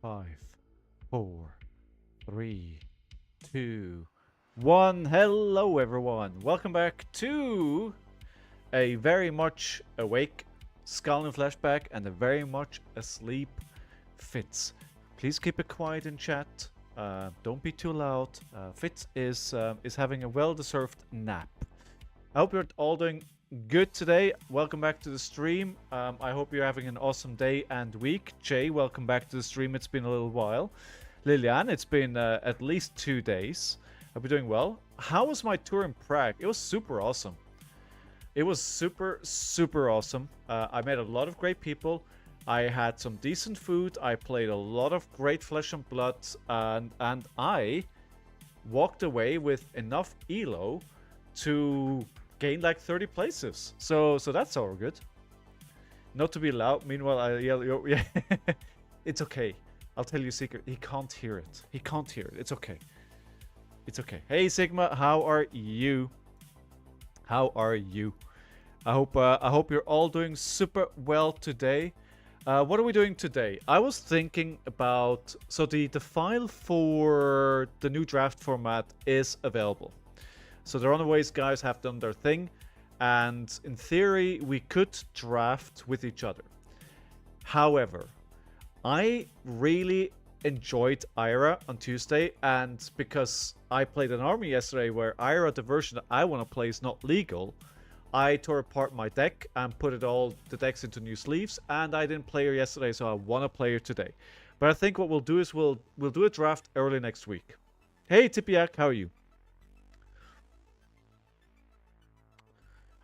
5, 4, 3, 2, 1. Hello, everyone. Welcome back to a very much awake ScowlingFleshBag and a very much asleep Fitz. Please keep it quiet in chat. Don't be too loud. Fitz is having a well-deserved nap. I hope you're all doing good today. Welcome back to the stream. I hope you're having an awesome day and week. Jay, welcome back to the stream. It's been a little while. Lilian, it's been at least 2 days. Hope you're doing well. How was my tour in Prague? It was super awesome. It was super, super awesome. I met a lot of great people. I had some decent food. I played a lot of great Flesh and Blood. And I walked away with enough elo to gain like 30 places. So that's all good. Not to be loud. Meanwhile, I yell, yeah. It's okay. I'll tell you a secret. He can't hear it. He can't hear it. It's okay. It's okay. Hey Sigma, how are you? How are you? I hope you're all doing super well today. What are we doing today? I was thinking about, so the file for the new draft format is available. So the Runaways guys have done their thing, and in theory we could draft with each other. However, I really enjoyed Ira on Tuesday, and because I played an army yesterday where Ira, the version that I want to play, is not legal, I tore apart my deck and put the decks into new sleeves, and I didn't play her yesterday, so I want to play her today. But I think what we'll do is we'll do a draft early next week. Hey Tipiak, how are you?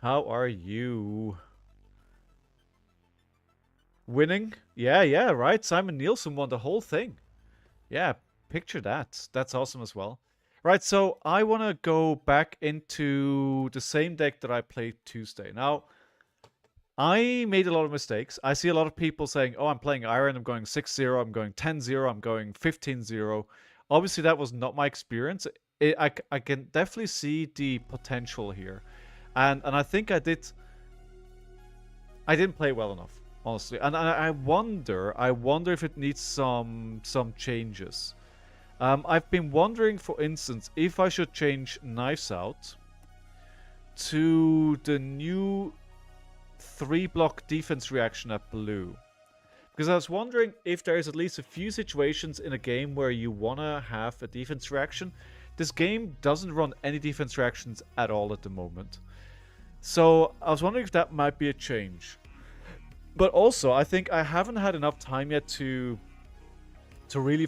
How are you? Winning? Yeah, right. Simon Nielsen won the whole thing. Yeah, picture that. That's awesome as well. Right, so I want to go back into the same deck that I played Tuesday. Now, I made a lot of mistakes. I see a lot of people saying, oh, I'm playing Iron, I'm going 6-0, I'm going 10-0, I'm going 15-0. Obviously, that was not my experience. I can definitely see the potential here. And I think I didn't play well enough, honestly. And I wonder if it needs some changes. I've been wondering, for instance, if I should change Knives Out to the new 3-block defense reaction at blue. Because I was wondering if there is at least a few situations in a game where you want to have a defense reaction. This game doesn't run any defense reactions at all at the moment. So I was wondering if that might be a change. But also, I think I haven't had enough time yet to really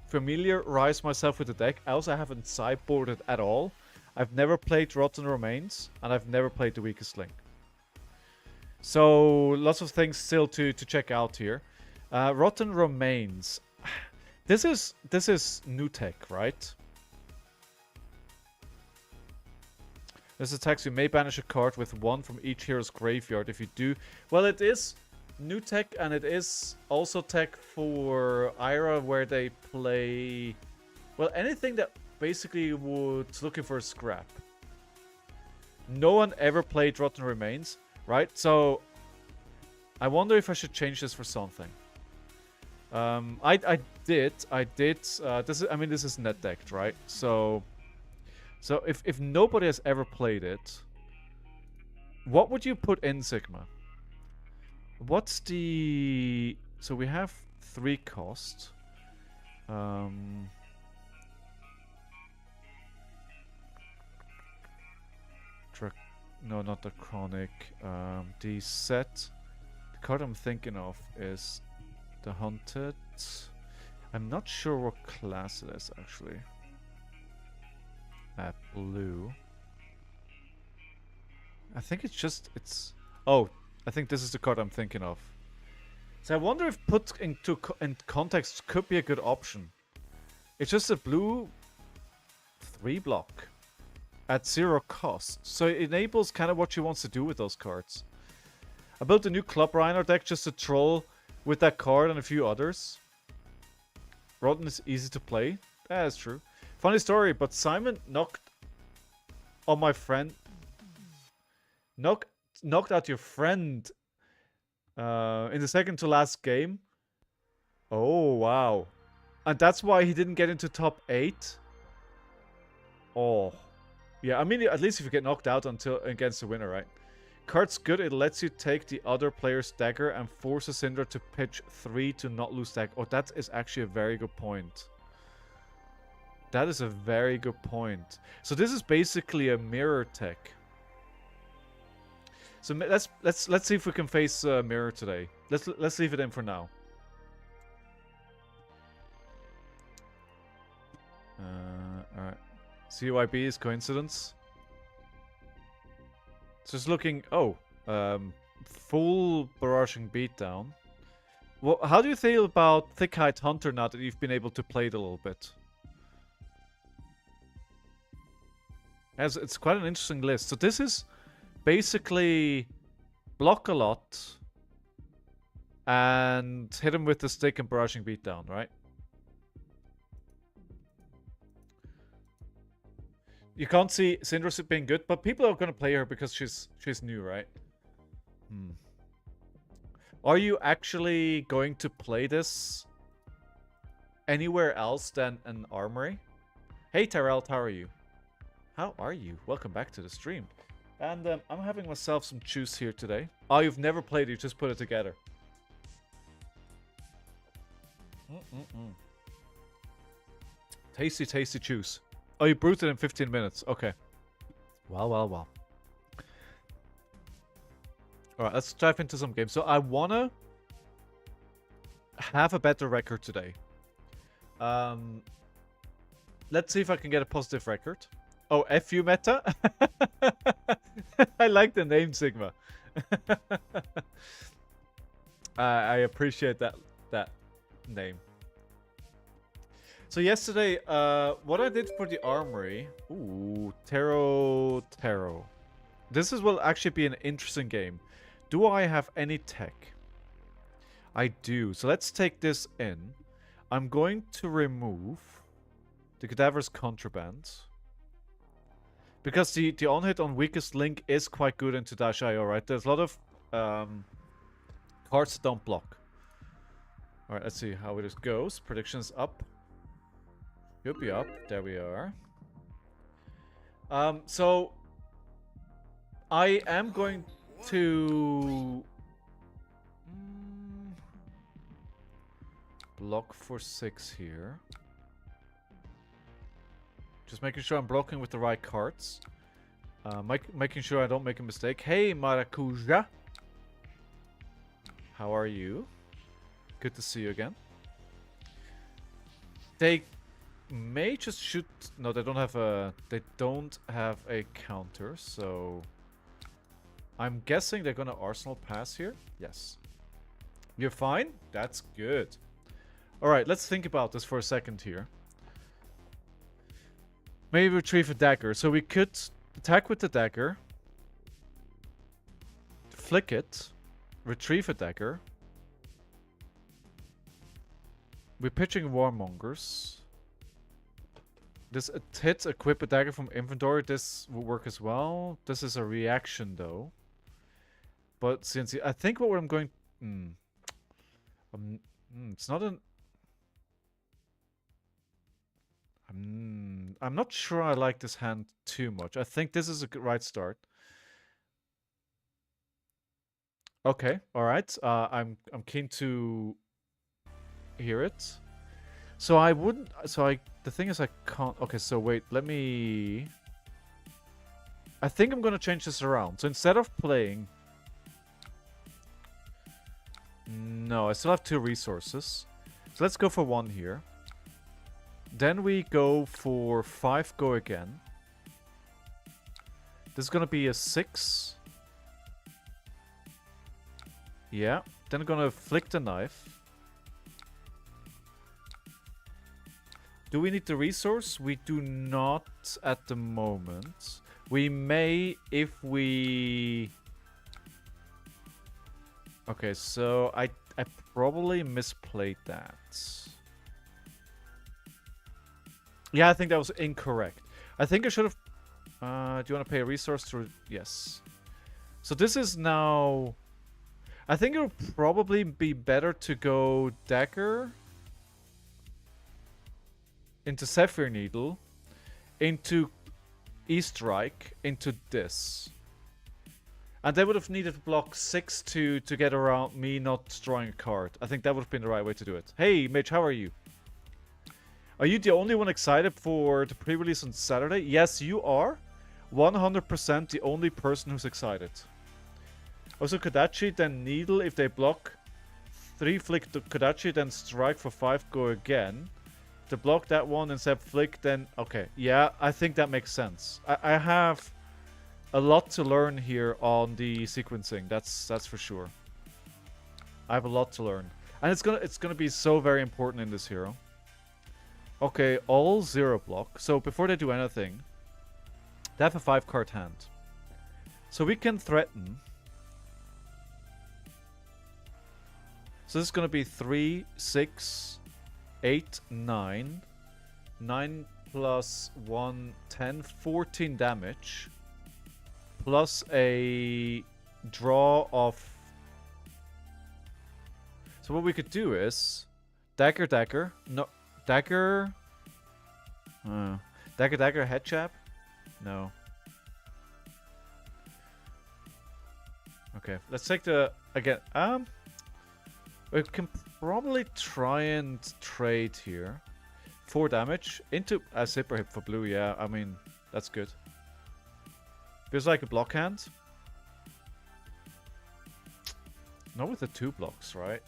familiarize myself with the deck. I also haven't sideboarded at all. I've never played Rotten Remains, and I've never played The Weakest Link. So lots of things still to check out here. Rotten Remains. This is new tech, right? This attacks, you may banish a card with 1 from each hero's graveyard. If you do, well, it is new tech, and it is also tech for Ira, where they play, well, anything that basically would looking for a scrap. No one ever played Rotten Remains, right? So I wonder if I should change this for something. I did. This is net decked, right? So if nobody has ever played it, what would you put in, Sigma? What's the... So we have 3 cost. No, not the Chronic. The set... The card I'm thinking of is the Hunted. I'm not sure what class it is, actually. At blue. I think it's... Oh, I think this is the card I'm thinking of. So I wonder if put in context could be a good option. It's just a blue 3-block at 0 cost. So it enables kind of what she wants to do with those cards. I built a new Club Rhinar deck just to troll with that card and a few others. Rotten is easy to play. That's true. Funny story, but Simon knocked on my friend. Knocked out your friend in the second to last game. Oh, wow. And that's why he didn't get into top 8? Oh. Yeah, I mean, at least if you get knocked out until against the winner, right? Card's good. It lets you take the other player's dagger and force a Syndra to pitch 3 to not lose dagger. Oh, that is actually a very good point. That is a very good point. So this is basically a mirror tech. So let's see if we can face mirror today. Let's leave it in for now. All right. CYB is coincidence. Just looking. Oh, full barraging beatdown. Well, how do you feel about Thick-Hide Hunter now that you've been able to play it a little bit? As it's quite an interesting list. So this is basically block a lot and hit him with the stick and barraging beatdown, right? You can't see Syndra being good, but people are gonna play her because she's new, right? Are you actually going to play this anywhere else than an armory? Hey Tyrell, how are you? How are you? Welcome back to the stream. And I'm having myself some juice here today. Oh, you've never played it, you just put it together. Tasty, tasty juice. Oh, you brewed it in 15 minutes. Okay. Well, well, well. Alright, let's dive into some games. So I wanna have a better record today. Let's see if I can get a positive record. Oh, FU meta? I like the name, Sigma. I appreciate that name. So yesterday, what I did for the armory... Ooh, Tarot. This will actually be an interesting game. Do I have any tech? I do. So let's take this in. I'm going to remove the Cadaver's Contraband. Because the on-hit on weakest link is quite good into Dash.io, right? There's a lot of cards that don't block. Alright, let's see how it goes. Predictions up. Should be up. There we are. So I am going to block for 6 here. Just making sure I'm blocking with the right cards. Making sure I don't make a mistake. Hey, Maracuja. How are you? Good to see you again. They may just shoot... No, they don't have a... They don't have a counter, so... I'm guessing they're gonna Arsenal pass here. Yes. You're fine? That's good. Alright, let's think about this for a second here. Maybe retrieve a dagger. So we could attack with the dagger. Flick it. Retrieve a dagger. We're pitching Warmongers. This hit, equip a dagger from inventory. This will work as well. This is a reaction though. But since I think what I'm going... it's not an... I'm not sure I like this hand too much. I think this is a good right start. Okay, all right. I'm keen to hear it. So I wouldn't. So the thing is I can't. Okay, so wait. Let me. I think I'm gonna change this around. So instead of playing. No, I still have 2 resources. So let's go for 1 here. Then we go for 5 go again. This is gonna be a 6. Yeah. Then I'm gonna flick the knife. Do we need the resource? We do not at the moment. We may if we... Okay, so I probably misplayed that. Yeah, I think that was incorrect. I think I should have... do you want to pay a resource to... Yes. So this is now... I think it would probably be better to go dagger into Zephyr Needle, into E-Strike, into this. And they would have needed to block 6 to get around me not drawing a card. I think that would have been the right way to do it. Hey, Mitch, how are you? Are you the only one excited for the pre-release on Saturday? Yes, you are. 100% the only person who's excited. Also, Kodachi, then Needle if they block. 3 flick to Kodachi, then strike for 5, go again. To block that one instead flick, then... Okay, yeah, I think that makes sense. I have a lot to learn here on the sequencing, that's for sure. I have a lot to learn. And it's gonna be so very important in this hero. Okay, all 0 block. So before they do anything, they have a 5-card hand. So we can threaten. So this is going to be 3, 6, 8, 9. 9 plus 1, 10, 14 damage. Plus a draw of... So what we could do is... Dagger. No. Dagger. Dagger, head jab? No. Okay, let's take the... Again, we can probably try and trade here. 4 damage into a zipper hip for blue, yeah, I mean, that's good. Feels like a block hand. Not with the 2 blocks, right?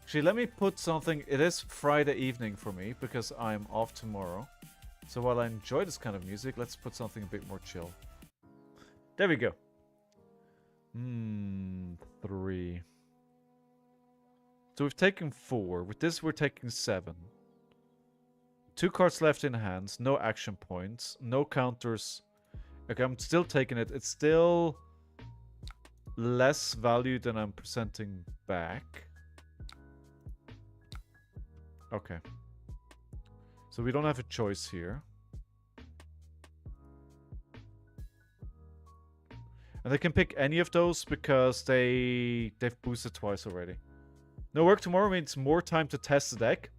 Actually, let me put something... It is Friday evening for me, because I'm off tomorrow. So while I enjoy this kind of music, let's put something a bit more chill. There we go. 3. So we've taken 4. With this, we're taking 7. 2 cards left in hands. No action points. No counters. Okay, I'm still taking it. It's still less value than I'm presenting back. Okay. So we don't have a choice here. And they can pick any of those because they've boosted twice already. No work tomorrow means more time to test the deck.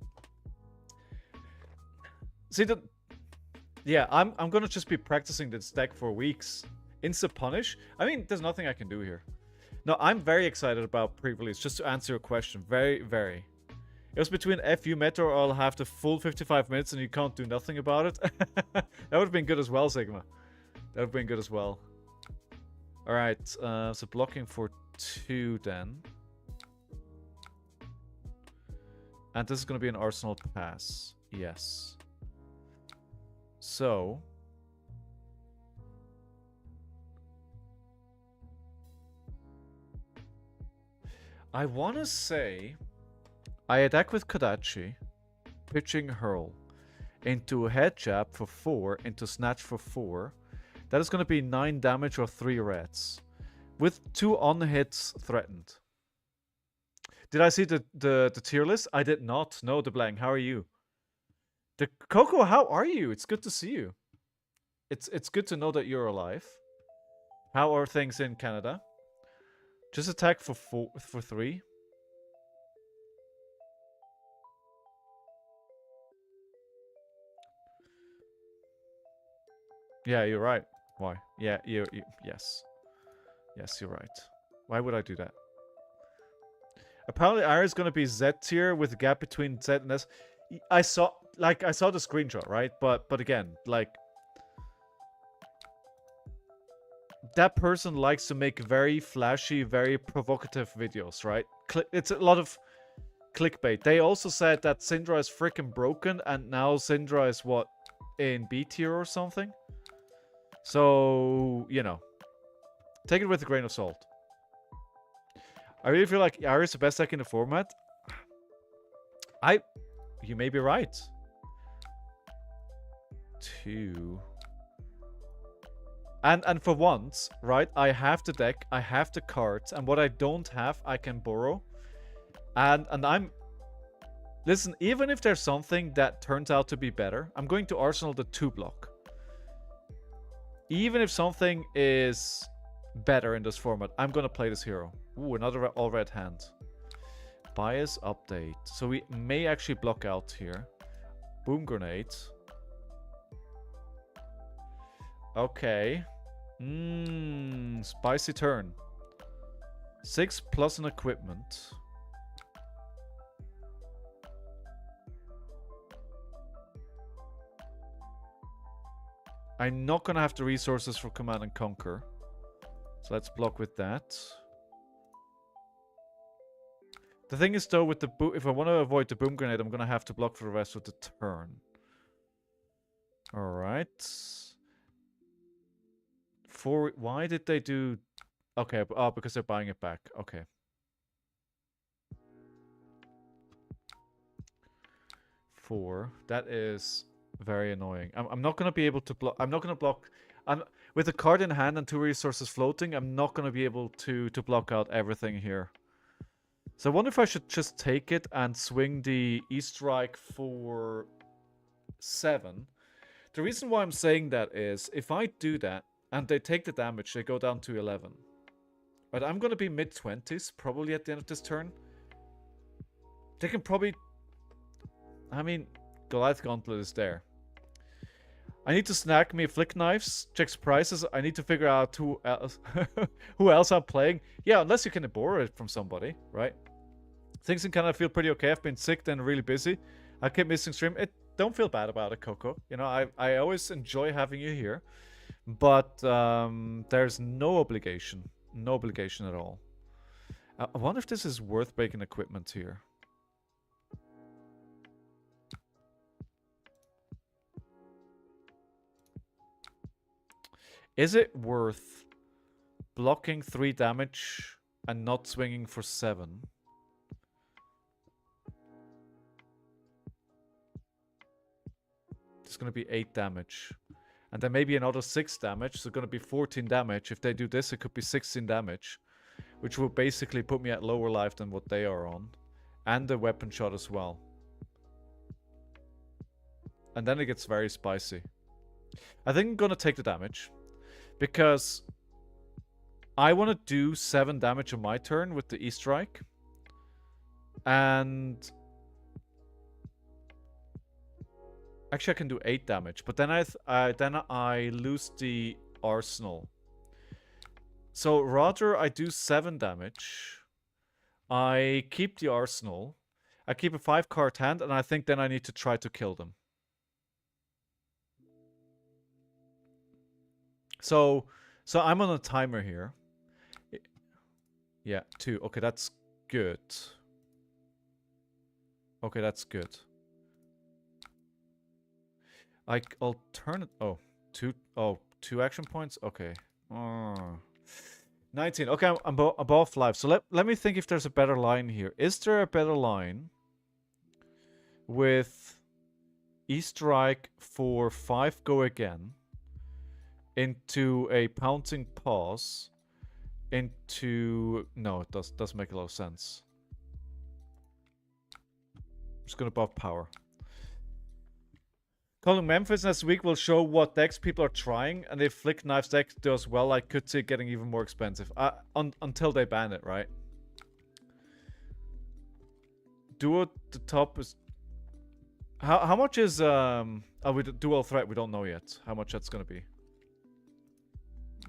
See the... Yeah, I'm gonna just be practicing this deck for weeks. Insta punish? I mean, there's nothing I can do here. No, I'm very excited about pre-release, just to answer your question. Very, very. It was between FU meta or I'll have the full 55 minutes and you can't do nothing about it. That would have been good as well, Sigma. That would have been good as well. Alright, so blocking for 2 then. And this is going to be an Arsenal pass. Yes. So... I want to say... I attack with Kodachi, pitching Hurl, into head jab for 4, into snatch for 4. That is going to be 9 damage or 3 reds, with 2 on-hits threatened. Did I see the tier list? I did not. No, the blank. How are you? The Coco, how are you? It's good to see you. It's good to know that you're alive. How are things in Canada? Just attack for 3. Yeah, you're right. Why? Yeah, yes. Yes, you're right. Why would I do that? Apparently, Ira is going to be Z tier with a gap between Z and S. I saw the screenshot, right? But again, like, that person likes to make very flashy, very provocative videos, right? It's a lot of clickbait. They also said that Syndra is freaking broken, and now Syndra is what, in B tier or something? So, you know, take it with a grain of salt. I really feel like Yara is the best deck in the format. You may be right. 2. And for once, right, I have the deck, I have the cards, and what I don't have, I can borrow. And I'm... Listen, even if there's something that turns out to be better, I'm going to Arsenal the 2 block. Even if something is better in this format, I'm gonna play this hero. Ooh, another all-red hand. Bias update. So we may actually block out here. Boom grenade. Okay. Spicy turn. 6 plus an equipment. I'm not gonna have the resources for Command and Conquer. So let's block with that. The thing is though, with the if I want to avoid the boom grenade, I'm gonna have to block for the rest of the turn. Alright. Why did they do... Okay, oh, because they're buying it back. Okay. Four. That is very annoying. I'm not gonna be able to block. I'm not gonna block. With a card in hand and 2 resources floating, I'm not gonna be able to block out everything here. So I wonder if I should just take it and swing the E-Strike for 7. The reason why I'm saying that is, if I do that and they take the damage, they go down to 11. But I'm gonna be mid-20s probably at the end of this turn. They can probably... I mean, Goliath Gauntlet is there. I need to snag me Flick Knives, checks prices. I need to figure out who else, who else I'm playing. Yeah, unless you can borrow it from somebody, right? Things can kind of feel pretty okay. I've been sick and really busy. I keep missing stream. Don't feel bad about it, Coco. You know, I always enjoy having you here. But there's no obligation. No obligation at all. I wonder if this is worth breaking equipment here. Is it worth blocking 3 damage and not swinging for 7? It's going to be 8 damage. And then maybe another 6 damage. So it's going to be 14 damage. If they do this, it could be 16 damage. Which will basically put me at lower life than what they are on. And the weapon shot as well. And then it gets very spicy. I think I'm going to take the damage. Because I want to do 7 damage on my turn with the E-Strike. And... actually, I can do 8 damage. But then I lose the arsenal. So rather I do 7 damage. I keep the arsenal. I keep a 5-card hand. And I think then I need to try to kill them. So I'm on a timer here. Yeah, 2. Okay, that's good. Okay, that's good. I'll turn it... Oh, 2 action points? Okay. 19. Okay, I'm above life. So let me think if there's a better line here. Is there a better line with E-Strike for 5 go again? Into a pouncing pause, into... No, it doesn't make a lot of sense. I'm just gonna buff power. Calling Memphis next week will show what decks people are trying, and if Flick Knives deck does well, I could see it getting even more expensive. Until they ban it, right? Duo the top is... How much is... Dual Threat, we don't know yet how much that's gonna be.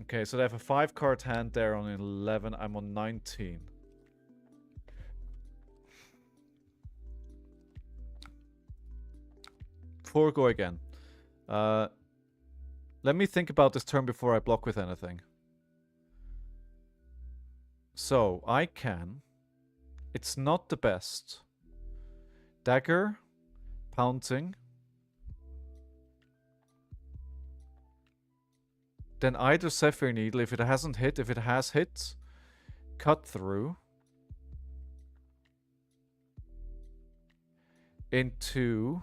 Okay, so they have a 5-card hand there on 11. I'm on 19. Four go again. Let me think about this turn before I block with anything. So, I can. It's not the best. Dagger. Pouncing. Then either Sapphire Needle, if it hasn't hit. If it has hit, cut through. Into...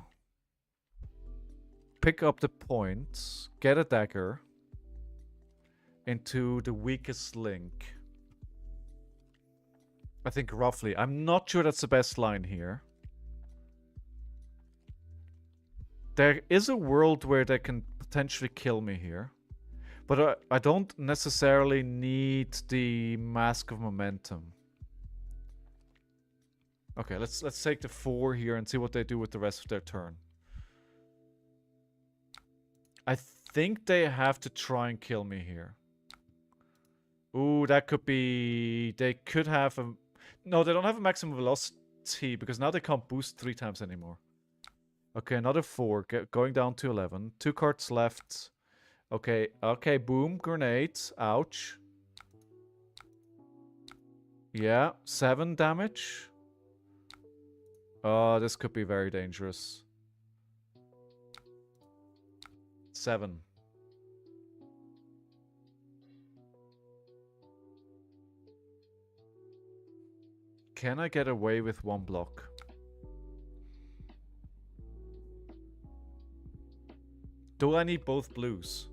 pick up the points. Get a dagger. Into the weakest link. I think roughly. I'm not sure that's the best line here. There is a world where they can potentially kill me here. But I don't necessarily need the Mask of Momentum. Okay, let's take the 4 here and see what they do with the rest of their turn. I think they have to try and kill me here. Ooh, that could be... They could have a... No, they don't have a maximum velocity because now they can't boost 3 times anymore. Okay, another 4. Going down to 11. 2 cards left. Okay, okay, boom. Grenades. Ouch. Yeah, 7 damage. Oh, this could be very dangerous. 7. Can I get away with 1 block? Do I need both blues?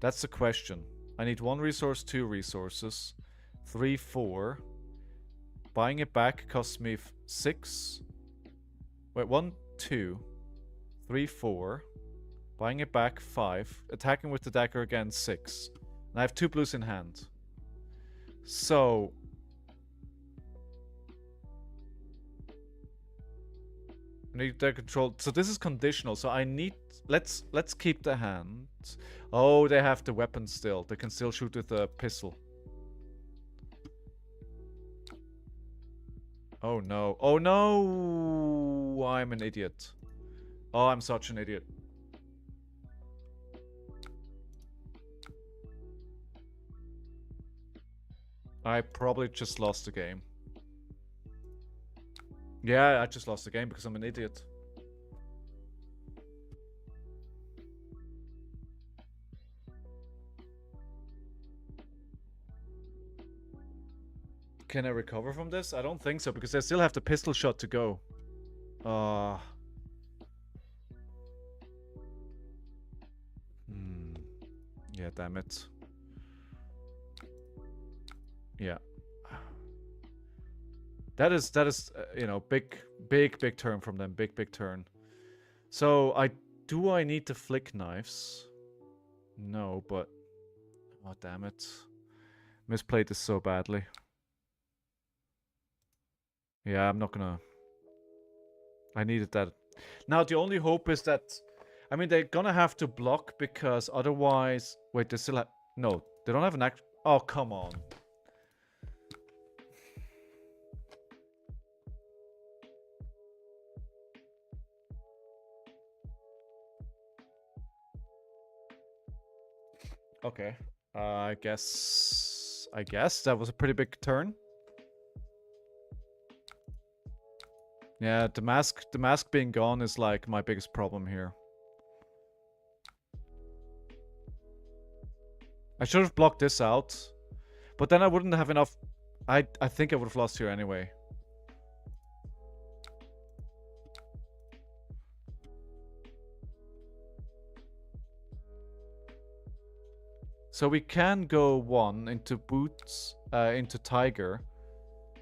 That's the question. I need 1 resource, 2 resources. 3, 4. Buying it back costs me 6. Wait, 1, 2. 3, 4. Buying it back 5. Attacking with the dagger again 6. And I have 2 blues in hand. So... I need their control. So this is conditional. So I need... Let's keep the hand. Oh, they have the weapon still. They can still shoot with a pistol. Oh no. Oh no! I'm an idiot. Oh, I'm such an idiot. I probably just lost the game. Yeah, I just lost the game because I'm an idiot. Can I recover from this? I don't think so because I still have the pistol shot to go. Yeah, damn it. Yeah. That is, you know, big turn from them. Big turn. So, do I need to flick knives? No, but... Oh, damn it. Misplayed this so badly. Yeah, I'm not gonna... I needed that. Now, the only hope is that... I mean, they're gonna have to block because otherwise... Wait, they still have... No, they don't have an act... Oh, come on. Okay. I guess that was a pretty big turn. Yeah, the mask being gone is like my biggest problem here. I should have blocked this out, but then I wouldn't have enough. I think I would have lost here anyway. So we can go 1 into boots, into tiger,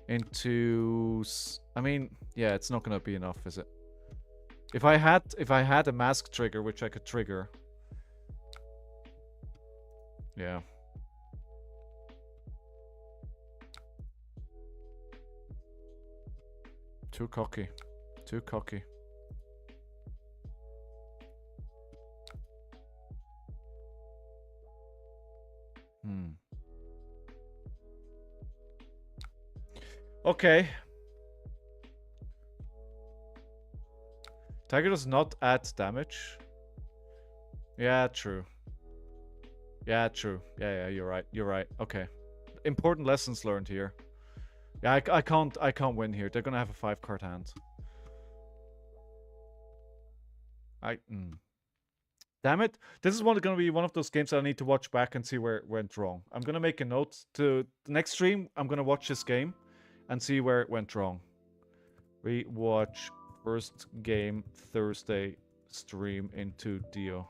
into... I mean, yeah, it's not gonna be enough, is it? If I had a mask trigger, which I could trigger. Yeah. Too cocky. Too cocky. Okay. Tiger does not add damage. Yeah, true. Yeah, true. Yeah, you're right. You're right. Okay. Important lessons learned here. Yeah, I can't win here. They're gonna have a 5-card hand. Damn it. This is gonna be one of those games that I need to watch back and see where it went wrong. I'm gonna make a note to the next stream. I'm gonna watch this game and see where it went wrong. Rewatch first game Thursday stream into Dio.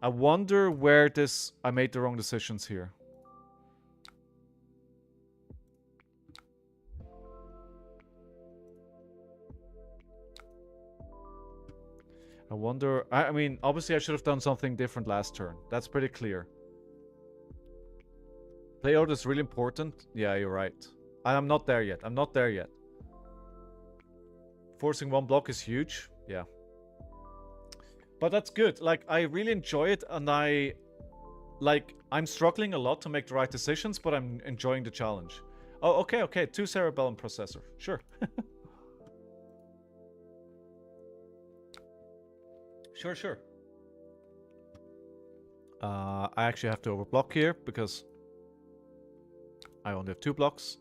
I wonder where I made the wrong decisions here. I wonder... I mean, obviously I should have done something different last turn. That's pretty clear. Play order is really important. Yeah, you're right. I'm not there yet. I'm not there yet. Forcing one block is huge. Yeah. But that's good. Like, I really enjoy it, and I'm struggling a lot to make the right decisions, but I'm enjoying the challenge. Oh, okay, okay. 2 cerebellum processor. Sure. Sure. I actually have to overblock here because I only have 2 blocks.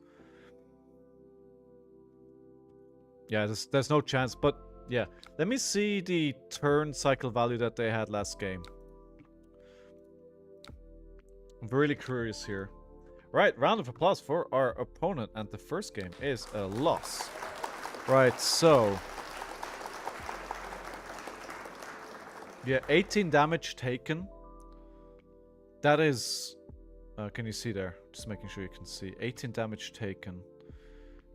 Yeah, there's no chance, but yeah. Let me see the turn cycle value that they had last game. I'm really curious here. Right, round of applause for our opponent, and the first game is a loss. Right, so... yeah, 18 damage taken. That is... can you see there? Just making sure you can see. 18 damage taken.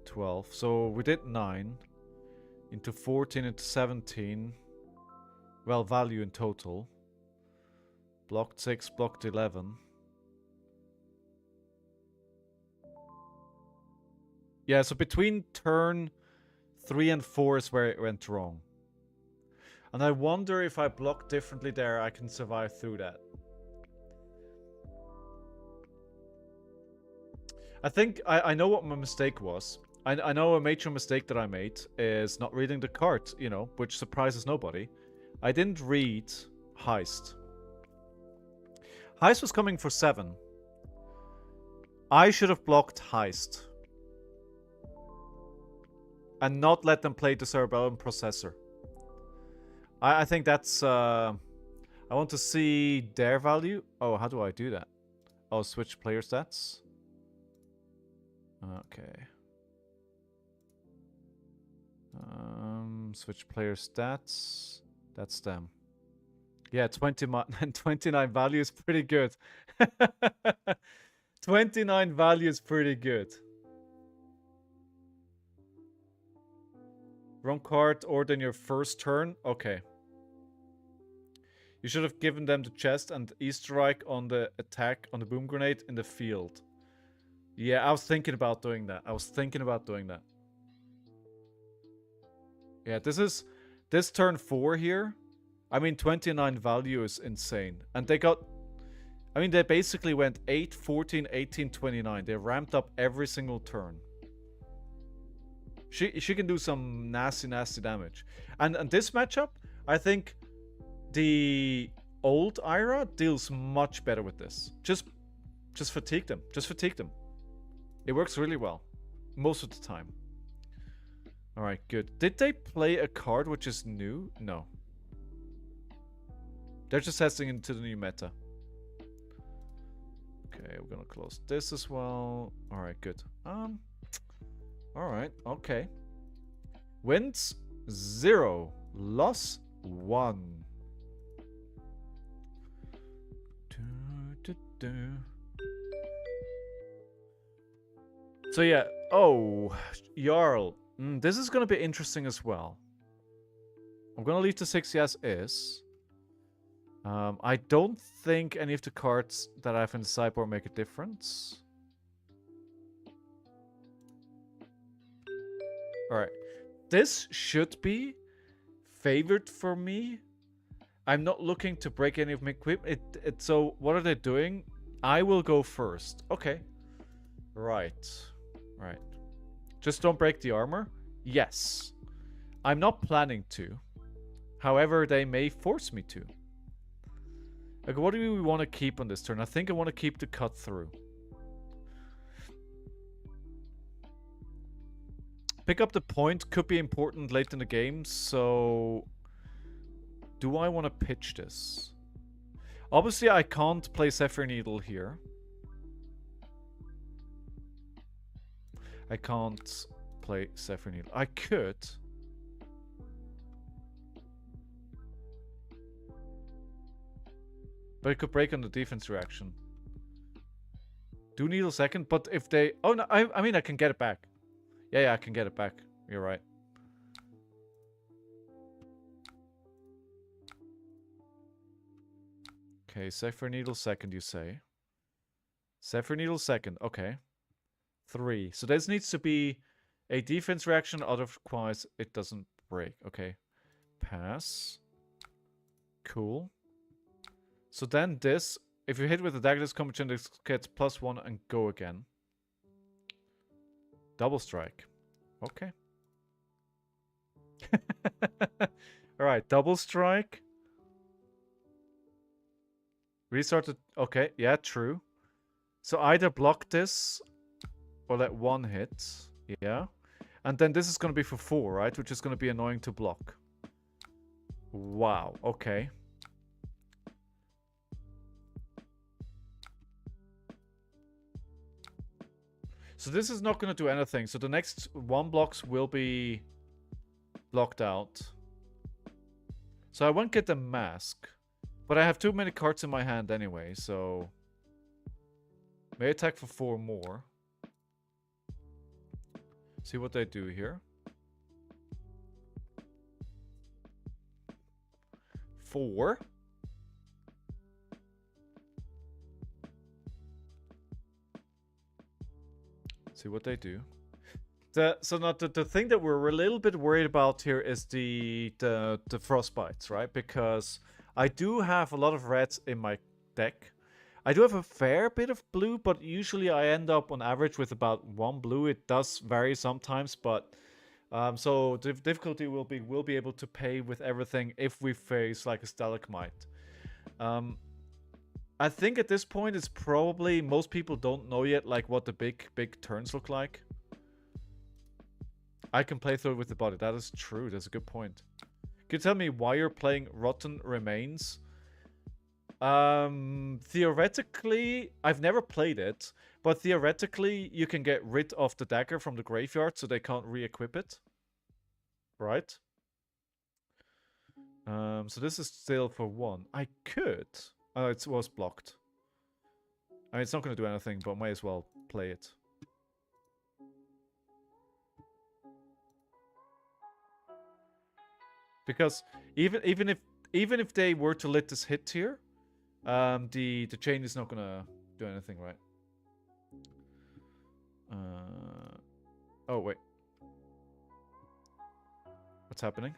12. So we did 9. Into 14, into 17. Well, value in total. Blocked 6, blocked 11. Yeah, so between turn 3 and 4 is where it went wrong. And I wonder if I block differently there, I can survive through that. I think I know what my mistake was. I know a major mistake that I made is not reading the card, you know, which surprises nobody. I didn't read Heist. Heist was coming for 7. I should have blocked Heist. And not let them play the Cerebellum Processor. I think that's... I want to see their value. Oh, how do I do that? Oh, switch player stats. Okay. Switch player stats. That's them. Yeah, 29 value is pretty good. 29 value is pretty good. Wrong card order in your first turn? Okay. You should have given them the chest and Easter egg on the attack on the boom grenade in the field. Yeah, I was thinking about doing that. Yeah, this turn 4 here. I mean, 29 value is insane. And they got... I mean, they basically went 8, 14, 18, 29. They ramped up every single turn. She can do some nasty damage. And this matchup, I think the old Ira deals much better with this. Just fatigue them. It works really well. Most of the time. Alright, good. Did they play a card which is new? No. They're just testing into the new meta. Okay, we're gonna close this as well. Alright, good. Alright, okay. Wins 0. Loss 1. So yeah, oh, Jarl. This is gonna be interesting as well. I'm gonna leave the 6 as is. I don't think any of the cards that I have in the sideboard make a difference. Alright. This should be favored for me. I'm not looking to break any of my equipment. So, what are they doing? I will go first. Okay. Right. Just don't break the armor? Yes. I'm not planning to. However, they may force me to. Like, what do we want to keep on this turn? I think I want to keep the cut through. Pick up the point could be important late in the game, so... do I want to pitch this? Obviously, I can't play Zephyr Needle here. I can't play Zephyr Needle. I could... but it could break on the defense reaction. Do Needle second, but if they... oh, no, I mean, I can get it back. Yeah, I can get it back. You're right. Okay, Zephyr Needle second, you say. Zephyr Needle second, okay. 3. So this needs to be A defense reaction, otherwise it doesn't break. Okay. Pass. Cool. So then this, if you hit with a dagger, this combination this gets +1 and go again. Double strike. Okay. Alright, double strike. Restart it. Okay, yeah, true. So either block this or let one hit. Yeah. And then this is going to be for 4, right? Which is going to be annoying to block. Wow, okay. So this is not going to do anything. So the next 1 blocks will be blocked out. So I won't get the mask. But I have too many cards in my hand anyway, so... May attack for 4 more. See what they do here. 4. See what they do. So now the thing that we're a little bit worried about here is the frostbites, right? Because I do have a lot of reds in my deck. I do have a fair bit of blue, but usually I end up on average with about 1 blue. It does vary sometimes, but so the difficulty will be able to pay with everything if we face like a stalagmite. I think at this point it's probably most people don't know yet like what the big turns look like. I can play through it with the body. That is true. That's a good point. Can you tell me why you're playing Rotten Remains? Theoretically, I've never played it, but theoretically you can get rid of the dagger from the graveyard so they can't re-equip it. Right? So this is still for 1. I could. Oh, it was blocked. I mean, it's not going to do anything, but might as well play it. Because even if they were to let this hit here, the chain is not gonna do anything, right? Oh wait, what's happening?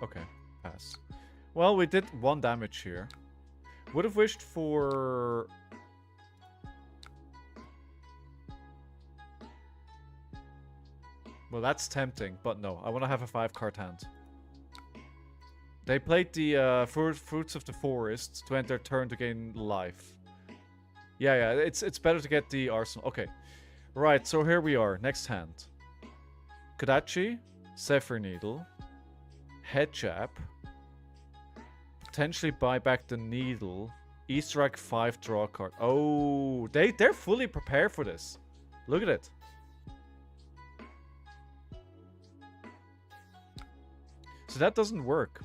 Okay, pass. Well, we did 1 damage here. Would have wished for... Well, that's tempting, but no. I want to have a 5-card hand. They played the Fruits of the Forest to end their turn to gain life. Yeah, it's better to get the arsenal. Okay. Right, so here we are. Next hand. Kodachi, Zephyr Needle, Head Jab, potentially buy back the Needle, Easter Egg 5 draw card. Oh, they're fully prepared for this. Look at it. So that doesn't work.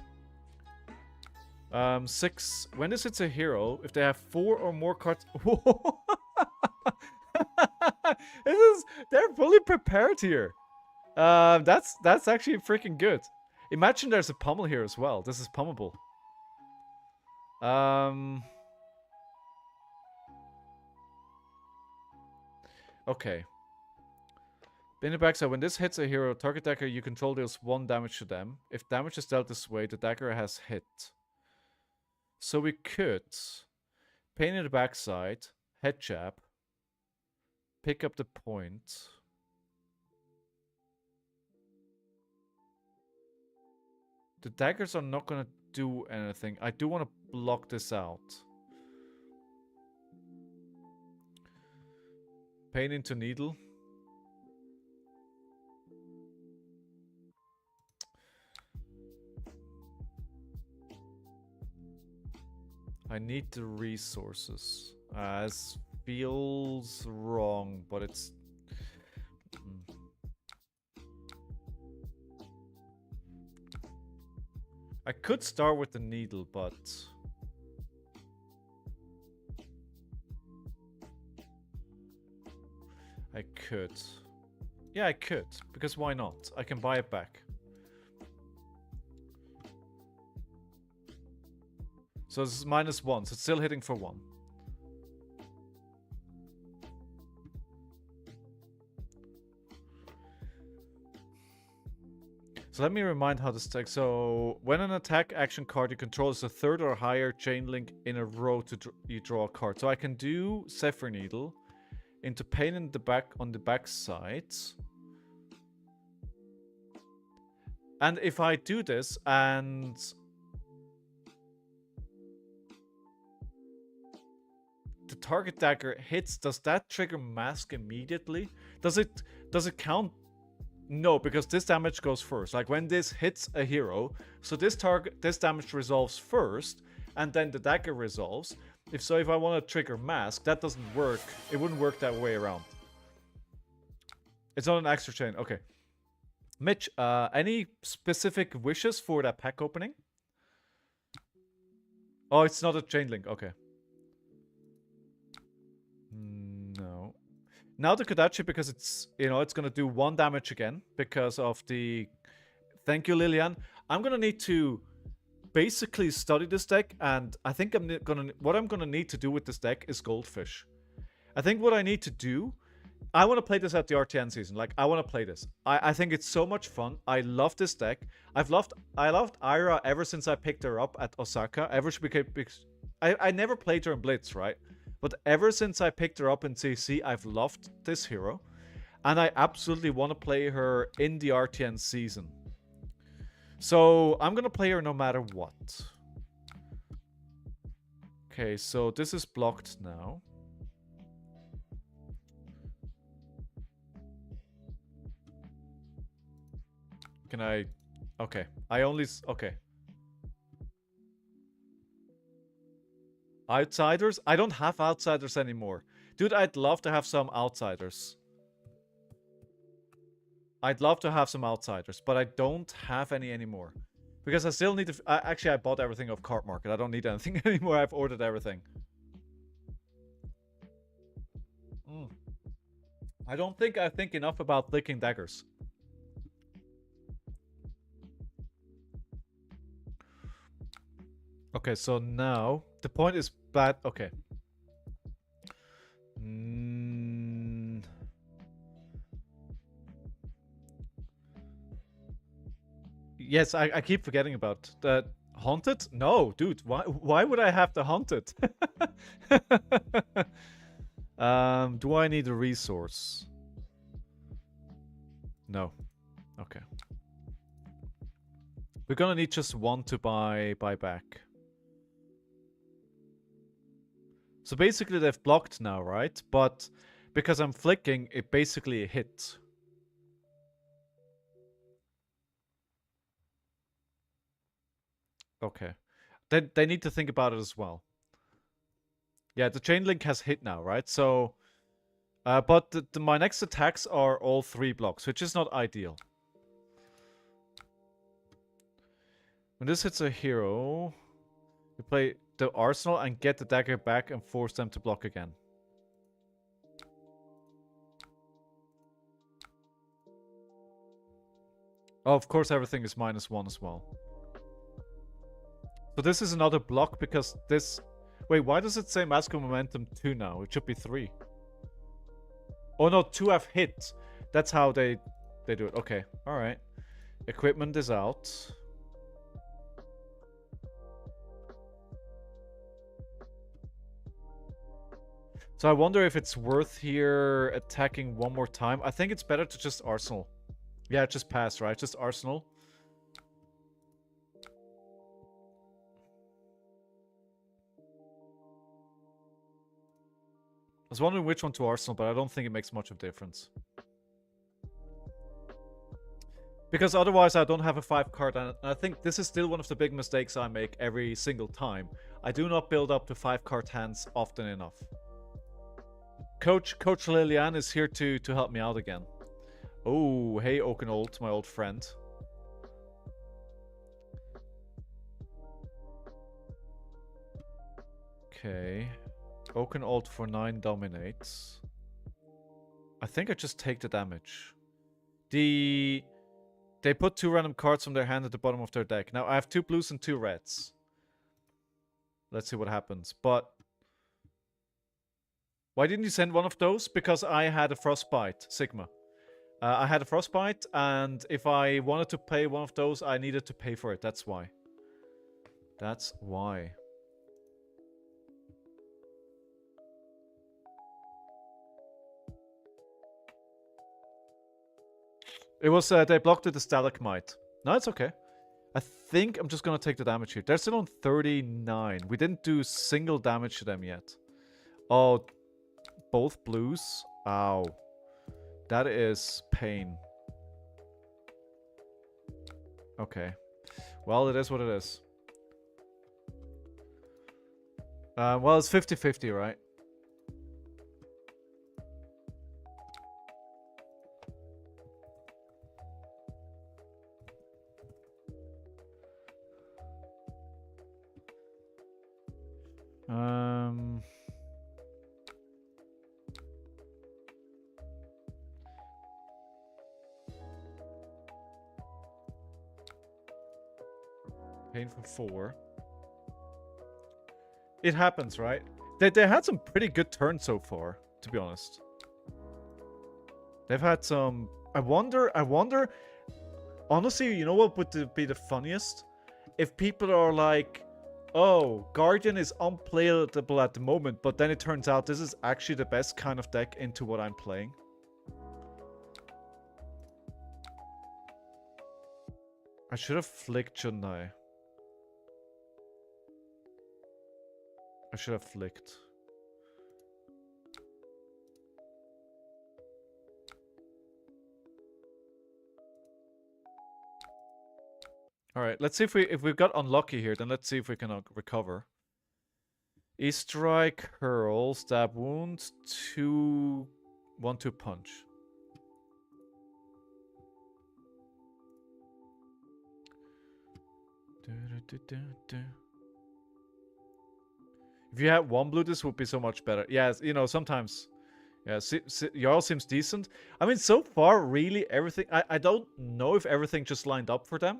6. When this hits a hero, if they have 4 or more cards... They're fully prepared here. That's actually freaking good. Imagine there's a pummel here as well. This is pummable. Okay. In the backside, when this hits a hero, target dagger you control deals 1 damage to them. If damage is dealt this way, the dagger has hit. So we could pain in the backside, head jab, pick up the point. The daggers are not going to do anything. I do want to block this out. Pain into needle. I need the resources. This feels wrong, but it's... I could start with the needle, but... I could. Yeah, I could. Because why not? I can buy it back. So this is -1, so it's still hitting for 1. So let me remind how this deck. So when an attack action card you control is a 3rd or higher chain link in a row you draw a card. So I can do Zephyr Needle into Pain in the back on the back side. And if I do this and the target dagger hits, does that trigger mask immediately? Does it count? No, because this damage goes first. Like when this hits a hero, so this damage resolves first, and then the dagger resolves. If I want to trigger mask, that doesn't work. It wouldn't work that way around. It's not an extra chain. Okay. Mitch, any specific wishes for that pack opening? Oh, it's not a chain link. Okay. No. Now the Kodachi, because it's, it's going to do 1 damage again because of the... Thank you, Lillian. I'm going to need to basically study this deck, and I think what I'm going to need to do with this deck is Goldfish. I think what I need to do... I want to play this at the RTN season. Like, I want to play this. I think it's so much fun. I love this deck. I loved Ira ever since I picked her up at Osaka. I never played her in Blitz, right? But ever since I picked her up in CC, I've loved this hero. And I absolutely want to play her in the RTN season. So I'm going to play her no matter what. Okay, so this is blocked now. Can I... Okay. Okay. Outsiders? I don't have outsiders anymore. Dude, I'd love to have some outsiders. I'd love to have some outsiders, but I don't have any anymore. Because I still need to... Actually, I bought everything off Card Market. I don't need anything anymore. I've ordered everything. I don't think I think enough about flicking daggers. Okay, so now the point is bad. Okay. Yes, I keep forgetting about that. Haunted? No, dude. Why would I have the haunted? Do I need a resource? No. Okay. We're gonna need just 1 to buy back. So basically they've blocked now, right? But because I'm flicking, it basically hit. Okay. They need to think about it as well. Yeah, the chain link has hit now, right? So, but my next attacks are all 3 blocks, which is not ideal. When this hits a hero, you play the arsenal and get the dagger back and force them to block again. Oh, of course everything is -1 as well. So this is another block because this... Wait, why does it say Mask of Momentum 2 now? It should be 3. Oh no, 2 have hit. That's how they do it. Okay, alright. Equipment is out. So I wonder if it's worth here attacking 1 more time. I think it's better to just Arsenal. Yeah, just pass, right? Just Arsenal. I was wondering which one to Arsenal, but I don't think it makes much of a difference. Because otherwise I don't have a 5-card, and I think this is still one of the big mistakes I make every single time. I do not build up to 5-card hands often enough. Coach Lilian is here to help me out again. Oh, hey Oakenold, my old friend. Okay. Oakenold for 9 dominates. I think I just take the damage. They put 2 random cards from their hand at the bottom of their deck. Now I have 2 blues and 2 reds. Let's see what happens. But why didn't you send one of those? Because I had a frostbite, Sigma. I had a frostbite, and if I wanted to pay one of those, I needed to pay for it. That's why. That's why. It was, they blocked with the stalagmite. No, it's okay. I think I'm just gonna take the damage here. They're still on 39. We didn't do single damage to them yet. Oh, both blues? Ow. That is pain. Okay. Well, it is what it is. Well, it's 50-50, right? Pain for 4. It happens, right? They had some pretty good turns so far, to be honest. They've had some... I wonder... Honestly, you know what would be the funniest? If people are like, oh, Guardian is unplayable at the moment, but then it turns out this is actually the best kind of deck into what I'm playing. I should have flicked, shouldn't I? I should have flicked. Alright, let's see if we've got unlucky here, then let's see if we can recover. E-strike, hurl, stab wound, 2... 1-2 punch. If you had 1 blue, this would be so much better. Yeah, you know, sometimes... Yeah, Jarl seems decent. I mean, so far, really, everything... I don't know if everything just lined up for them.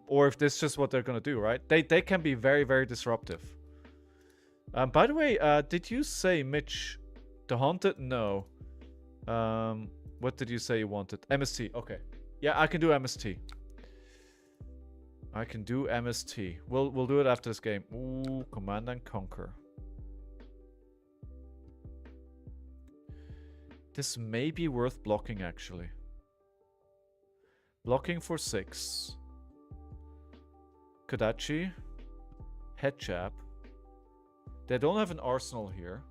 Or if this is just what they're gonna do, right? They can be very, very disruptive. By the way, did you say, Mitch, the Haunted? No. What did you say you wanted? MST, okay. Yeah, I can do MST. I can do MST. We'll do it after this game. Ooh, Command and Conquer. This may be worth blocking, actually. Blocking for 6. Kodachi. Head jab. They don't have an arsenal here.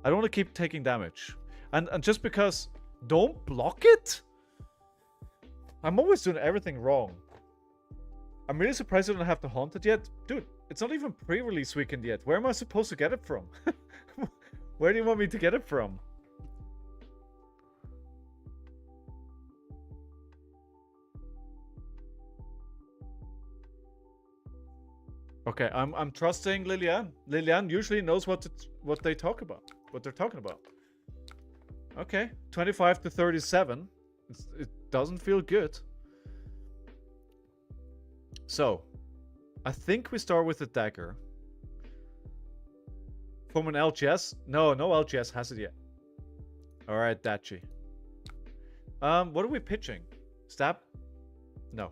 I don't want to keep taking damage. And just because... Don't block it? I'm always doing everything wrong. I'm really surprised I don't have the Haunted yet. Dude, it's not even pre-release weekend yet. Where am I supposed to get it from? Where do you want me to get it from? Okay, I'm trusting Lilian. Lilian usually knows what they talk about. What they're talking about. Okay, 25 to 37. It doesn't feel good. So, I think we start with the dagger. From an LGS? No LGS has it yet. Alright, Dachi. What are we pitching? Stab? No.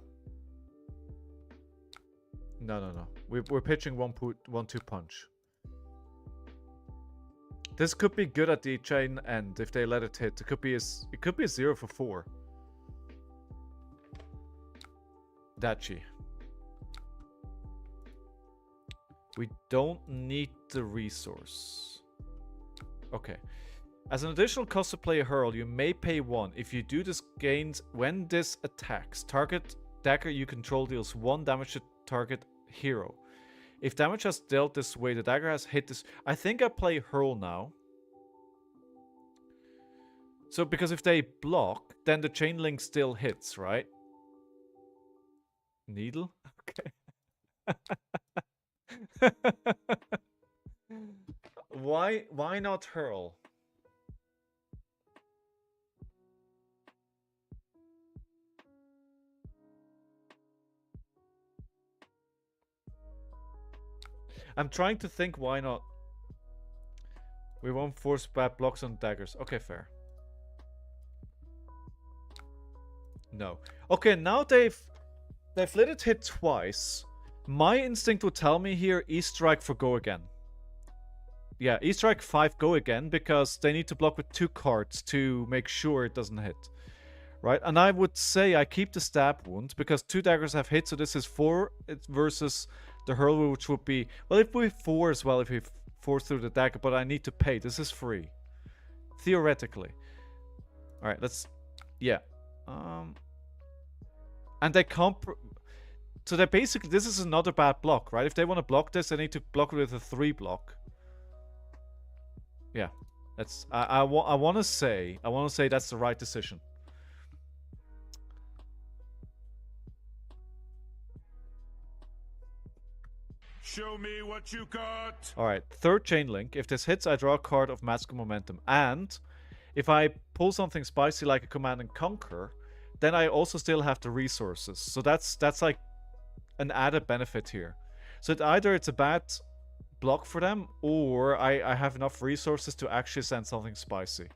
No. We're pitching 1-2 punch. This could be good at the chain end if they let it hit. It could be a 0 for 4. Dachi. We don't need the resource. Okay. As an additional cost to play a hurl, you may pay 1. If you do this gains when this attacks, target dagger you control deals 1 damage to target hero. If damage has dealt this way, the dagger has hit this. I think I play hurl now. So because if they block, then the chain link still hits, right? Needle? Okay. Why not hurl? I'm trying to think why not. We won't force bad blocks on daggers. Okay, fair. No. Okay, now they've let it hit twice. My instinct would tell me here, E-strike for go again. Yeah, E-strike 5 go again, because they need to block with 2 cards to make sure it doesn't hit. Right? And I would say I keep the stab wound, because 2 daggers have hit, so this is 4 versus the hurl, which would be... Well, if we 4 as well, if we force through the dagger, but I need to pay. This is free. Theoretically. Alright, let's... Yeah. And they can't... So they basically... This is another bad block, right? If they want to block this, they need to block it with a 3 block. Yeah. That's... I want to say that's the right decision. Show me what you got. Alright, third chain link. If this hits, I draw a card of magical momentum. And if I pull something spicy like a command and conquer, then I also still have the resources. So that's like an added benefit here. So either it's a bad block for them, or I have enough resources to actually send something spicy.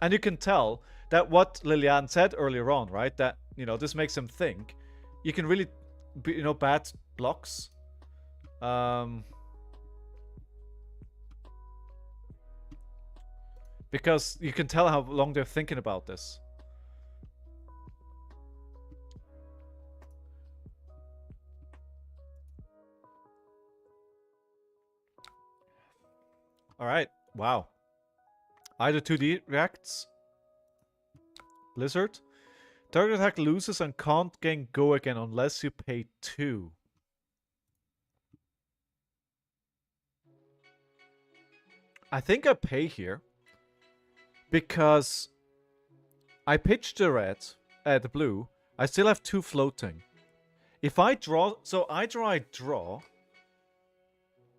And you can tell that what Liliane said earlier on, right? That, you know, this makes them think. You can really, you know, bad blocks. Because you can tell how long they're thinking about this. Alright, wow. Either 2D reacts. Blizzard. Target attack loses and can't gain go again unless you pay 2. I think I pay here. Because I pitched the red, the blue. I still have 2 floating. If I draw, so either I draw,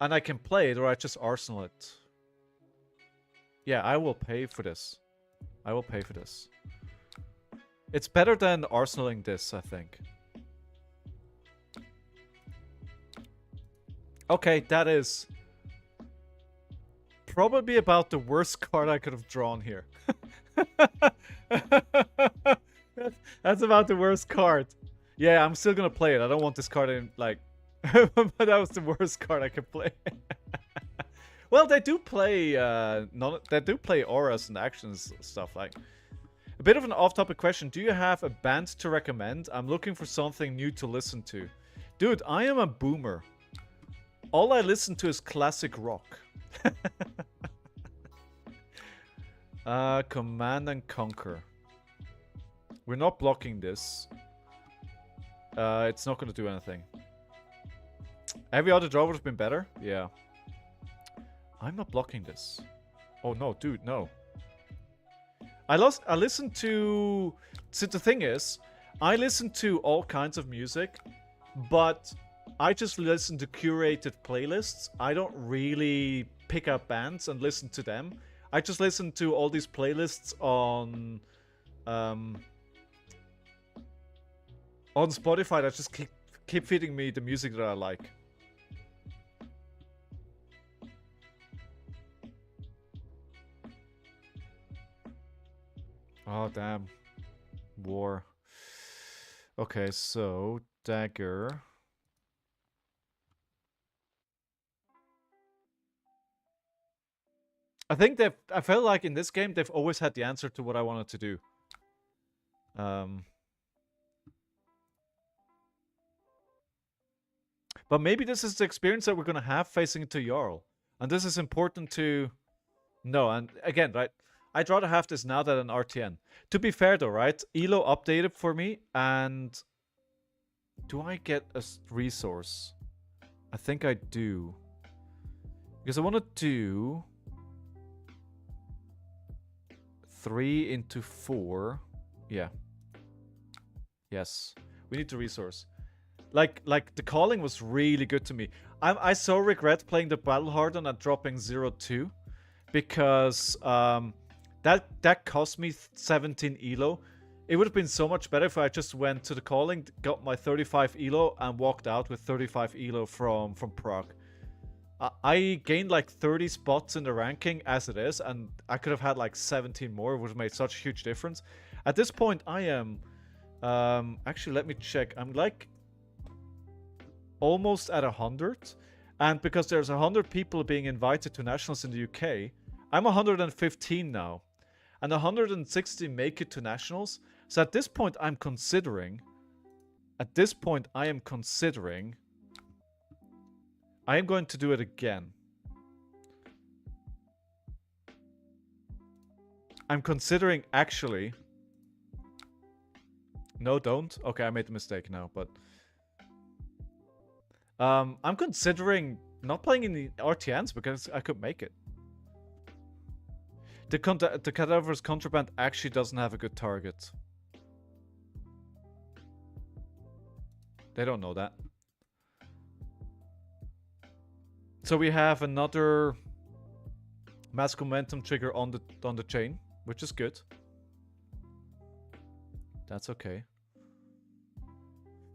and I can play it, or I just arsenal it. Yeah, I will pay for this. I will pay for this. It's better than arsenaling this, I think. Okay, that is probably about the worst card I could have drawn here. That's about the worst card. Yeah, I'm still gonna play it. I don't want this card in, like... but that was the worst card I could play. Well, they do play they do play auras and actions stuff. Like, a bit of an off-topic question: do you have a band to recommend? I'm looking for something new to listen to. Dude, I am a boomer. All I listen to is classic rock. Command and conquer. We're not blocking this. It's not going to do anything. Every other draw would have been better. Yeah. I'm not blocking this. Oh no, dude, no. I listened to... So the thing is, I listen to all kinds of music, but I just listen to curated playlists. I don't really pick up bands and listen to them. I just listen to all these playlists on Spotify that just keep feeding me the music that I like. Oh, damn. War. Okay, so... Dagger. I think I felt like in this game, they've always had the answer to what I wanted to do. But maybe this is the experience that we're going to have facing into Jarl. And this is important to... No, and again, right... I'd rather have this now than an RTN. To be fair though, right? Elo updated for me, and... Do I get a resource? I think I do. Because I want to do... 3 into 4. Yeah. Yes. We need the resource. Like the calling was really good to me. I so regret playing the Battle Hardened and dropping 0-2. Because... That cost me 17 elo. It would have been so much better if I just went to the calling, got my 35 elo, and walked out with 35 elo from Prague. I gained like 30 spots in the ranking as it is, and I could have had like 17 more. It would have made such a huge difference. At this point, I am... actually, let me check. I'm like almost at 100. And because there's 100 people being invited to nationals in the UK, I'm 115 now. And 160 make it to nationals. So at this point, I'm considering... At this point, I am considering... I am going to do it again. I'm considering actually... No, don't. Okay, I made the mistake now, but... I'm considering not playing in the RTNs because I could make it. The Cadaver's Contraband actually doesn't have a good target. They don't know that. So we have another mass momentum trigger on the chain, which is good. That's okay.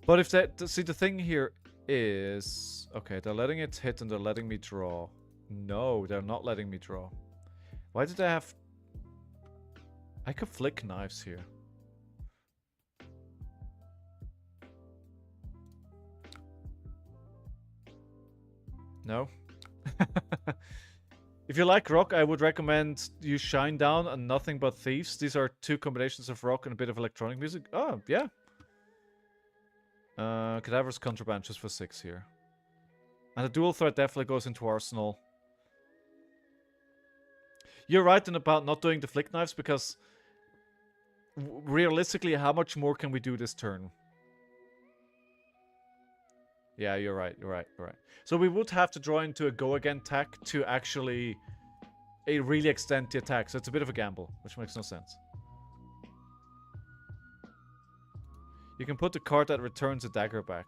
But if that... See, the thing here is... Okay, they're letting it hit and they're letting me draw. No, they're not letting me draw. Why did I have... I could flick knives here. No? If you like rock, I would recommend you Shine Down and Nothing But Thieves. These are two combinations of rock and a bit of electronic music. Oh, yeah. Cadaver's Contraband just for 6 here. And the dual threat definitely goes into Arsenal. You're right about not doing the flick knives because realistically, how much more can we do this turn? Yeah, you're right. So we would have to draw into a go again tack to actually really extend the attack. So it's a bit of a gamble, which makes no sense. You can put the card that returns a dagger back.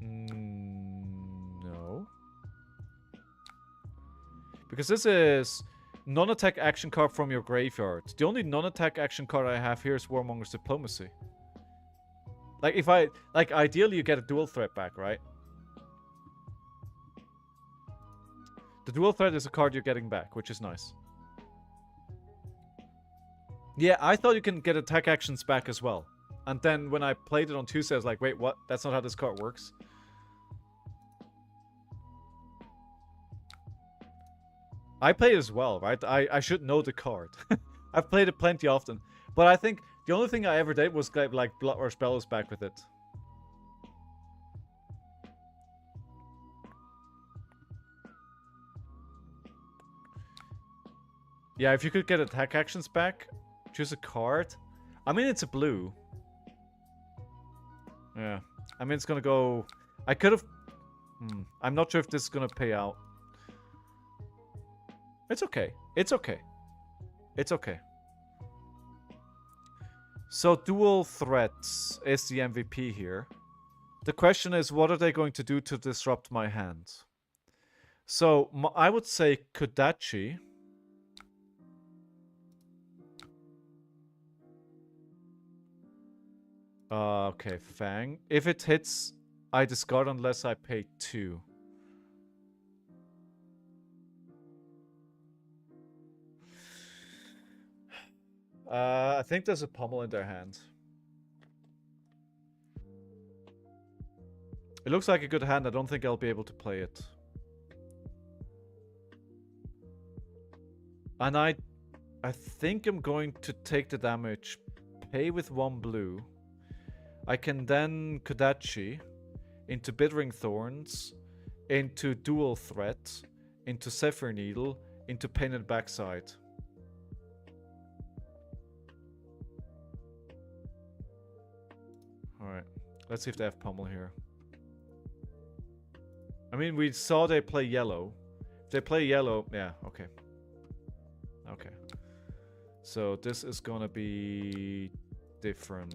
No. Because this is non-attack action card from your graveyard. The only non-attack action card I have here is Warmonger's Diplomacy. Like, if I... Like, ideally you get a dual threat back, right? The dual threat is a card you're getting back, which is nice. Yeah, I thought you can get attack actions back as well. And then when I played it on Tuesday, I was like, wait, what? That's not how this card works. I play it as well, right? I should know the card. I've played it plenty often. But I think the only thing I ever did was get, like, Blood Rush Bellows back with it. Yeah, if you could get attack actions back, choose a card. I mean, it's a blue. Yeah. I mean, it's gonna go... I could have... I'm not sure if this is gonna pay out. It's okay. It's okay. It's okay. So, dual threats is the MVP here. The question is, what are they going to do to disrupt my hand? So, I would say Kodachi. Okay, Fang. If it hits, I discard unless I pay 2. I think there's a pommel in their hand. It looks like a good hand. I don't think I'll be able to play it. And I think I'm going to take the damage. Pay with 1 blue. I can then Kodachi into Bittering Thorns, into Dual Threat, into Zephyr Needle, into Painted Backside. Alright, let's see if they have pommel here. I mean, we saw they play yellow. If they play yellow, yeah, okay. Okay. So this is gonna be different.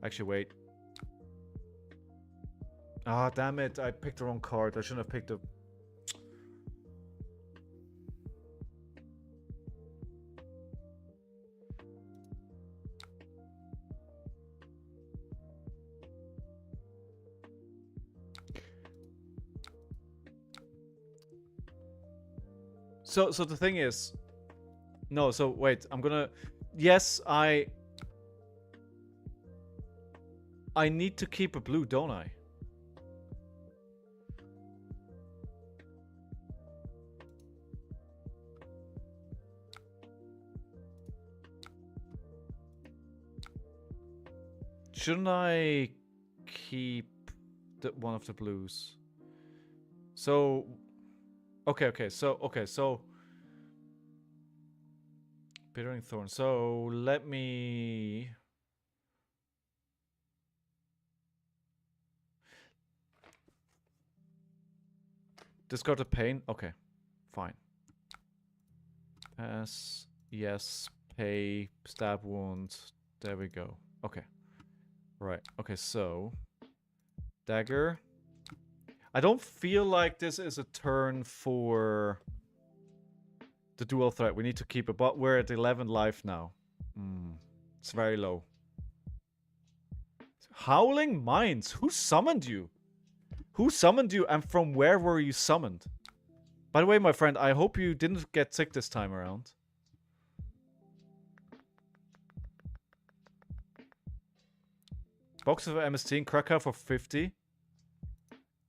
Actually, wait. Ah, damn it. I picked the wrong card. I shouldn't have picked the... So the thing is, no. So wait, I'm gonna. Yes, I need to keep a blue, don't I? Shouldn't I keep one of the blues? So, okay, so Bittering Thorn. So let me. Discard the pain. Okay, fine. Pass. Yes. Pay. Stab wound. There we go. Okay. Right. Okay, so dagger. I don't feel like this is a turn for the dual threat. We need to keep it, but we're at 11 life now. It's very low. Howling Mines. Who summoned you? Who summoned you, and from where were you summoned? By the way, my friend, I hope you didn't get sick this time around. Box of MST in Krakow for 50.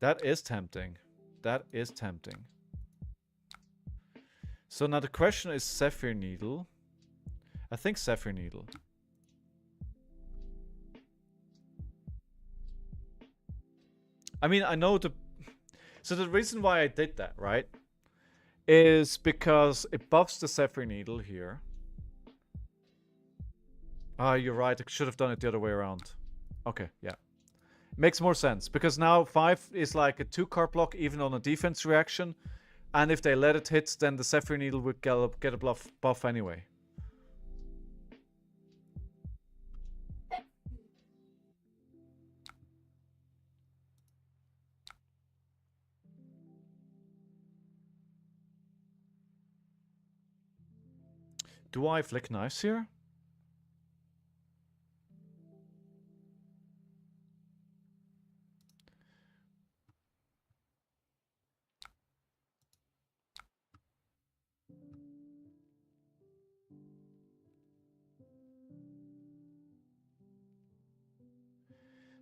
That is tempting. That is tempting. So now the question is Sapphire Needle. I think Sapphire Needle. I mean, I know the... So the reason why I did that, right? Is because it buffs the Sapphire Needle here. Ah, you're right. I should have done it the other way around. Okay, yeah. Makes more sense. Because now 5 is like a 2-card block even on a defense reaction. And if they let it hit, then the Sapphire Needle would get a buff anyway. Do I flick knives here?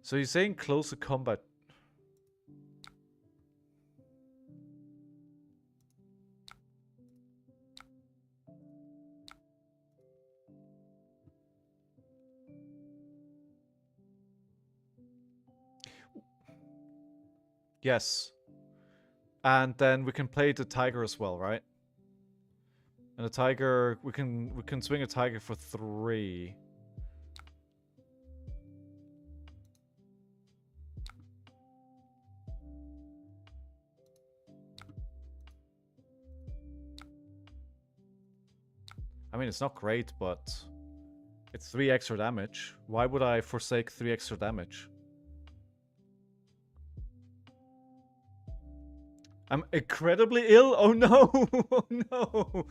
So you're saying closer combat. Yes. And then we can play the tiger as well, right? And the tiger, we can swing a tiger for 3. I mean, it's not great, but it's 3 extra damage. Why would I forsake 3 extra damage? I'm incredibly ill? Oh no! Oh no!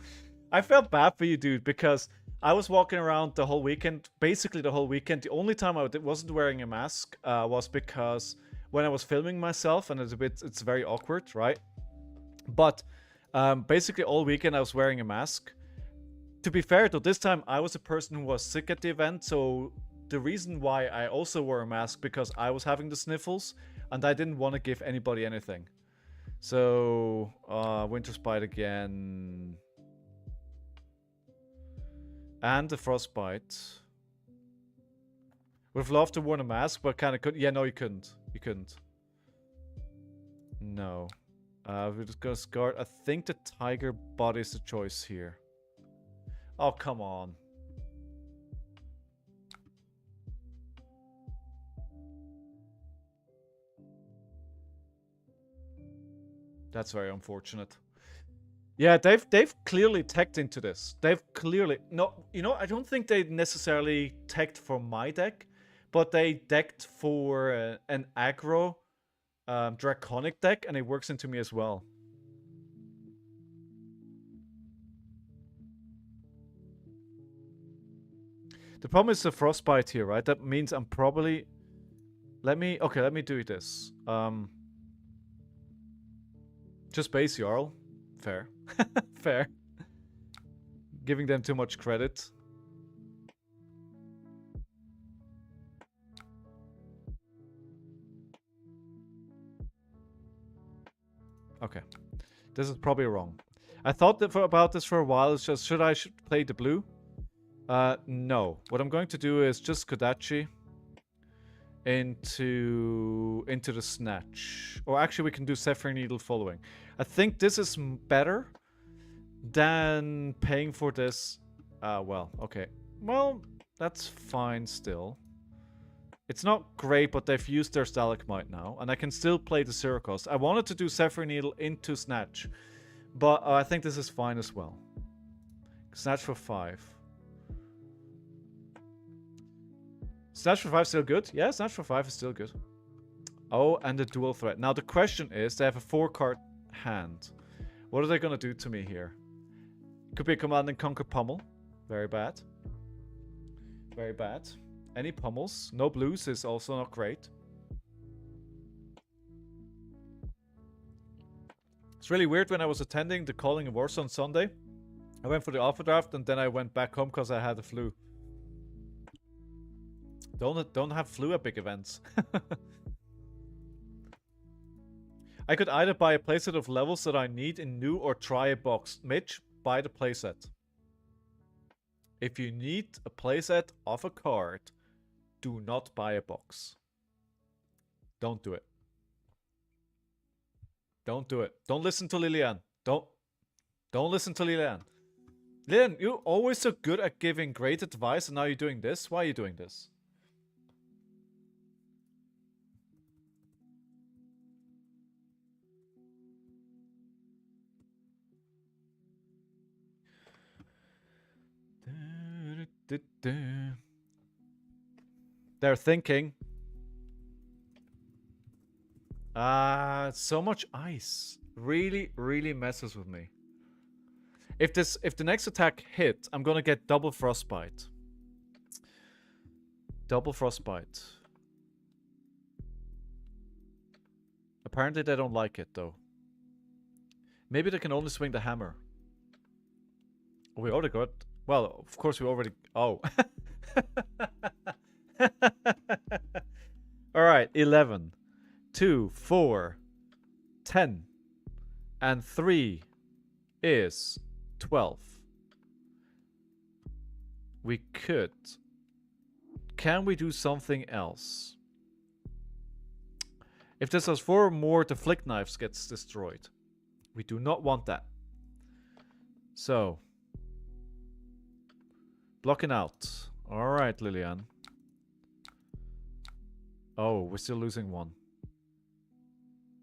I felt bad for you, dude, because I was walking around the whole weekend, basically the whole weekend. The only time I wasn't wearing a mask was because when I was filming myself, and it's very awkward, right? But basically all weekend I was wearing a mask. To be fair, though, this time I was a person who was sick at the event, so the reason why I also wore a mask because I was having the sniffles, and I didn't want to give anybody anything. So, Winter Spite again. And the Frostbite. Would have loved to wear a mask, but kind of couldn't. Yeah, no, you couldn't. You couldn't. No. We're just gonna Scarlet. I think the Tiger Body is the choice here. Oh, come on. That's very unfortunate. Yeah, they've clearly teched into this. They've clearly... No, you know, I don't think they necessarily teched for my deck, but they decked for an aggro draconic deck, and it works into me as well. The problem is the Frostbite here, right? That means I'm probably... let me do this. Just base Jarl. Fair. Fair. Giving them too much credit. Okay. This is probably wrong. I thought about this for a while. It's just, should I play the blue? No. What I'm going to do is just Kodachi into the snatch. Or actually, we can do Sapphire Needle following. I think this is better than paying for this. Well, okay. Well, that's fine still. It's not great, but they've used their Stalagmite now, and I can still play the Zero Cost. I wanted to do Sapphire Needle into Snatch, but I think this is fine as well. Snatch for 5. Snatch for 5 still good? Yeah, Snatch for 5 is still good. Oh, and the dual threat. Now the question is, they have a 4-card hand. What are they going to do to me here? Could be a Command and Conquer Pummel. Very bad. Very bad. Any pummels? No blues is also not great. It's really weird. When I was attending the Calling of Wars on Sunday, I went for the alpha draft and then I went back home because I had the flu. Don't have flu at big events. I could either buy a playset of levels that I need in new or try a box. Mitch, buy the playset. If you need a playset of a card, do not buy a box. Don't do it. Don't do it. Don't listen to Lilian. Don't listen to Lilian. Lilian, you're always so good at giving great advice and now you're doing this. Why are you doing this? They're thinking. So much ice. Really, really messes with me. If the next attack hit, I'm gonna get double frostbite. Double frostbite. Apparently they don't like it though. Maybe they can only swing the hammer. Oh, we already got. Well, of course we already. Oh. Alright, 11, 2, 4, 10, and 3 is 12. We could. Can we do something else? If this has 4 or more, the flick knives gets destroyed. We do not want that. So. Blocking out. Alright, Lilian. Oh, we're still losing 1.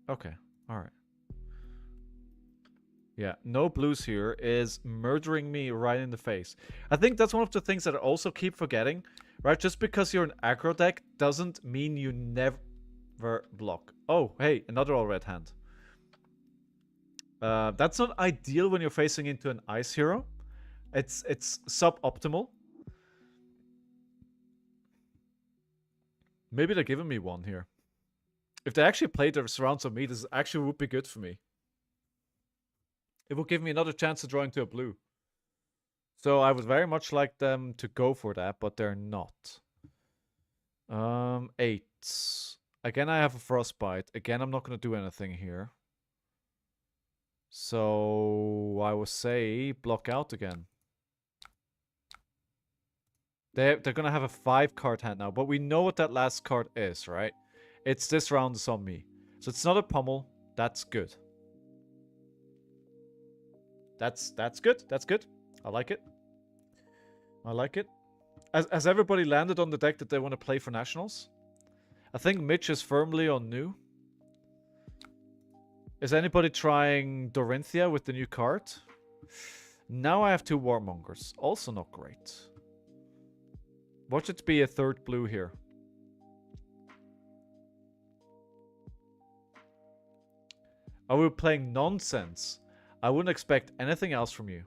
Okay, alright. Yeah, no blues here is murdering me right in the face. I think that's one of the things that I also keep forgetting. Right, just because you're an aggro deck doesn't mean you never block. Oh, hey, another all red hand. That's not ideal when you're facing into an ice hero. It's suboptimal. Maybe they're giving me 1 here. If they actually played the surrounds on me, this actually would be good for me. It would give me another chance to draw into a blue. So I would very much like them to go for that, but they're not. 8. Again, I have a frostbite. Again, I'm not going to do anything here. So I would say block out again. They're going to have a 5-card hand now, but we know what that last card is, right? It's this round is on me. So it's not a pummel. That's good. That's good. That's good. I like it. I like it. Has everybody landed on the deck that they want to play for Nationals? I think Mitch is firmly on new. Is anybody trying Dorinthia with the new card? Now I have 2 Warmongers. Also not great. Watch it be a 3rd blue here. Are we playing nonsense? I wouldn't expect anything else from you.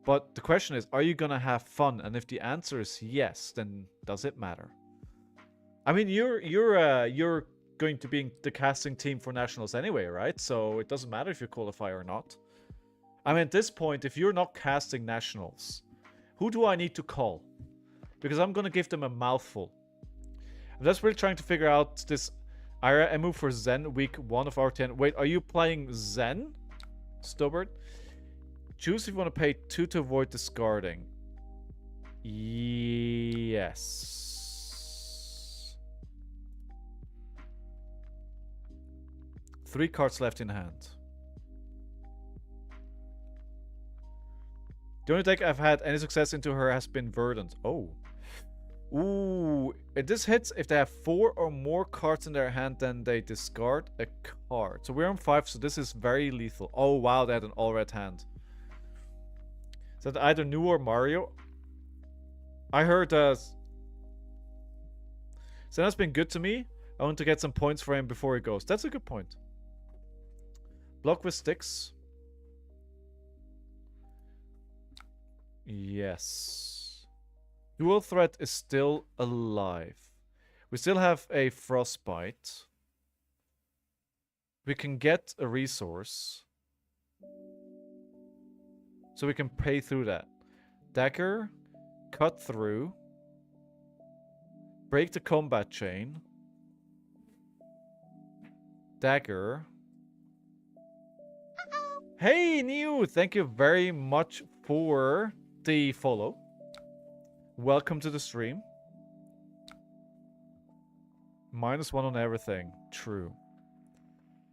But the question is, are you gonna have fun? And if the answer is yes, then does it matter? I mean, you're going to be the casting team for nationals anyway, right? So it doesn't matter if you qualify or not. I mean, at this point, if you're not casting nationals, who do I need to call? Because I'm going to give them a mouthful. I'm just really trying to figure out this. I move for Zen week 1 of R10. Wait, are you playing Zen? Stubborn? Choose if you want to pay 2 to avoid discarding. Yes. 3 cards left in hand. The only deck I've had any success into her has been Verdant. Oh. Ooh. If this hits, if they have 4 or more cards in their hand, then they discard a card. So we're on 5, so this is very lethal. Oh, wow, they had an all-red hand. Is that either New or Mario? I heard Senna's been good to me. I want to get some points for him before he goes. That's a good point. Block with sticks. Yes. Dual threat is still alive. We still have a frostbite. We can get a resource. So we can pay through that. Dagger. Cut through. Break the combat chain. Dagger. Hey, New! Thank you very much for the follow. Welcome to the stream. -1 on everything. True.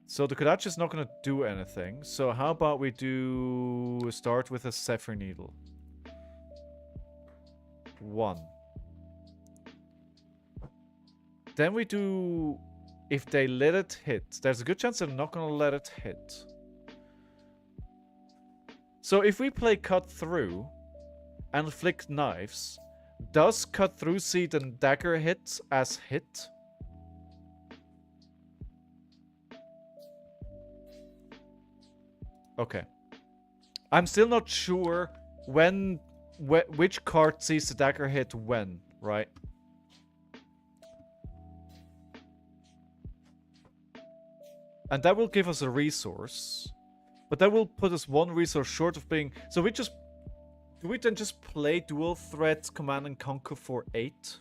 So the Kodachi is not going to do anything. So how about we do start with a Zephyr Needle. 1. Then we do... If they let it hit. There's a good chance they're not going to let it hit. So if we play Cut Through and Flick Knives, does Cut Through see the dagger hit as hit? Okay. I'm still not sure when, which card sees the dagger hit when, right? And that will give us a resource. But that will put us 1 resource short of being... So we just... Do we then just play Dual Threat Command and Conquer for 8?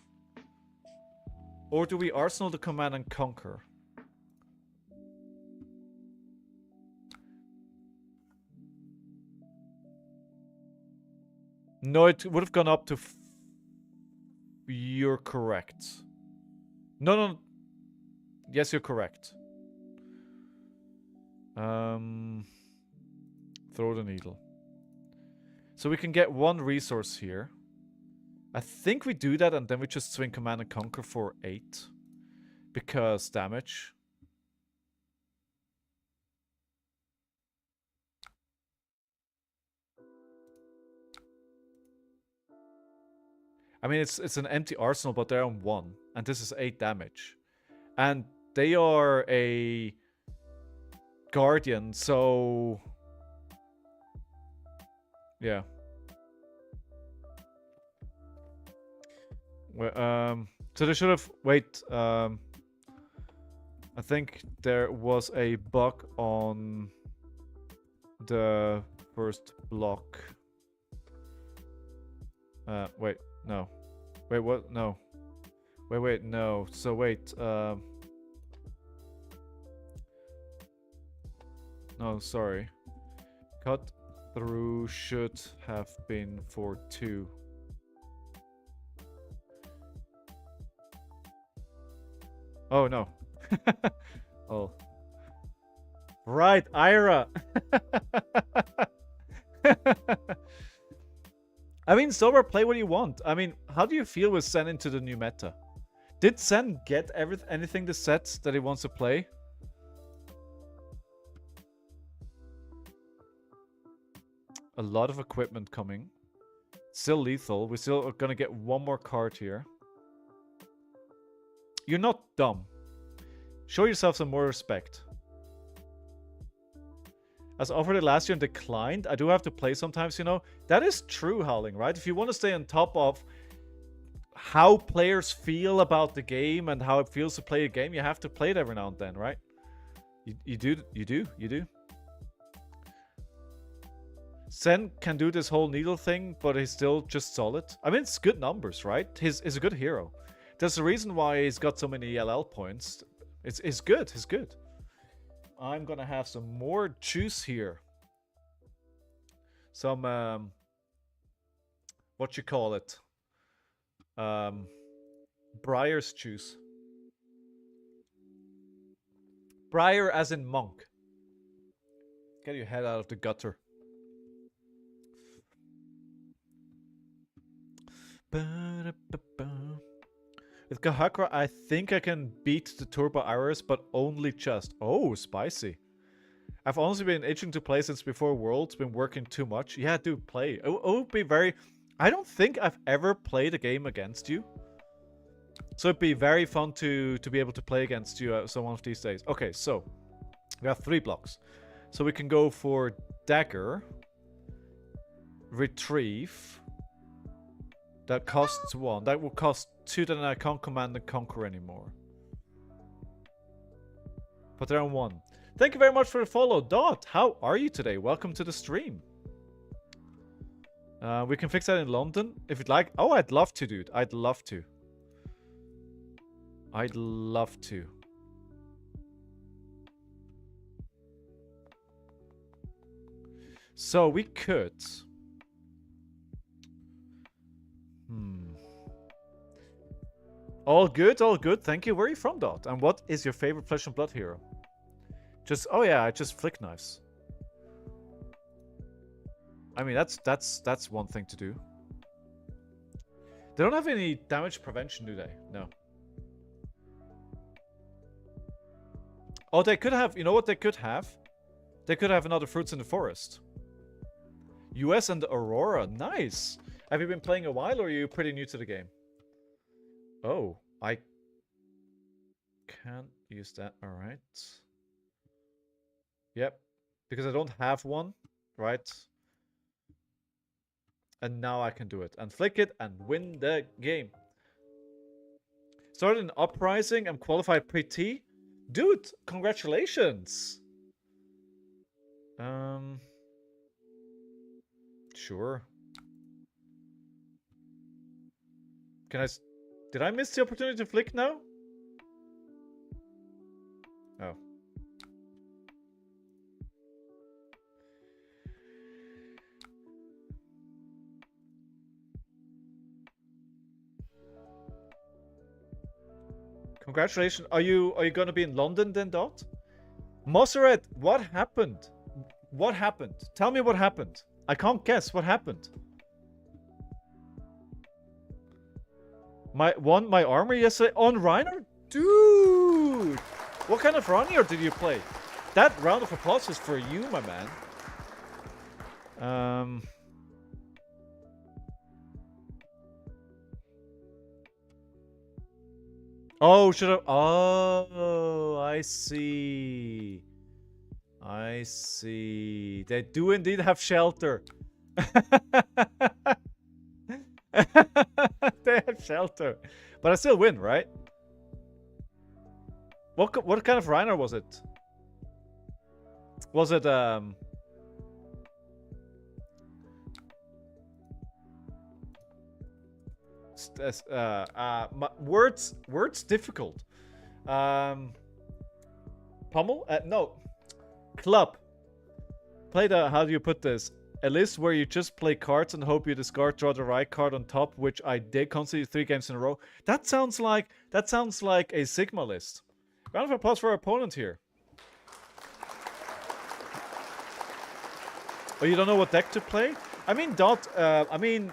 Or do we arsenal the Command and Conquer? No, it would have gone up to... You're correct. No. Yes, you're correct. Throw the needle. So we can get 1 resource here. I think we do that and then we just swing Command and Conquer for 8. Because damage. I mean, it's an empty arsenal, but they're on 1. And this is 8 damage. And they are a guardian, so... Yeah. Well, so they should have... Wait, I think there was a bug on the first block. Wait, no. Wait, what? No. Wait, no. So wait, no, sorry. Cut Through should have been for 2. Oh, no. Oh. Right, Ira! I mean, Sober, play what you want. I mean, how do you feel with Zen into the new meta? Did Zen get anything the set that he wants to play? A lot of equipment coming. Still lethal. We're still gonna get 1 more card here. You're not dumb. Show yourself some more respect. As offered it last year and declined, I do have to play sometimes, you know. That is true, Howling, right? If you want to stay on top of how players feel about the game and how it feels to play a game, you have to play it every now and then, right? You do. Sen can do this whole needle thing, but he's still just solid. I mean, it's good numbers, right? He's a good hero. There's a reason why he's got so many LL points. It's good. He's good. I'm gonna have some more juice here. Some what you call it? Briar's juice. Briar as in monk. Get your head out of the gutter. With Kahakra, I think I can beat the Turbo Iris, but only just. Oh, spicy. I've honestly been itching to play since before Worlds. Been working too much. Yeah, dude, play. It would be very... I don't think I've ever played a game against you. So it'd be very fun to be able to play against you some one of these days. Okay, so we have 3 blocks. So we can go for Dagger, Retrieve. That costs 1. That will cost 2, then I can't Command and Conquer anymore. But they're on 1. Thank you very much for the follow. Dot, how are you today? Welcome to the stream. We can fix that in London if you'd like. Oh, I'd love to, dude. I'd love to. I'd love to. So we could... All good, all good. Thank you. Where are you from, Dot? And what is your favorite Flesh and Blood hero? Just... Oh yeah, I just flick knives. I mean, that's one thing to do. They don't have any damage prevention, do they? No. Oh, they could have... You know what they could have? They could have another Fruits in the Forest. US and Aurora. Nice. Have you been playing a while, or are you pretty new to the game? Oh, I can't use that. All right. Yep. Because I don't have one, right? And now I can do it. And flick it and win the game. Started an Uprising. I'm qualified pre-T. Dude, congratulations. Sure. Can I... Did I miss the opportunity to flick now? Oh. Congratulations. Are you going to be in London then, Dot? Mosseret, what happened? What happened? Tell me what happened. I can't guess what happened. My armor yesterday on Rhinar? Dude! What kind of Rhinar did you play? That round of applause is for you, my man. Oh, should I... Oh, I see. I see. They do indeed have shelter. They have shelter. But I still win, right? What kind of Rhinar was it? Was it, words difficult. Pummel? No. Club. Play the... How do you put this? A list where you just play cards and hope you discard, draw the right card on top, which I did constantly 3 games in a row. That sounds like a Sigma list. Round of applause for our opponent here. Oh, you don't know what deck to play? I mean, Dot, and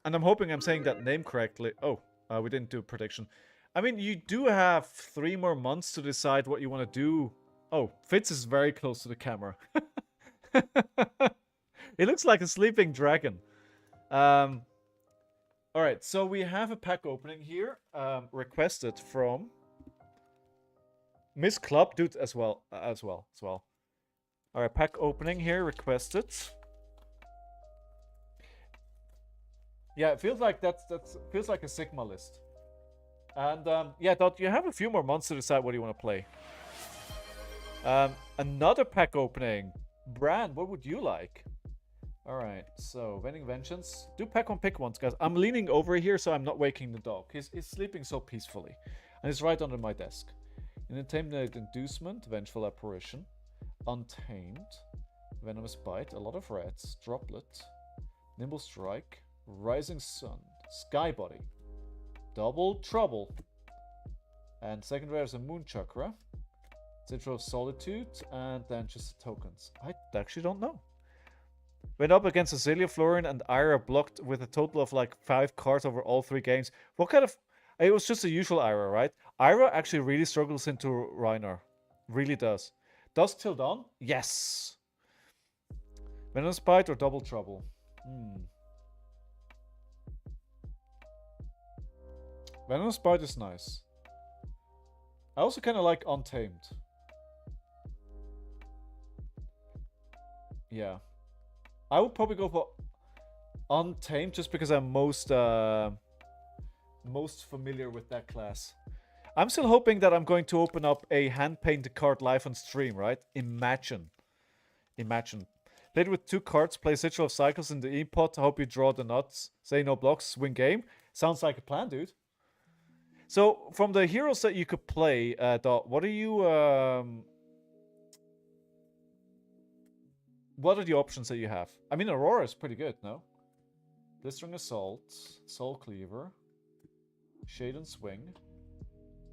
I'm hoping I'm saying that name correctly. Oh, we didn't do a prediction. I mean, you do have 3 more months to decide what you want to do. Oh, Fitz is very close to the camera. It looks like a sleeping dragon. Alright, so we have a pack opening here. Requested from Miss Club, dude, as well. Alright, pack opening here, requested. Yeah, it feels like that's feels like a Sigma list. And yeah, Dot, you have a few more months to decide what you want to play. Another pack opening. Brand, what would you like? Alright, so Vending Vengeance. Do pack on pick ones, guys. I'm leaning over here so I'm not waking the dog. He's sleeping so peacefully. And it's right under my desk. Untamed Inducement, Vengeful Apparition, Untamed, Venomous Bite, a lot of reds, Droplet, Nimble Strike, Rising Sun, Skybody, Double Trouble, and second rare is a Moon Chakra, Citro of Solitude, and then just the tokens. I actually don't know. Went up against Cecilia, Florian, and Ira, blocked with a total of like 5 cards over all 3 games. What kind of... It was just a usual Ira, right? Ira actually really struggles into Rhinar. Really does. Dusk Till Dawn? Yes! Venomous Bite or Double Trouble? Venomous Bite is nice. I also kind of like Untamed. Yeah. I would probably go for Untamed just because I'm most familiar with that class. I'm still hoping that I'm going to open up a hand-painted card live on stream, right? Imagine. Played with 2 cards, play Sigil of Cycles in the E-pot, hope you draw the nuts, say no blocks, win game. Sounds like a plan, dude. So, from the heroes that you could play, Dot, what are you... What are the options that you have? I mean, Aurora is pretty good, no? Blistering Assault, Soul Cleaver, Shade and Swing,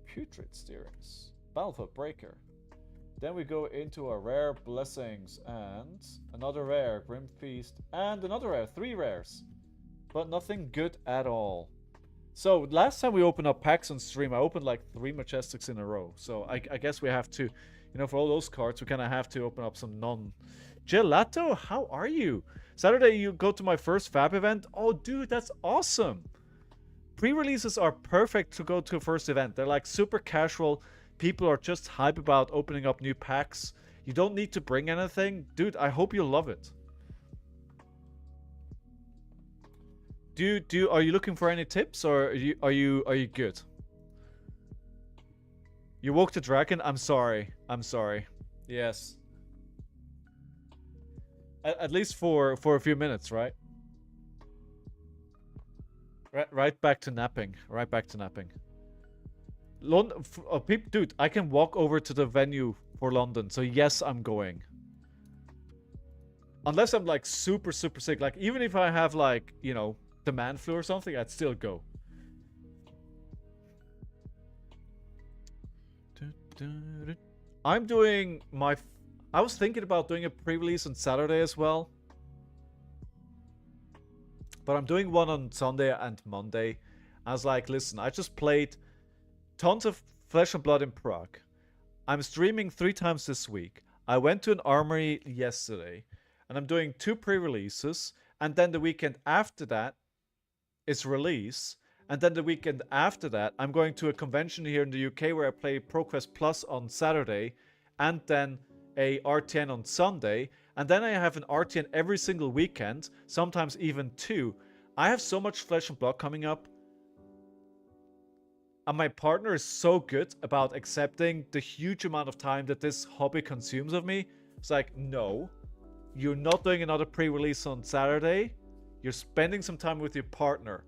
Putrid Steerings, Battlefield Breaker. Then we go into our rare Blessings and another rare Grim Feast and another rare, 3 rares. But nothing good at all. So last time we opened up packs on stream, I opened like 3 Majestics in a row. So I guess we have to, you know, for all those cards, we kind of have to open up some Gelato, how are you? Saturday you go to my first Fab event? Oh, dude, that's awesome. Pre-releases are perfect to go to a first event. They're like super casual. People are just hype about opening up new packs. You don't need to bring anything. Dude, I hope you love it. Are you looking for any tips or are you good? You woke the dragon? I'm sorry. Yes. At least for a few minutes, right? Right back to napping. London, dude, I can walk over to the venue for London, so yes, I'm going. Unless I'm like super sick, like even if I have like, you know, the man flu or something, I'd still go. I'm doing my... I was thinking about doing a pre-release on Saturday as well. But I'm doing one on Sunday and Monday. I was like, listen, I just played tons of Flesh and Blood in Prague. I'm streaming 3 times this week. I went to an armory yesterday. And I'm doing 2 pre-releases. And then the weekend after that is release. And then the weekend after that, I'm going to a convention here in the UK where I play ProQuest Plus on Saturday. And then a RTN on Sunday, and then I have an RTN every single weekend, sometimes even 2. I have so much Flesh and Blood coming up, and my partner is so good about accepting the huge amount of time that this hobby consumes of me. It's like, no, you're not doing another pre-release on Saturday, you're spending some time with your partner.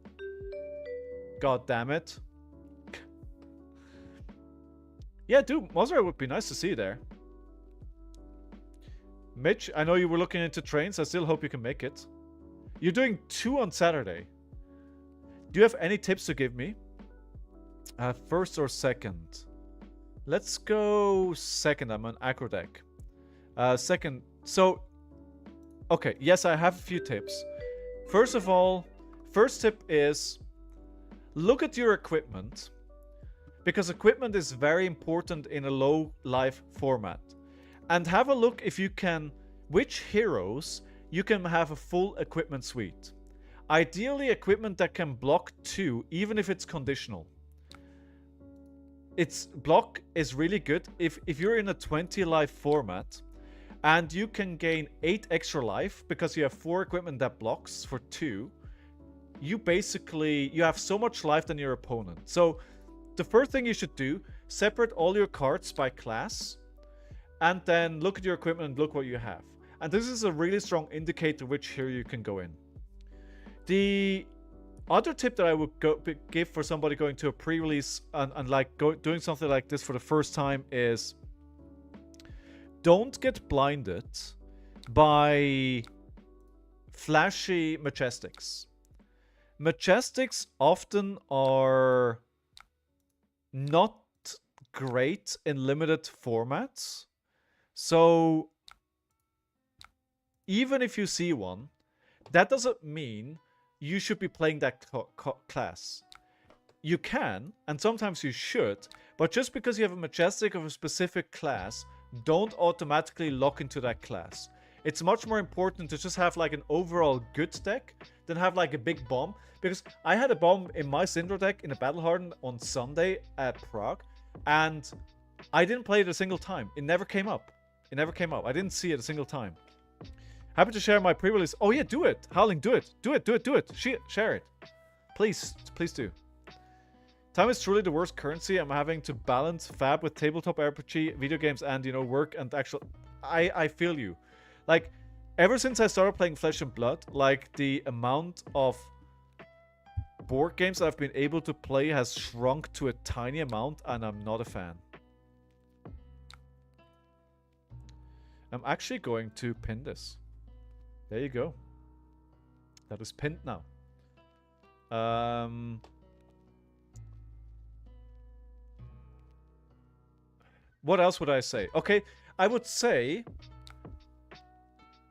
God damn it. Yeah, dude, Mozart, it would be nice to see you there. Mitch, I know you were looking into trains. I still hope you can make it. You're doing 2 on Saturday. Do you have any tips to give me? First or second? Let's go second. I'm on aggro deck. Second. So, okay. Yes, I have a few tips. First of all, first tip is look at your equipment. Because equipment is very important in a low life format. And have a look if you can, which heroes you can have a full equipment suite. Ideally, equipment that can block 2, even if it's conditional. Its block is really good if you're in a 20 life format and you can gain 8 extra life because you have 4 equipment that blocks for 2. you have so much life than your opponent. So the first thing you should do, separate all your cards by class, and then look at your equipment and look what you have. And this is a really strong indicator which hero you can go in. The other tip that I would give for somebody going to a pre-release and like doing something like this for the first time is don't get blinded by flashy Majestics. Majestics often are not great in limited formats. So even if you see one, that doesn't mean you should be playing that class. You can, and sometimes you should, but just because you have a Majestic of a specific class, don't automatically lock into that class. It's much more important to just have like an overall good deck than have like a big bomb. Because I had a bomb in my Syndra deck in a Battle Hardened on Sunday at Prague, and I didn't play it a single time. It never came up. It never came up. I didn't see it a single time. Happy to share my pre-release. Oh yeah, do it. Howling, do it. Do it, do it, do it. Share it. Please, please do. Time is truly the worst currency. I'm having to balance fab with tabletop RPG, video games, and, you know, work and actual... I feel you. Like, ever since I started playing Flesh and Blood, like, the amount of board games that I've been able to play has shrunk to a tiny amount, and I'm not a fan. I'm actually going to pin this. There you go. That is pinned now. What else would I say? Okay, I would say,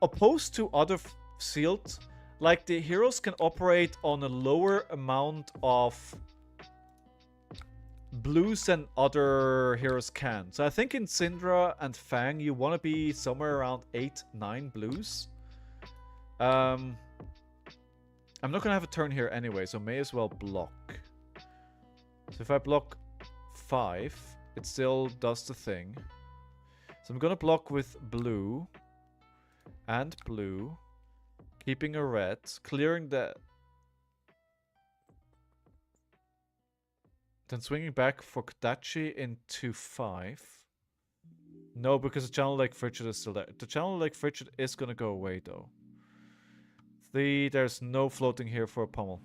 opposed to other sealed, like the heroes can operate on a lower amount of blues than other heroes can. So I think in Syndra and Fang, you want to be somewhere around 8-9 blues. I'm not going to have a turn here anyway, so may as well block. So if I block 5, it still does the thing. So I'm going to block with blue and blue, keeping a red, clearing that. Then swinging back for Kodachi into 5. No, because the Channel Lake Frigid is still there. The Channel Lake Frigid is going to go away, though. There's no floating here for a pummel.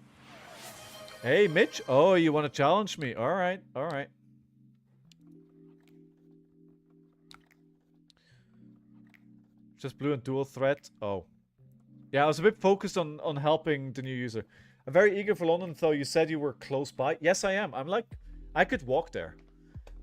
Hey, Mitch. Oh, you want to challenge me? All right, all right. Just blue and dual threat. Oh. Yeah, I was a bit focused on helping the new user. I'm very eager for London, though. You said you were close by. Yes, I am. I'm like, I could walk there.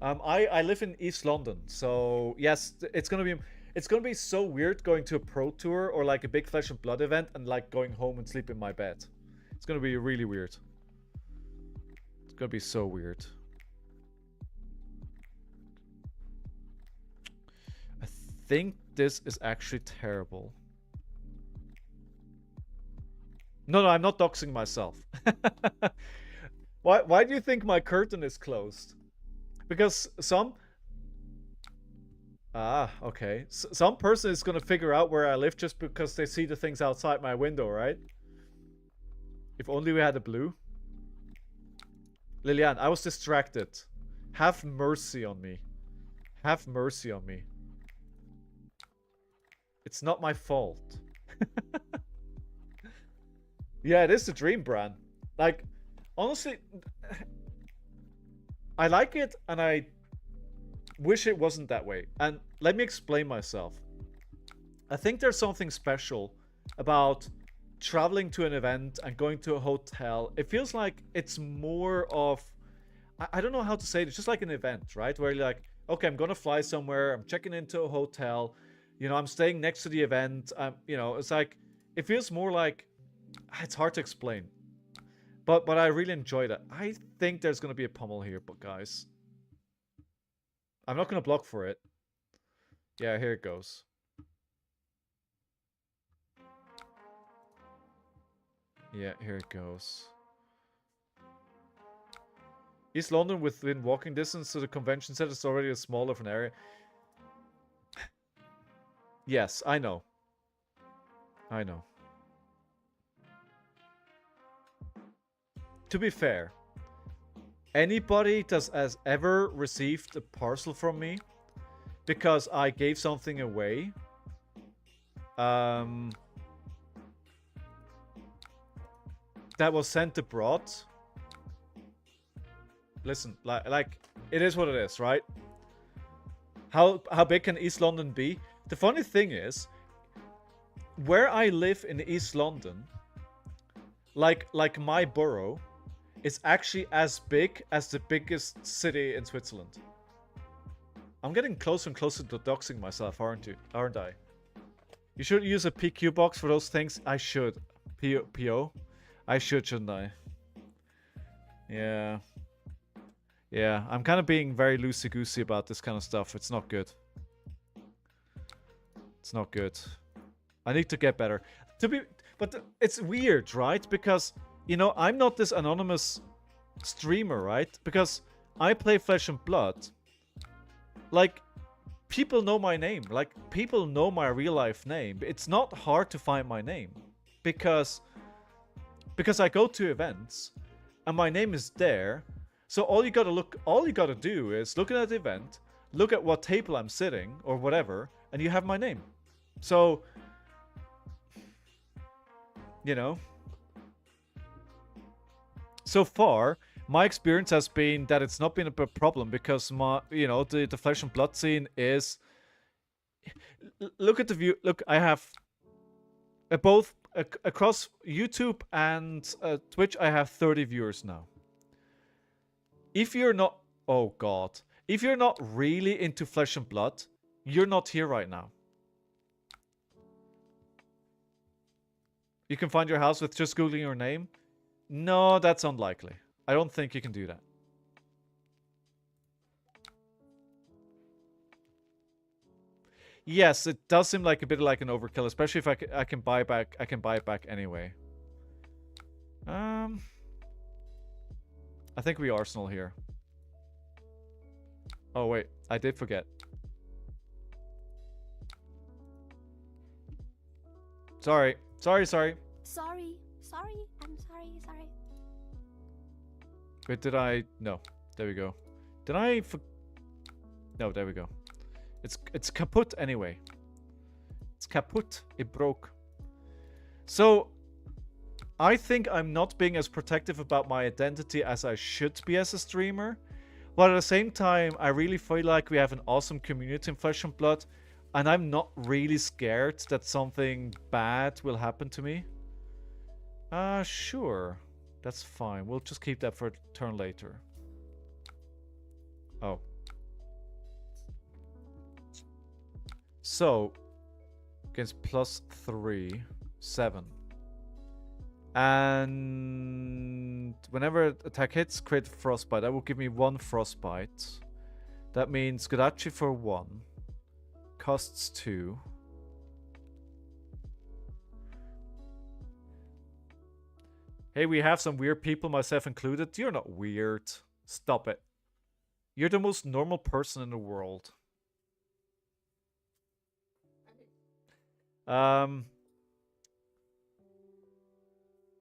I live in East London, so yes, it's gonna be so weird going to a pro tour or like a big Flesh and Blood event and like going home and sleep in my bed. It's gonna be really weird. It's gonna be so weird. I think this is actually terrible. No, I'm not doxing myself. Why do you think my curtain is closed? Because some... Ah, okay. Some person is going to figure out where I live just because they see the things outside my window, right? If only we had a blue. Liliane, I was distracted. Have mercy on me. Have mercy on me. It's not my fault. Yeah, it is the dream, Bran. Like, honestly, I like it and I wish it wasn't that way. And let me explain myself. I think there's something special about traveling to an event and going to a hotel. It feels like it's more of... I don't know how to say it. It's just like an event, right? Where you're like, okay, I'm going to fly somewhere. I'm checking into a hotel. You know, I'm staying next to the event. You know, it's like... It feels more like... It's hard to explain. But I really enjoyed it. I think there's going to be a pummel here, but guys. I'm not going to block for it. Yeah, here it goes. Yeah, here it goes. East London within walking distance to the convention center is already a small of an area. Yes, I know. I know. to be fair, anybody that has ever received a parcel from me because I gave something away, that was sent abroad. Listen, like it is what it is, right? How big can East London be? The funny thing is, where I live in East London, like my borough, is actually as big as the biggest city in Switzerland. I'm getting closer and closer to doxing myself, aren't I? You should use a PQ box for those things. I should. PO? I should, shouldn't I? Yeah. Yeah, I'm kind of being very loosey-goosey about this kind of stuff. It's not good. It's not good. I need to get better. But it's weird, right? Because, you know, I'm not this anonymous streamer, right? Because I play Flesh and Blood. Like, people know my name. Like, people know my real-life name. It's not hard to find my name. Because I go to events, and my name is there. So all you gotta do is look at the event, look at what table I'm sitting, or whatever, and you have my name. So, you know. So far, my experience has been that it's not been a problem because the Flesh and Blood scene is. Look at the view. Look, I have both across YouTube and Twitch. I have 30 viewers now. If you're not, oh god, if you're not really into Flesh and Blood, you're not here right now. You can find your house with just googling your name? No, that's unlikely. I don't think you can do that. Yes, it does seem like a bit like an overkill, especially if I can buy it back. I can buy it back anyway. I think we Arsenal here. Oh wait, I did forget. Sorry. Sorry. I'm sorry. Wait, did I? No. There we go. Did I? No, there we go. It's kaput anyway. It's kaput. It broke. So, I think I'm not being as protective about my identity as I should be as a streamer. But at the same time, I really feel like we have an awesome community in Flesh and Blood. And I'm not really scared that something bad will happen to me. Sure. That's fine. We'll just keep that for a turn later. Oh. So, against +3, 7. And whenever attack hits, create frostbite. That will give me 1 frostbite. That means Godachi for 1. Costs 2. Hey, we have some weird people, myself included. You're not weird. Stop it. You're the most normal person in the world.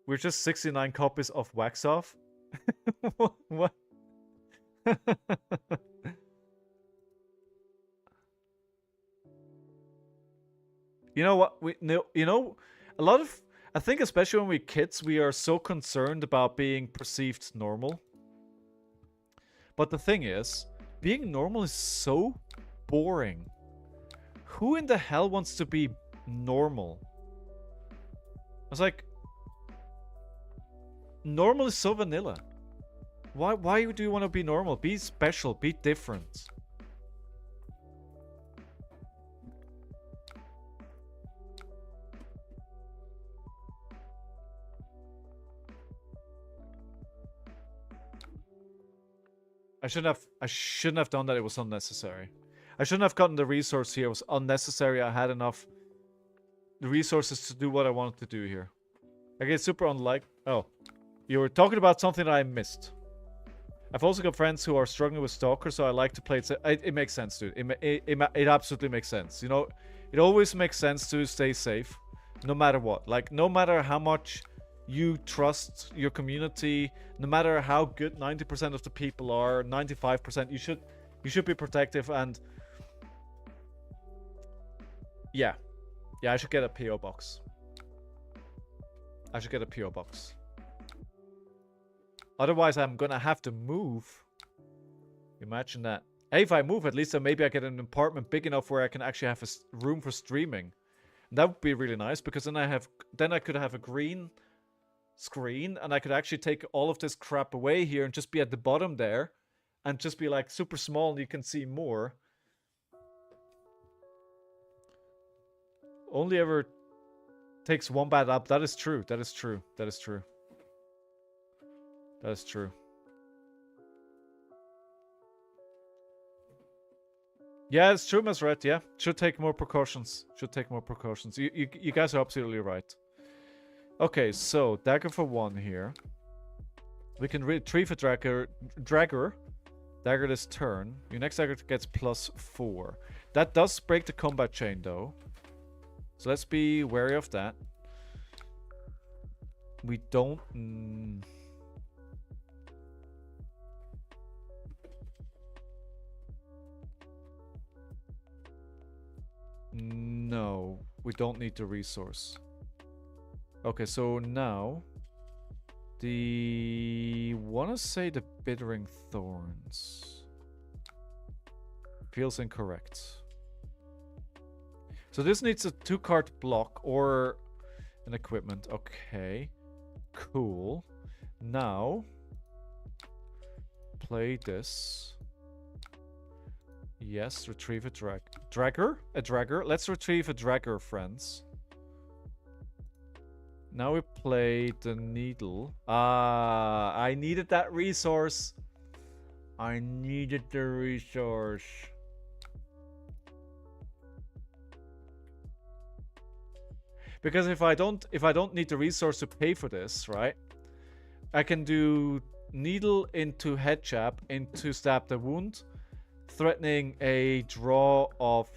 We're just 69 copies of Wax Off. What? You know what? A lot of, I think especially when we're kids, we are so concerned about being perceived normal. But the thing is, being normal is so boring. Who in the hell wants to be normal? I was like, normal is so vanilla. Why do you want to be normal? Be special, be different. I shouldn't have done that. It was unnecessary. I shouldn't have gotten the resource here. It was unnecessary. I had enough resources to do what I wanted to do here. I get super unlike. Oh, you were talking about something that I missed. I've also got friends who are struggling with Stalker, so I like to play it. It makes sense, dude. It absolutely makes sense. You know, it always makes sense to stay safe, no matter what. Like, no matter how much you trust your community. No matter how good 90% of the people are, 95%, you should be protective. And yeah, I should get a PO box. I should get a PO box. Otherwise, I'm gonna have to move. Imagine that. Hey, if I move, at least then maybe I get an apartment big enough where I can actually have a room for streaming. And that would be really nice, because then I could have a green screen, and I could actually take all of this crap away here and just be at the bottom there, and just be like super small, and you can see more. Only ever takes one bad up. That is true. That is true. That is true. That is true. Yeah, it's true, Masret. Yeah, should take more precautions. Should take more precautions. You guys are absolutely right. Okay, so dagger for 1 here. We can retrieve a dragger. Dagger this turn. Your next dagger gets +4. That does break the combat chain, though. So let's be wary of that. We don't... No, we don't need the resource. Okay, so now... wanna say the Bittering Thorns. Feels incorrect. So this needs a 2-card block or an equipment. Okay. Cool. Now, play this. Yes, retrieve a dragger? A dragger? Let's retrieve a dragger, friends. Now we play the needle. I needed that resource. I needed the resource. Because if I don't need the resource to pay for this, right? I can do needle into head jab into stab the wound, threatening a draw of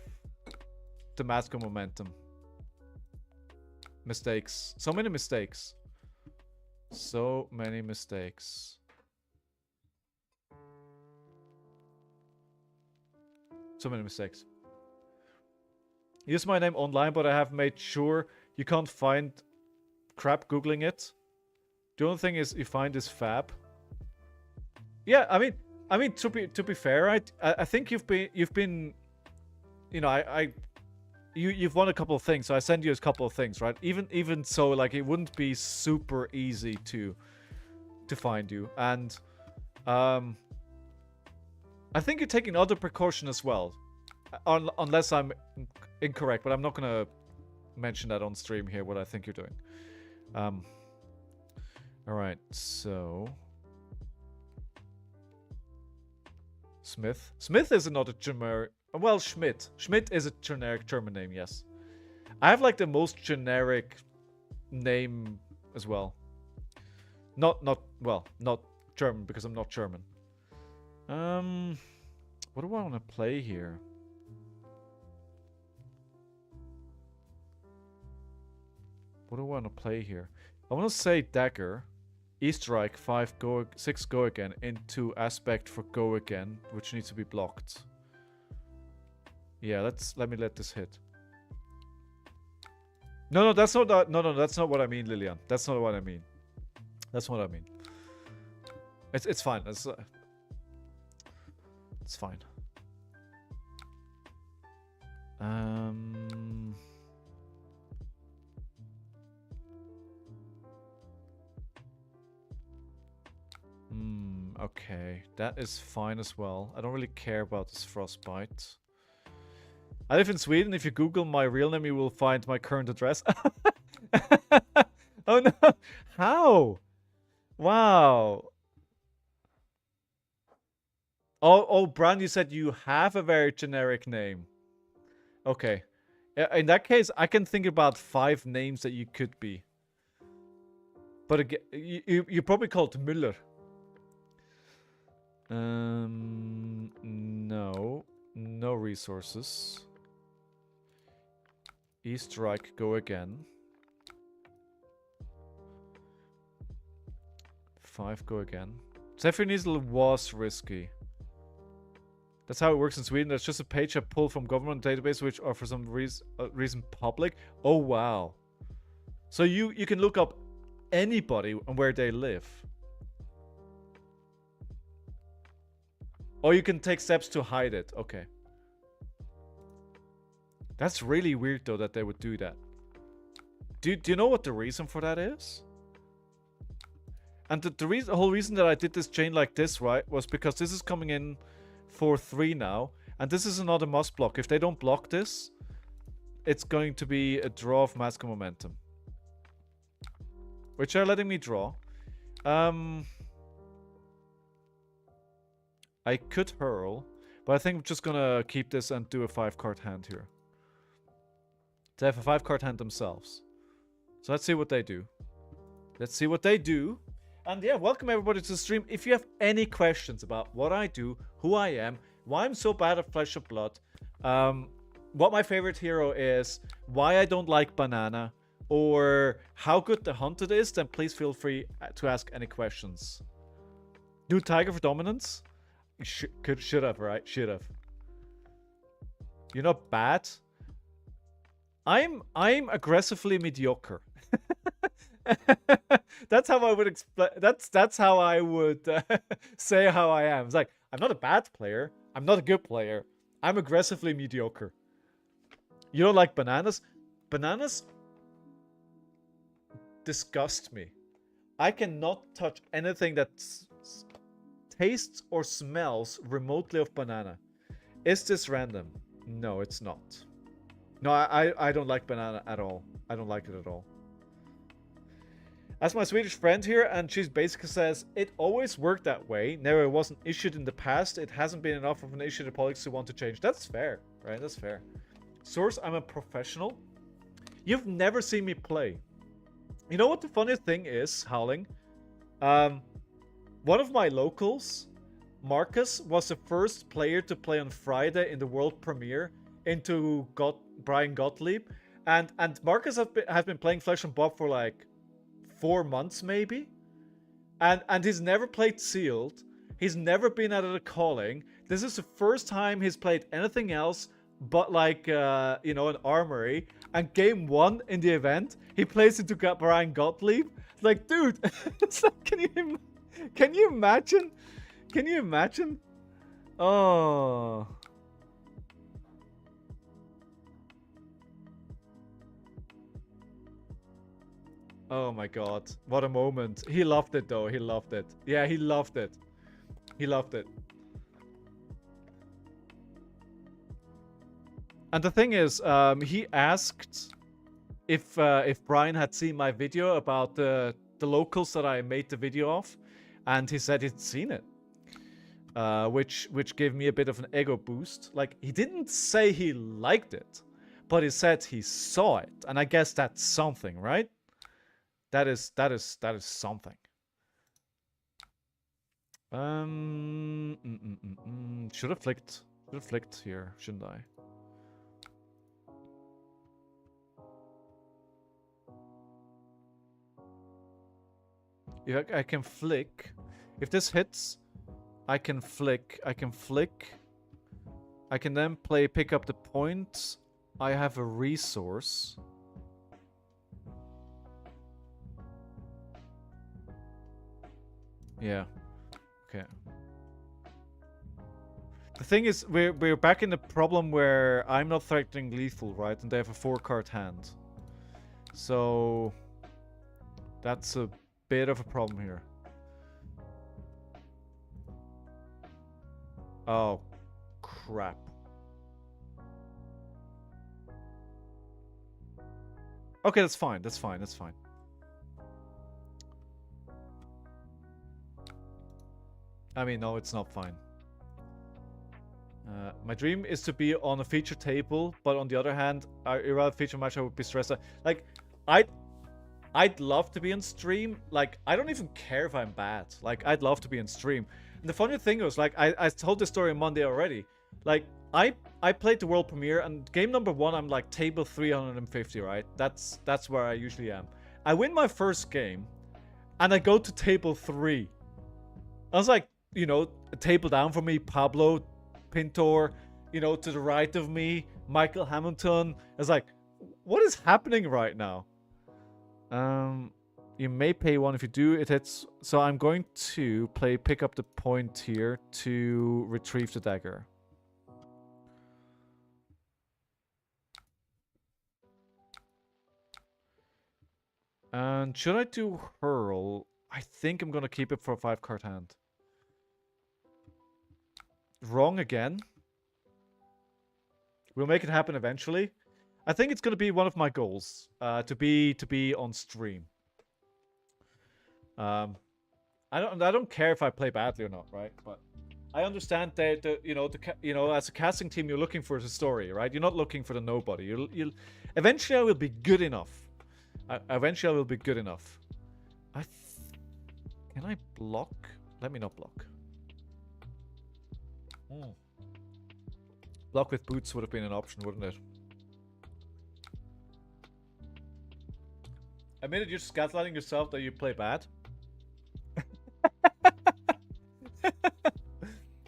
Damascus momentum. Mistakes. So many mistakes. So many mistakes. So many mistakes. Use my name online, but I have made sure you can't find crap googling it. The only thing is you find is fab. Yeah, I mean to be fair, I think you've been you know, you've won a couple of things, so I send you a couple of things, right? Even so, like, it wouldn't be super easy to find you. And I think you're taking other precaution as well. Unless I'm incorrect, but I'm not gonna mention that on stream here, what I think you're doing. Alright, so... Smith. Smith is not a generic... Well, Schmidt. Schmidt is a generic German name, yes. I have, like, the most generic name as well. Not German, because I'm not German. What do I want to play here? What do I want to play here? I want to say dagger, E-strike, 6 go again, into aspect for go again, which needs to be blocked. Yeah, let me let this hit. No, that's not that. No, that's not what I mean, Lillian. That's not what I mean. That's what I mean. It's fine. It's fine. Okay, that is fine as well. I don't really care about this frostbite. I live in Sweden. If you Google my real name, you will find my current address. Oh no! How? Wow. Oh, Bran, you said you have a very generic name. Okay. In that case, I can think about 5 names that you could be. But again, you're probably called Müller. No. No resources. E-strike, go again. 5, go again. Zephyr was risky. That's how it works in Sweden. There's just a page I pulled from government database which are for some reason public. Oh wow. So you can look up anybody and where they live. Or you can take steps to hide it. Okay. That's really weird though that they would do that. Do you know what the reason for that is? And the whole reason that I did this chain like this, right, was because this is coming in for 3 now. And this is another must block. If they don't block this, it's going to be a draw of Mask Momentum. Which are letting me draw. I could hurl, but I think I'm just gonna keep this and do a 5-card hand here. They have a 5-card hand themselves. So let's see what they do. Let's see what they do. And yeah, welcome everybody to the stream. If you have any questions about what I do, who I am, why I'm so bad at Flesh of Blood, what my favorite hero is, why I don't like Banana, or how good the Hunted is, then please feel free to ask any questions. Do Tiger for Dominance? Should have, right? Should have. You're not bad. I'm aggressively mediocre. That's how I would explain. That's how I would say how I am. It's like I'm not a bad player. I'm not a good player. I'm aggressively mediocre. You don't like bananas? Bananas disgust me. I cannot touch anything that tastes or smells remotely of banana. Is this random? No, it's not. No, I don't like banana at all. I don't like it at all. As my Swedish friend here, and she basically says, it always worked that way. Never it wasn't issued in the past. It hasn't been enough of an issue to politics who want to change. That's fair, right? That's fair. Source, I'm a professional. You've never seen me play. You know what the funny thing is, Howling? One of my locals, Marcus, was the first player to play on Friday in the world premiere into Brian Gottlieb. And Marcus has been playing Flesh and Bob for like 4 months maybe. And he's never played Sealed. He's never been at a calling. This is the first time he's played anything else but like, you know, an armory. And game 1 in the event, he plays into Brian Gottlieb. Like, dude, it's like, can you imagine? Can you imagine? Oh. Oh my god. What a moment. He loved it though. He loved it. Yeah, he loved it. He loved it. And the thing is, he asked if Brian had seen my video about the locals that I made the video of, and he said he'd seen it, which gave me a bit of an ego boost. Like, he didn't say he liked it, but he said he saw it, and I guess that's something, right? That is something. Should have flicked here, shouldn't I? I can flick. If this hits, I can flick. I can then pick up the point. I have a resource. Yeah. Okay. The thing is, we're back in the problem where I'm not threatening lethal, right? And they have a 4-card hand. So that's a bit of a problem here. Oh, crap. Okay, that's fine. That's fine. That's fine. I mean, no, it's not fine. My dream is to be on a feature table, but on the other hand, a feature match I would be stressed out. Like, I'd love to be on stream. Like, I don't even care if I'm bad. Like, I'd love to be on stream. And the funny thing was, like, I told this story on Monday already. Like, I played the world premiere, and game number 1, I'm like table 350, right? That's where I usually am. I win my first game. And I go to table 3. I was like, you know, a table down from me, Pablo Pintor, you know, to the right of me, Michael Hamilton. I was like, what is happening right now? You may pay 1 if you do. It hits. So I'm going to pick up the point here to retrieve the dagger. And should I do hurl? I think I'm gonna keep it for a 5-card hand. Wrong again. We'll make it happen eventually. I think it's gonna be one of my goals. To be on stream. I don't care if I play badly or not, right? But I understand that you know, as a casting team, you're looking for the story, right? You're not looking for the nobody. You'll eventually I will be good enough. Eventually I will be good enough. Can I block? Let me not block. Block with boots would have been an option, wouldn't it? Admitted you're gaslighting yourself that you play bad.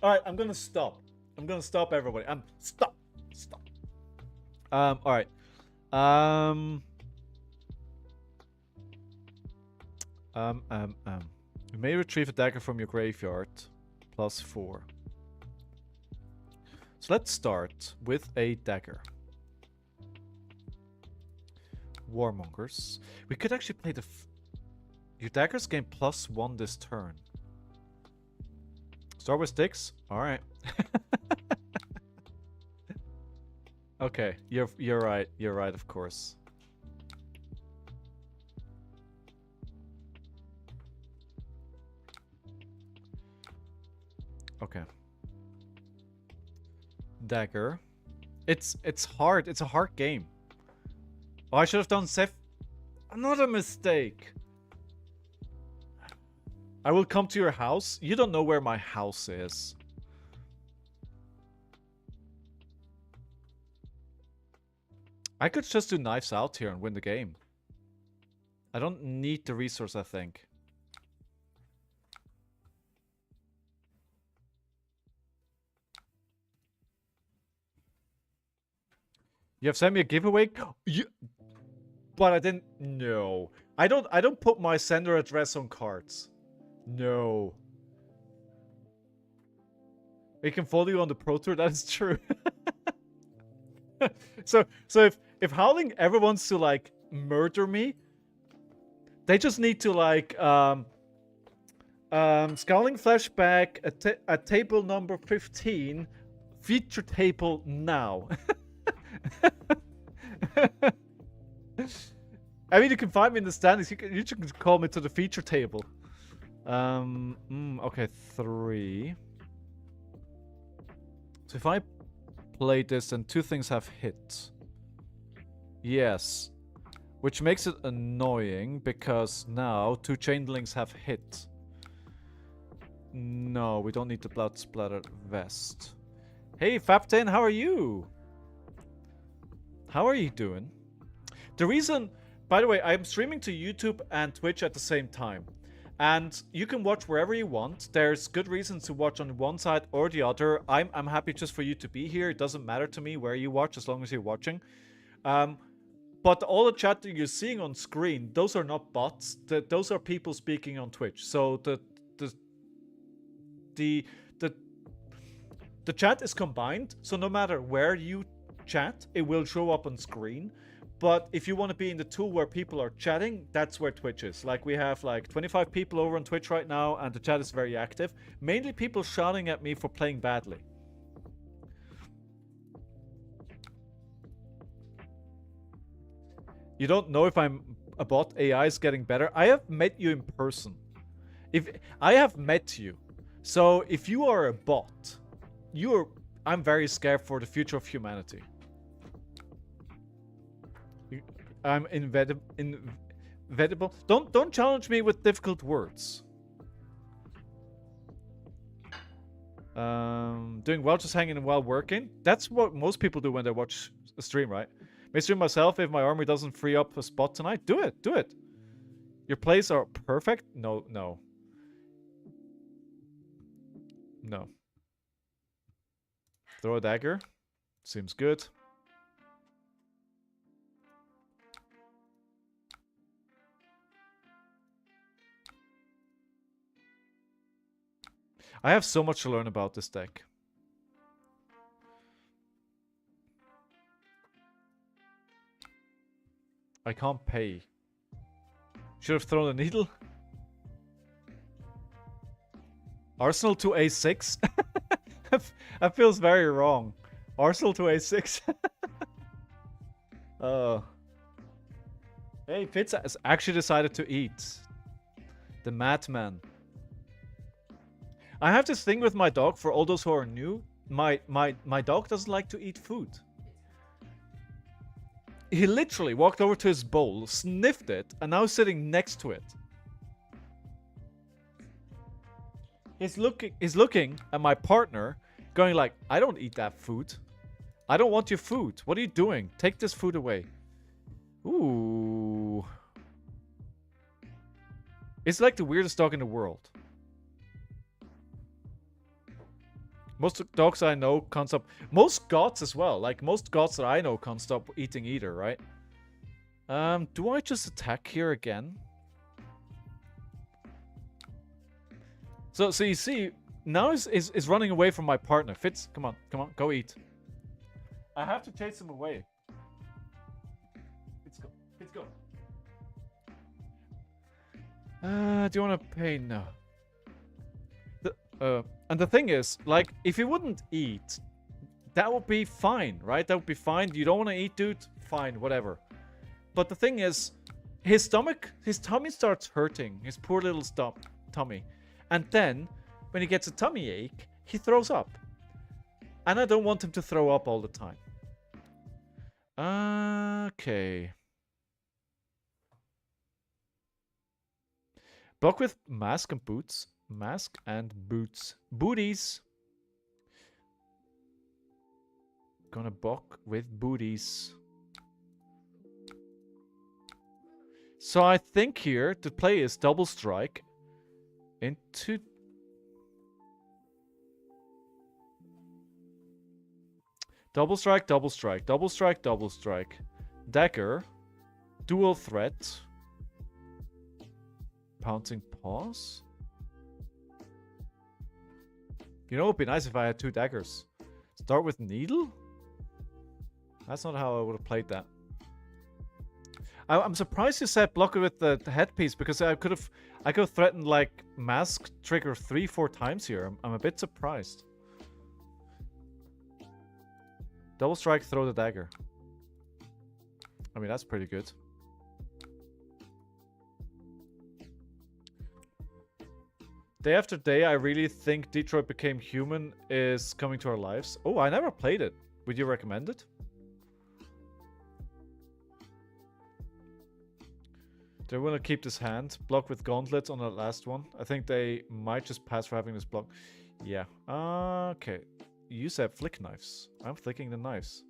Alright, I'm gonna stop. I'm gonna stop everybody. Stop. Alright. You may retrieve a dagger from your graveyard. +4. So let's start with a dagger. Warmongers. We could actually play the... Your daggers gain +1 this turn. Start with sticks? Alright. Okay, you're right. You're right, of course. Okay. Dagger. It's hard. It's a hard game. Oh, I should have done Seth. Another mistake. I will come to your house. You don't know where my house is. I could just do knives out here and win the game. I don't need the resource, I think. You have sent me a giveaway? But I didn't... No. I don't put my sender address on cards. No. We can follow you on the Pro Tour, that is true. So if Howling ever wants to, like, murder me, they just need to, like, ScowlingFleshBag at table number 15, feature table now. I mean, you can find me in the standings. You can call me to the feature table. Okay, 3. So if I play this, then 2 things have hit. Yes. Which makes it annoying, because now 2 changelings have hit. No, we don't need the blood splattered vest. Hey, Faptain, how are you? How are you doing? The reason... By the way, I'm streaming to YouTube and Twitch at the same time. And you can watch wherever you want. There's good reasons to watch on one side or the other. I'm happy just for you to be here. It doesn't matter to me where you watch as long as you're watching. But all the chat that you're seeing on screen, those are not bots. Those are people speaking on Twitch. So the chat is combined. So no matter where you chat, it will show up on screen. But if you want to be in the tool where people are chatting, that's where Twitch is. Like, we have like 25 people over on Twitch right now, and the chat is very active. Mainly people shouting at me for playing badly. You don't know if I'm a bot. AI is getting better. I have met you in person. I have met you. So if you are a bot, I'm very scared for the future of humanity. I'm inevitable. Don't challenge me with difficult words. Doing well, just hanging while working. That's what most people do when they watch a stream, right? May stream myself if my army doesn't free up a spot tonight. Do it. Your plays are perfect? No, no. No. Throw a dagger. Seems good. I have so much to learn about this deck. I can't pay. Should have thrown a needle. Arsenal to A6? That feels very wrong. Arsenal to A6? Hey, Fitz has actually decided to eat. The madman. I have this thing with my dog, for all those who are new. My dog doesn't like to eat food. He literally walked over to his bowl, sniffed it, and now is sitting next to it. He's looking at my partner, going like, I don't eat that food. I don't want your food. What are you doing? Take this food away. Ooh. It's like the weirdest dog in the world. Most dogs I know can't stop. Most gods as well. Like, most gods that I know can't stop eating either, right? Do I just attack here again? So you see, now is running away from my partner. Fitz, come on, go eat. I have to chase him away. Fitz, go. Do you want to pay? No. And the thing is, like, if he wouldn't eat, that would be fine, right? That would be fine. You don't want to eat, dude? Fine, whatever. But the thing is, his tummy starts hurting. His poor little tummy. And then, when he gets a tummy ache, he throws up. And I don't want him to throw up all the time. Okay. Block with mask and boots. Mask and boots. Booties. Gonna block with booties. So I think here the play is double strike into double strike, double strike, double strike, double strike. Dagger. Dual threat. Pouncing paws. You know, it'd be nice if I had 2 daggers. Start with needle? That's not how I would have played that. I'm surprised you said block it with the headpiece, because I could have threatened like mask trigger 3-4 times here. I'm a bit surprised. Double strike, throw the dagger. I mean, that's pretty good. Day after day, I really think Detroit Became Human is coming to our lives. Oh, I never played it. Would you recommend it? Do I want to keep this hand? Block with gauntlets on the last one. I think they might just pass for having this block. Yeah. Okay. You said flick knives. I'm flicking the knives.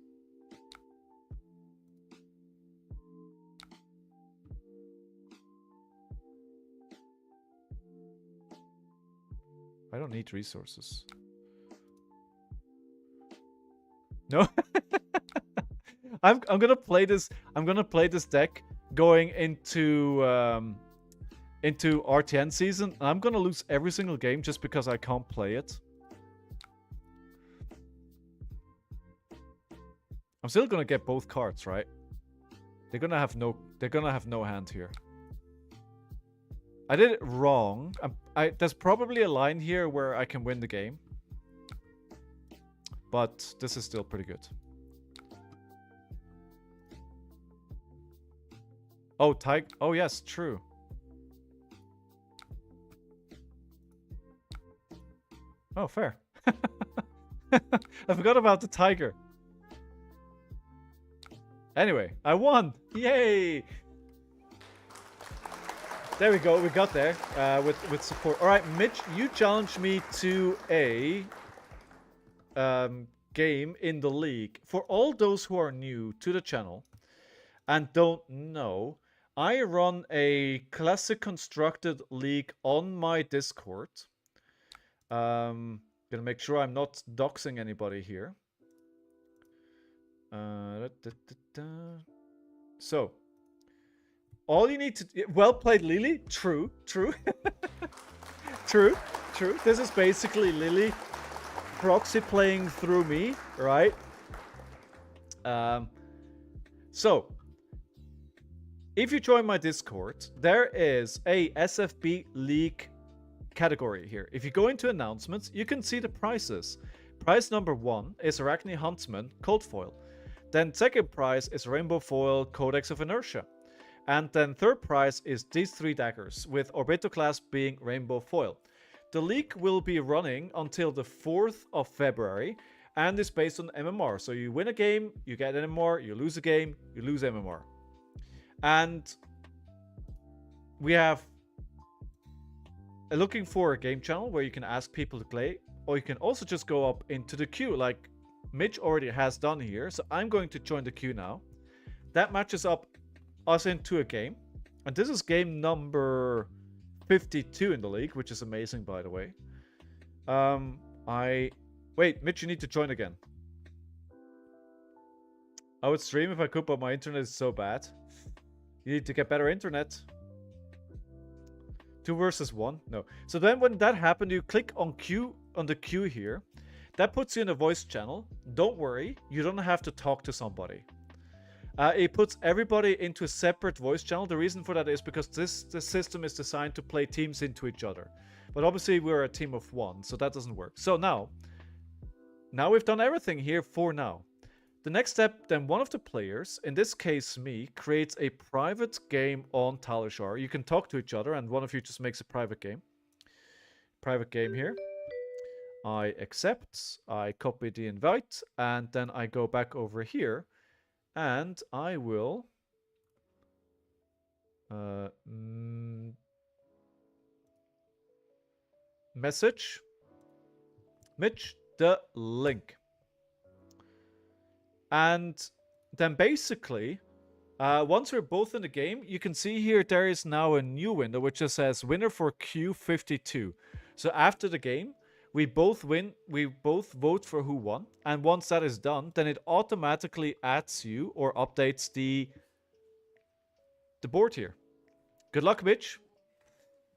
I don't need resources. No. I'm gonna play this. I'm gonna play this deck going into RTN season. And I'm gonna lose every single game just because I can't play it. I'm still gonna get both cards, right? They're gonna have no hand here. I did it wrong. There's probably a line here where I can win the game. But this is still pretty good. Oh, oh, yes, true. Oh, fair. I forgot about the tiger. Anyway, I won! Yay! There we go, we got there with support. Alright, Mitch, you challenged me to a game in the league. For all those who are new to the channel and don't know, I run a classic constructed league on my Discord. Gonna make sure I'm not doxing anybody here. So, all you need to... Well played, Lily. True, true. True, true. This is basically Lily proxy playing through me, right? So, if you join my Discord, there is a SFB League category here. If you go into announcements, you can see the prices. Prize number 1 is Arachne Huntsman Cold Foil. Then second prize is Rainbow Foil Codex of Inertia. And then third prize is these 3 daggers, with Orbital class being Rainbow Foil. The league will be running until the 4th of February and is based on MMR. So you win a game, you get MMR, you lose a game, you lose MMR. And we have looking for a game channel where you can ask people to play, or you can also just go up into the queue like Mitch already has done here. So I'm going to join the queue now. That matches up us into a game. And this is game number 52 in the league, which is amazing, by the way. Wait, Mitch, you need to join again. I would stream if I could, but my internet is so bad. You need to get better internet. 2 versus 1? No. So then when that happened, you click on the queue here. That puts you in a voice channel. Don't worry, you don't have to talk to somebody. It puts everybody into a separate voice channel. The reason for that is because this system is designed to play teams into each other. But obviously we're a team of 1, so that doesn't work. So now we've done everything here for now. The next step, then one of the players, in this case me, creates a private game on Talishar. You can talk to each other and one of you just makes a private game. Private game here. I accept, I copy the invite, and then I go back over here and I will message Mitch the link. And then basically, once we're both in the game, you can see here there is now a new window which just says winner for Q52. So after the game, we both win, we both vote for who won. And once that is done, then it automatically adds you or updates the board here. Good luck, Mitch.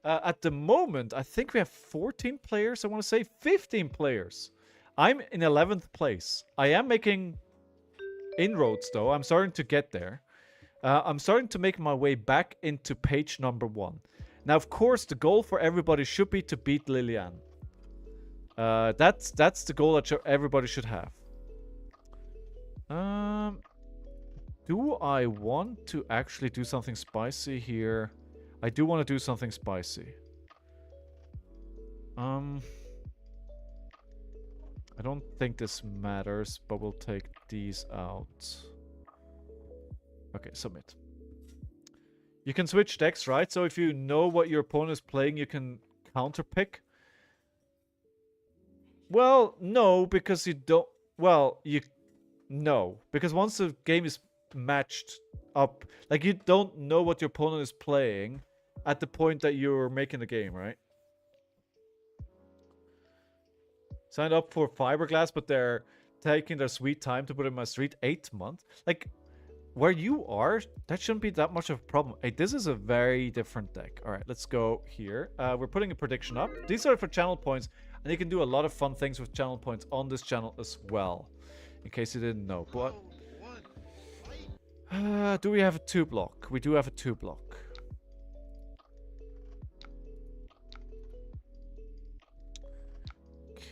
At the moment, I think we have 14 players. I want to say 15 players. I'm in 11th place. I am making inroads though. I'm starting to get there. I'm starting to make my way back into page number 1. Now, of course, the goal for everybody should be to beat Lilian. That's the goal that everybody should have. Do I want to actually do something spicy here? I do want to do something spicy. I don't think this matters, but we'll take these out. Okay, submit. You can switch decks, right? So if you know what your opponent is playing, you can counterpick. Well, no, because you don't... Well, no. Because once the game is matched up, like, you don't know what your opponent is playing at the point that you're making the game, right? Signed up for fiberglass, but they're taking their sweet time to put in my street. 8 months? Like, where you are, that shouldn't be that much of a problem. Hey, this is a very different deck. All right, let's go here. We're putting a prediction up. These are for channel points, and you can do a lot of fun things with channel points on this channel as well, in case you didn't know. But do we have a 2-block? We do have a 2-block.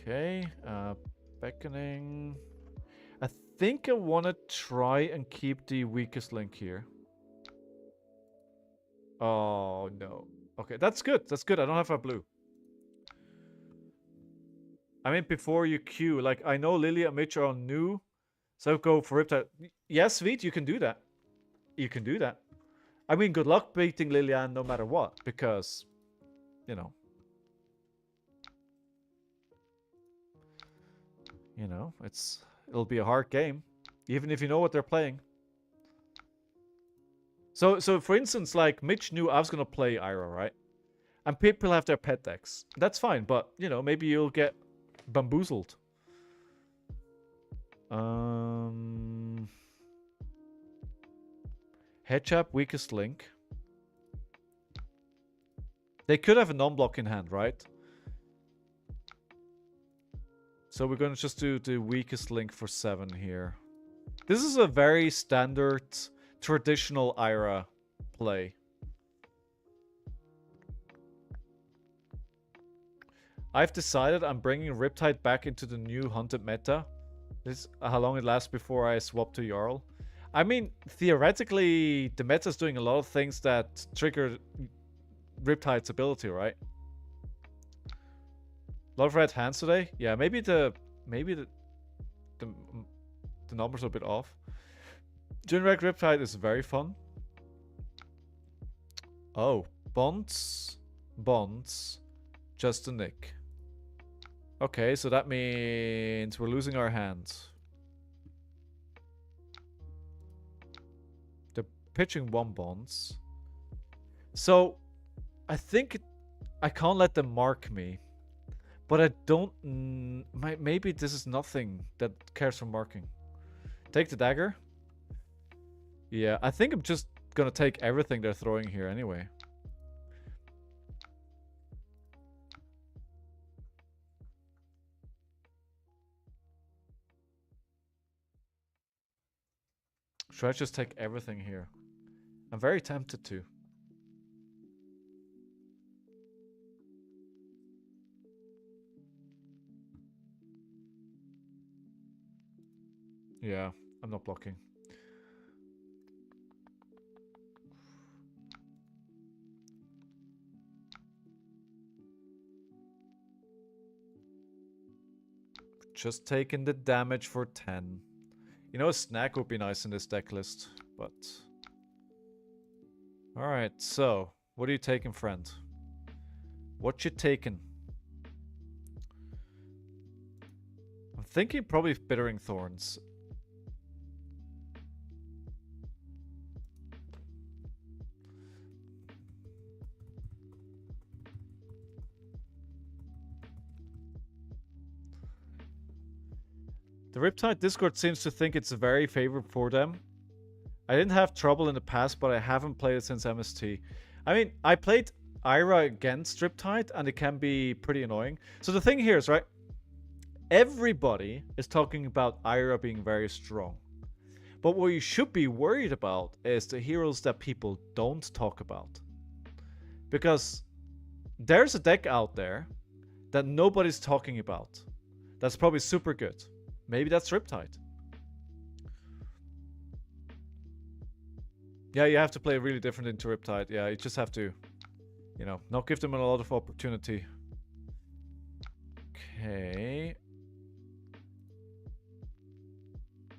Okay, beckoning. I think I want to try and keep the weakest link here. Oh, no. Okay, that's good. That's good. I don't have a blue. I mean, before you queue, like, I know Lily and Mitch are on new, so go for Riptide. Yes, Sweet, you can do that. You can do that. I mean, good luck beating Lilian no matter what, because, you know. You know, it'll be a hard game, even if you know what they're playing. So for instance, like Mitch knew I was gonna play Ira, right? And people have their pet decks. That's fine, but you know, maybe you'll get bamboozled. Headchap, weakest link. They could have a non-block in hand, right? So we're gonna just do the weakest link for 7 here. This is a very standard, traditional Ira play. I've decided I'm bringing Riptide back into the new Hunted meta. This is how long it lasts before I swap to Jarl. I mean, theoretically, the meta's doing a lot of things that trigger Riptide's ability, right? A lot of red hands today. Yeah, maybe the numbers are a bit off. Generic Riptide is very fun. Oh, bonds, just a nick. Okay, so that means we're losing our hands. They're pitching 1 bonds. So, I think I can't let them mark me. But I don't... maybe this is nothing that cares for marking. Take the dagger. Yeah, I think I'm just gonna take everything they're throwing here anyway. Should I just take everything here? I'm very tempted to. Yeah, I'm not blocking. Just taking the damage for 10. You know, a snack would be nice in this deck list, but... Alright, so, what are you taking, friend? What you taking? I'm thinking probably Bittering Thorns. The Riptide Discord seems to think it's very favorable for them. I didn't have trouble in the past, but I haven't played it since MST. I mean, I played Ira against Riptide, and it can be pretty annoying. So the thing here is, right, everybody is talking about Ira being very strong. But what you should be worried about is the heroes that people don't talk about. Because there's a deck out there that nobody's talking about. That's probably super good. Maybe that's Riptide. Yeah, you have to play really different into Riptide. Yeah, you just have to, you know, not give them a lot of opportunity. Okay.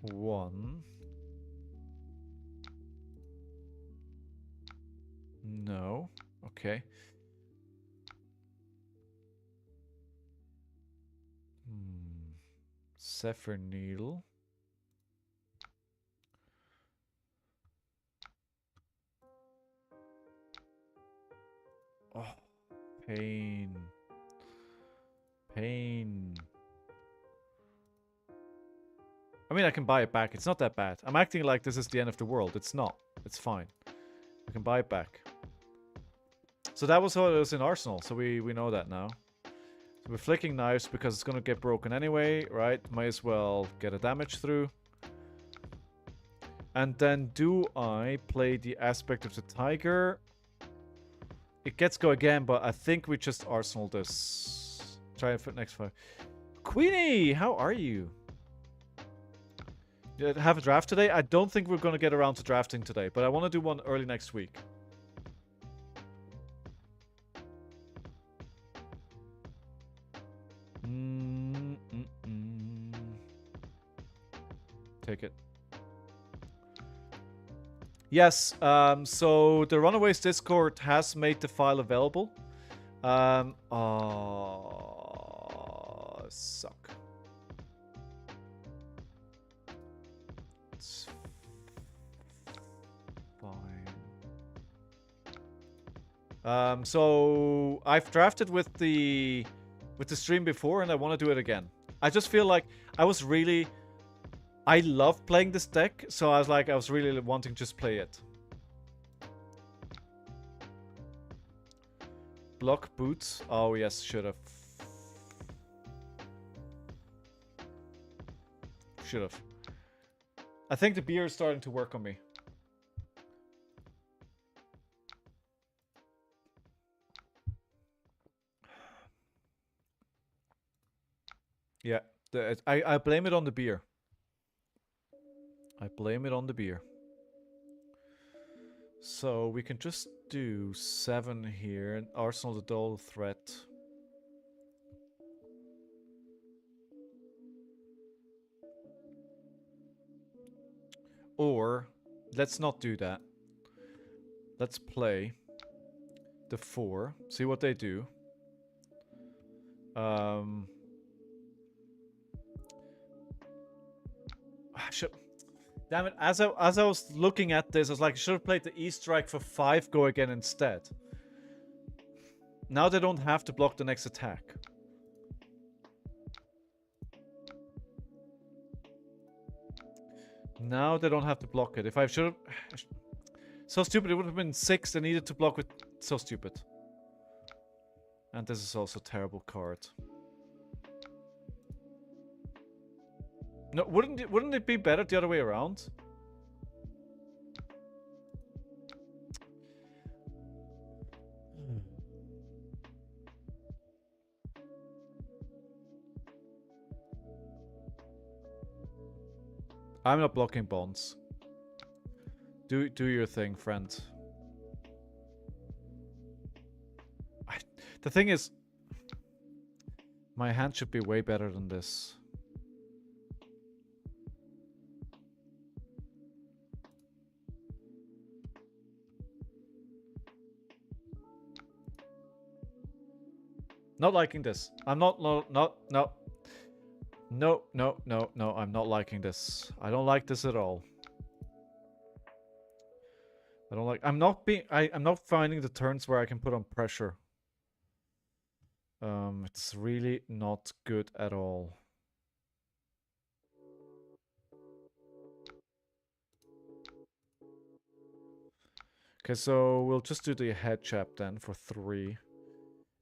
1. No. Okay. Zephyr Needle. Oh, pain. Pain. I mean, I can buy it back. It's not that bad. I'm acting like this is the end of the world. It's not. It's fine. I can buy it back. So that was how it was in Arsenal. So we know that now. So we're flicking knives because it's going to get broken anyway, right? Might as well get a damage through. And then do I play the aspect of the tiger? It gets go again, but I think we just Arsenal this. Try and fit next 5. Queenie, how are you? You have a draft today? I don't think we're going to get around to drafting today, but I want to do one early next week. Take it. Yes, so the Runaways Discord has made the file available. Oh, suck. It's fine. So I've drafted with the stream before, and I want to do it again. I just feel like I love playing this deck, so I was really wanting to just play it. Block boots. Oh yes, should have. Should have. I think the beer is starting to work on me. Yeah, I blame it on the beer. I blame it on the beer. So we can just do 7 here and Arsenal the dull threat. Or let's not do that. Let's play the 4. See what they do. Damn it, as I was looking at this, I was like, I should have played the E-Strike for 5 go again instead. Now they don't have to block the next attack. Now they don't have to block it. If I should have... So stupid, it would have been 6 they needed to block with... So stupid. And this is also a terrible card. No, wouldn't it be better the other way around? I'm not blocking bonds. Do your thing, friend. The thing is, my hand should be way better than this. Not liking this. I'm not, no, I'm not liking this. I don't like this at all. I'm not finding the turns where I can put on pressure. It's really not good at all. Okay, so we'll just do the head chap then for 3.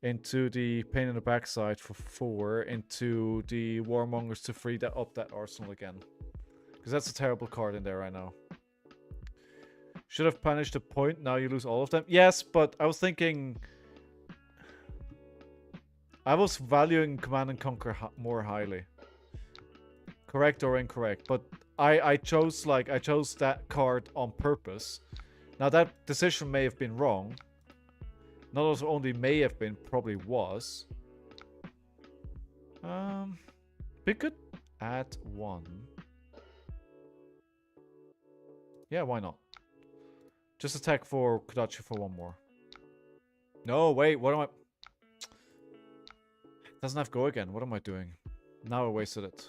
Into the pain in the backside for 4. Into the warmongers to free that up that arsenal again. Because that's a terrible card in there right now. Should have punished a point, now you lose all of them. Yes, but I was thinking... I was valuing Command and Conquer more highly. Correct or incorrect, but I chose that card on purpose. Now that decision may have been wrong. Not only may have been, probably was. We could add 1. Yeah, why not? Just attack for Kodachi for 1 more. No, wait, what am I... Doesn't have go again. What am I doing? Now I wasted it.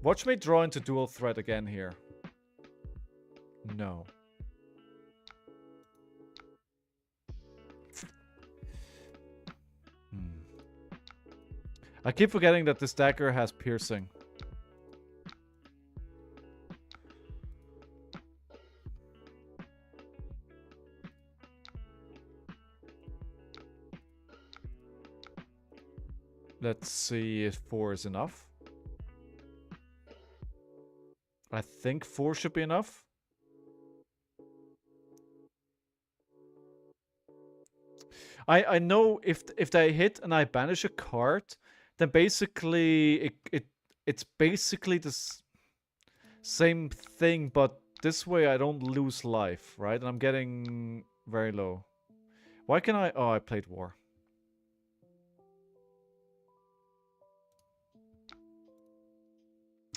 Watch me draw into dual threat again here. No. I keep forgetting that this dagger has piercing. Let's see if 4 is enough. I think 4 should be enough. I know if they hit and I banish a card, then basically it's basically the same thing, but this way I don't lose life, right? And I'm getting very low. Why can I... Oh, I played war.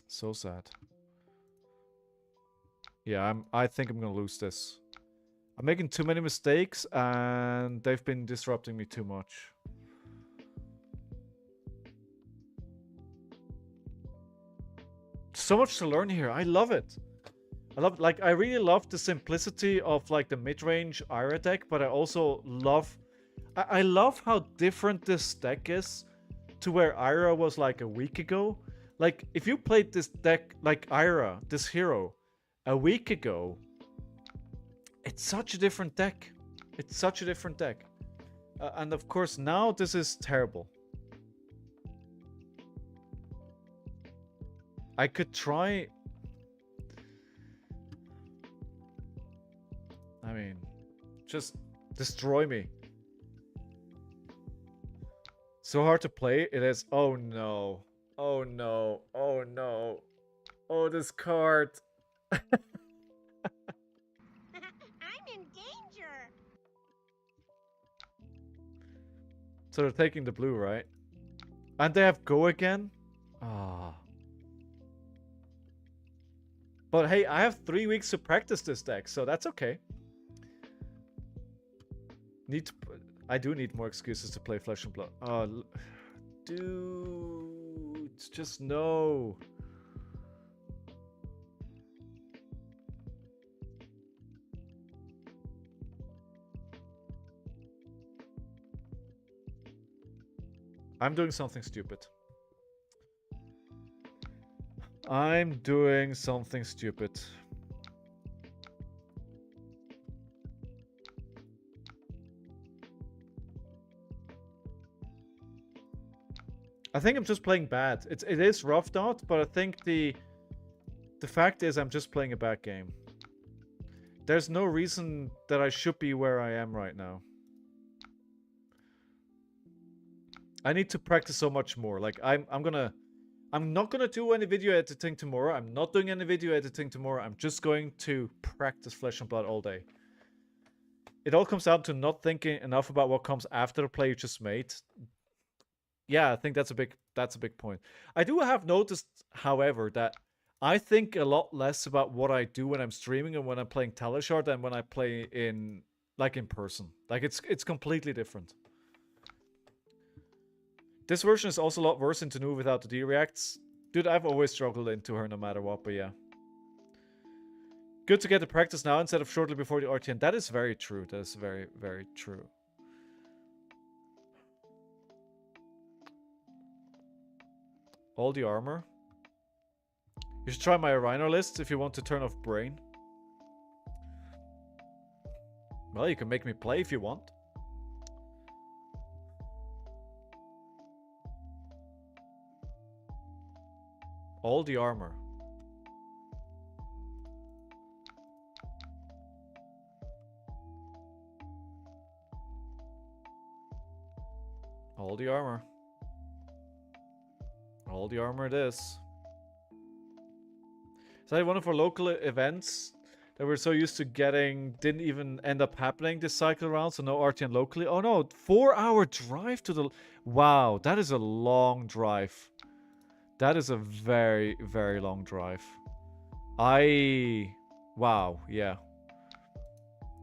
So sad. Yeah, I think I'm gonna lose this. I'm making too many mistakes and they've been disrupting me too much. So much to learn here. I love it. I really love the simplicity of like the mid-range Ira deck, but I also love, I love how different this deck is to where Ira was like a week ago. Like if you played this deck like Ira, this hero, a week ago, it's such a different deck. It's such a different deck. And of course now this is terrible. I could try... I mean, just destroy me. So hard to play, it is. Oh no. Oh no. Oh no. Oh, this card. I'm in danger. So they're taking the blue, right? And they have go again? Ah. But hey, I have 3 weeks to practice this deck, so that's okay. I do need more excuses to play Flesh and Blood. Oh, dude, just no. I'm doing something stupid. I'm doing something stupid. I think I'm just playing bad. It is roughed out, but I think the fact is I'm just playing a bad game. There's no reason that I should be where I am right now. I need to practice so much more. Like I'm not gonna do any video editing tomorrow. I'm not doing any video editing tomorrow. I'm just going to practice Flesh and Blood all day. It all comes down to not thinking enough about what comes after the play you just made. Yeah, I think that's a big point. I do have noticed, however, that I think a lot less about what I do when I'm streaming and when I'm playing Talishar than when I play in person. Like it's completely different. This version is also a lot worse in Tanu without the D-reacts. Dude, I've always struggled into her no matter what, but yeah. Good to get the practice now instead of shortly before the RTN. That is very true. That is very, very true. All the armor. You should try my Rhinar list if you want to turn off brain. Well, you can make me play if you want. All the armor. All the armor. All the armor it is. So one of our local events that we're so used to getting didn't even end up happening this cycle around, so no RTN locally. Oh no, 4-hour drive to the... Wow, that is a long drive. That is a very, very long drive. Wow, yeah.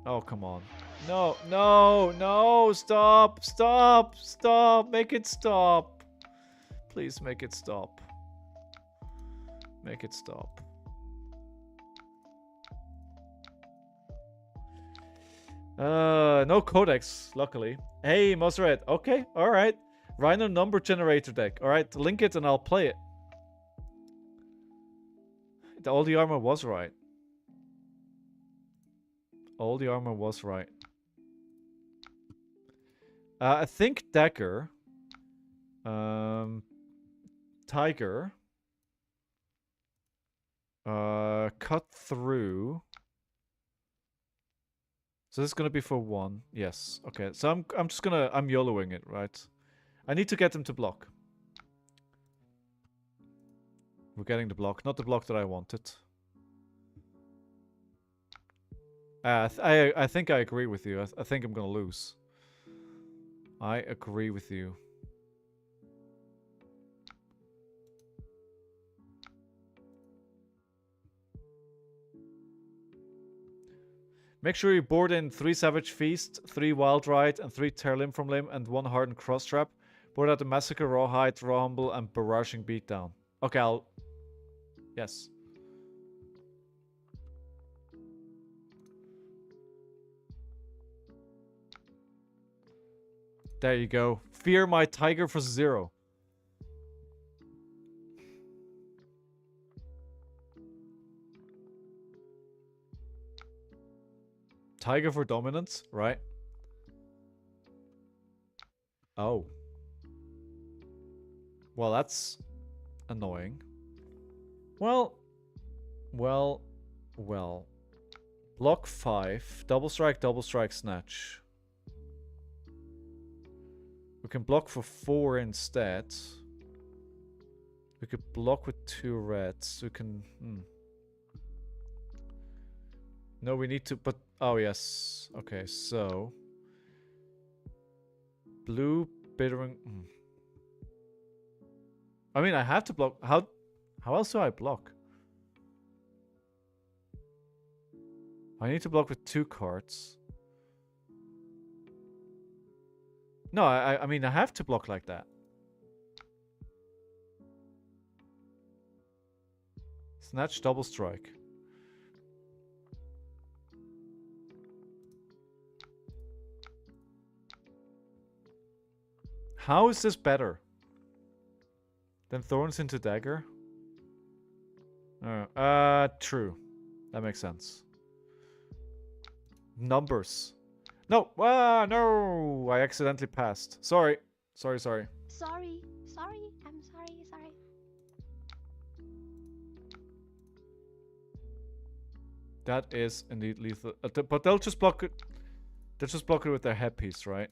Oh, come on. No, no, no, stop, stop, stop, make it stop. Please make it stop. Make it stop. No codex, luckily. Hey, Mosred. Okay, alright. Rhino number generator deck. Alright, link it and I'll play it. All the armor was right. All the armor was right. I think dagger. Tiger. Cut through. So this is gonna be for 1. Yes. Okay. So I'm just gonna YOLOing it, right? I need to get them to block. We're getting the block, not the block that I wanted. I think I agree with you. I think I'm gonna lose. I agree with you. Make sure you board in 3 Savage Feast, 3 Wild Ride, and 3 Tear Limb from Limb, and 1 Hardened Cross Trap. Board out the Massacre, Rawhide, Raw Humble, and Barraging Beatdown. Okay, I'll... Yes. There you go. Fear my tiger for 0. Tiger for dominance, right? Oh. Well, that's annoying. Well. Block 5. Double strike, snatch. We can block for 4 instead. We could block with 2 reds. We can... No, we need to... But... Oh, yes. Okay, so... Blue, bittering... I mean, I have to block... How else do I block? I need to block with 2 cards. No, I mean, I have to block like that. Snatch, double strike. How is this better than Thorns into Dagger? True. That makes sense. Numbers. No! No! I accidentally passed. Sorry. Sorry. Sorry. I'm sorry. That is indeed lethal. But they'll just block it. They'll just block it with their headpiece, right?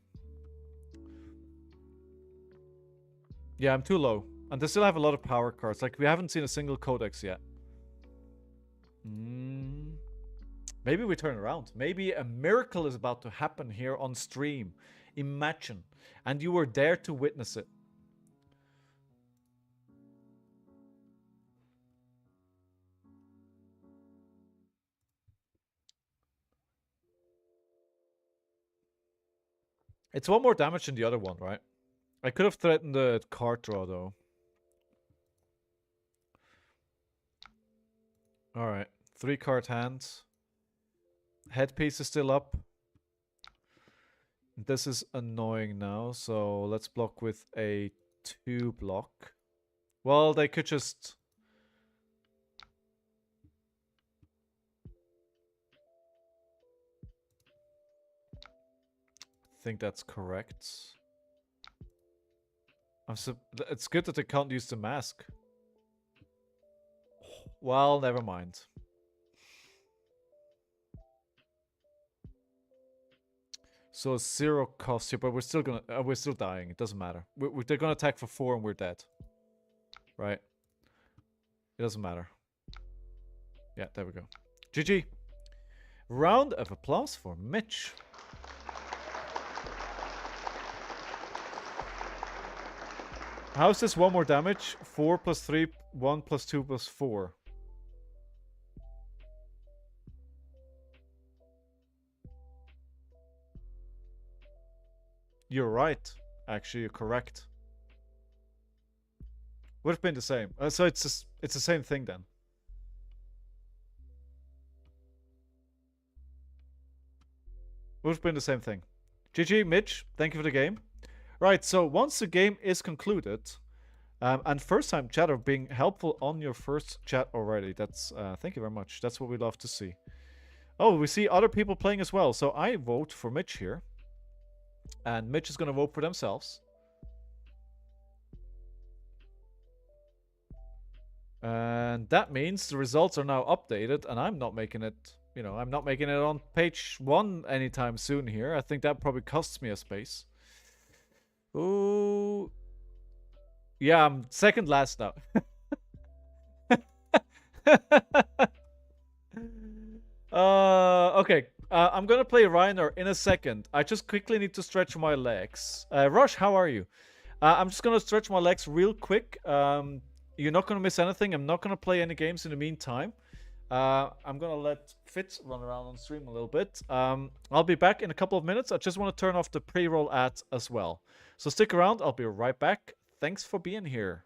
Yeah, I'm too low. And they still have a lot of power cards. Like, we haven't seen a single codex yet. Maybe we turn around. Maybe a miracle is about to happen here on stream. Imagine. And you were there to witness it. It's 1 more damage than the other one, right? I could have threatened the card draw, though. Alright. 3 card hands. Headpiece is still up. This is annoying now, so let's block with a 2 block. Well, they could just... I think that's correct. It's good that they can't use the mask. Well, never mind. So 0 cost here, but we're still gonna we're still dying. It doesn't matter. They're gonna attack for 4 and we're dead. Right? It doesn't matter. Yeah, there we go. GG. Round of applause for Mitch. How's this 1 more damage? 4 plus 3, 1 plus 2 plus 4. You're right. Actually, you're correct. Would have been the same. So it's the same thing then. Would have been the same thing. GG, Mitch. Thank you for the game. Right, so once the game is concluded, and first time chatter being helpful on your first chat already. That's thank you very much. That's what we love to see. Oh, we see other people playing as well. So I vote for Mitch here. And Mitch is going to vote for themselves. And that means the results are now updated. And I'm not making it, you know, I'm not making it on page 1 anytime soon here. I think that probably costs me a space. Ooh. Yeah, I'm second last now. Okay. I'm gonna play Rhinar in a second. I just quickly need to stretch my legs. Rush, how are you? I'm just gonna stretch my legs real quick. You're not gonna miss anything. I'm not gonna play any games in the meantime. I'm gonna let Fitz run around on stream a little bit. I'll be back in a couple of minutes. I just want to turn off the pre-roll ads as well. So stick around. I'll be right back. Thanks for being here.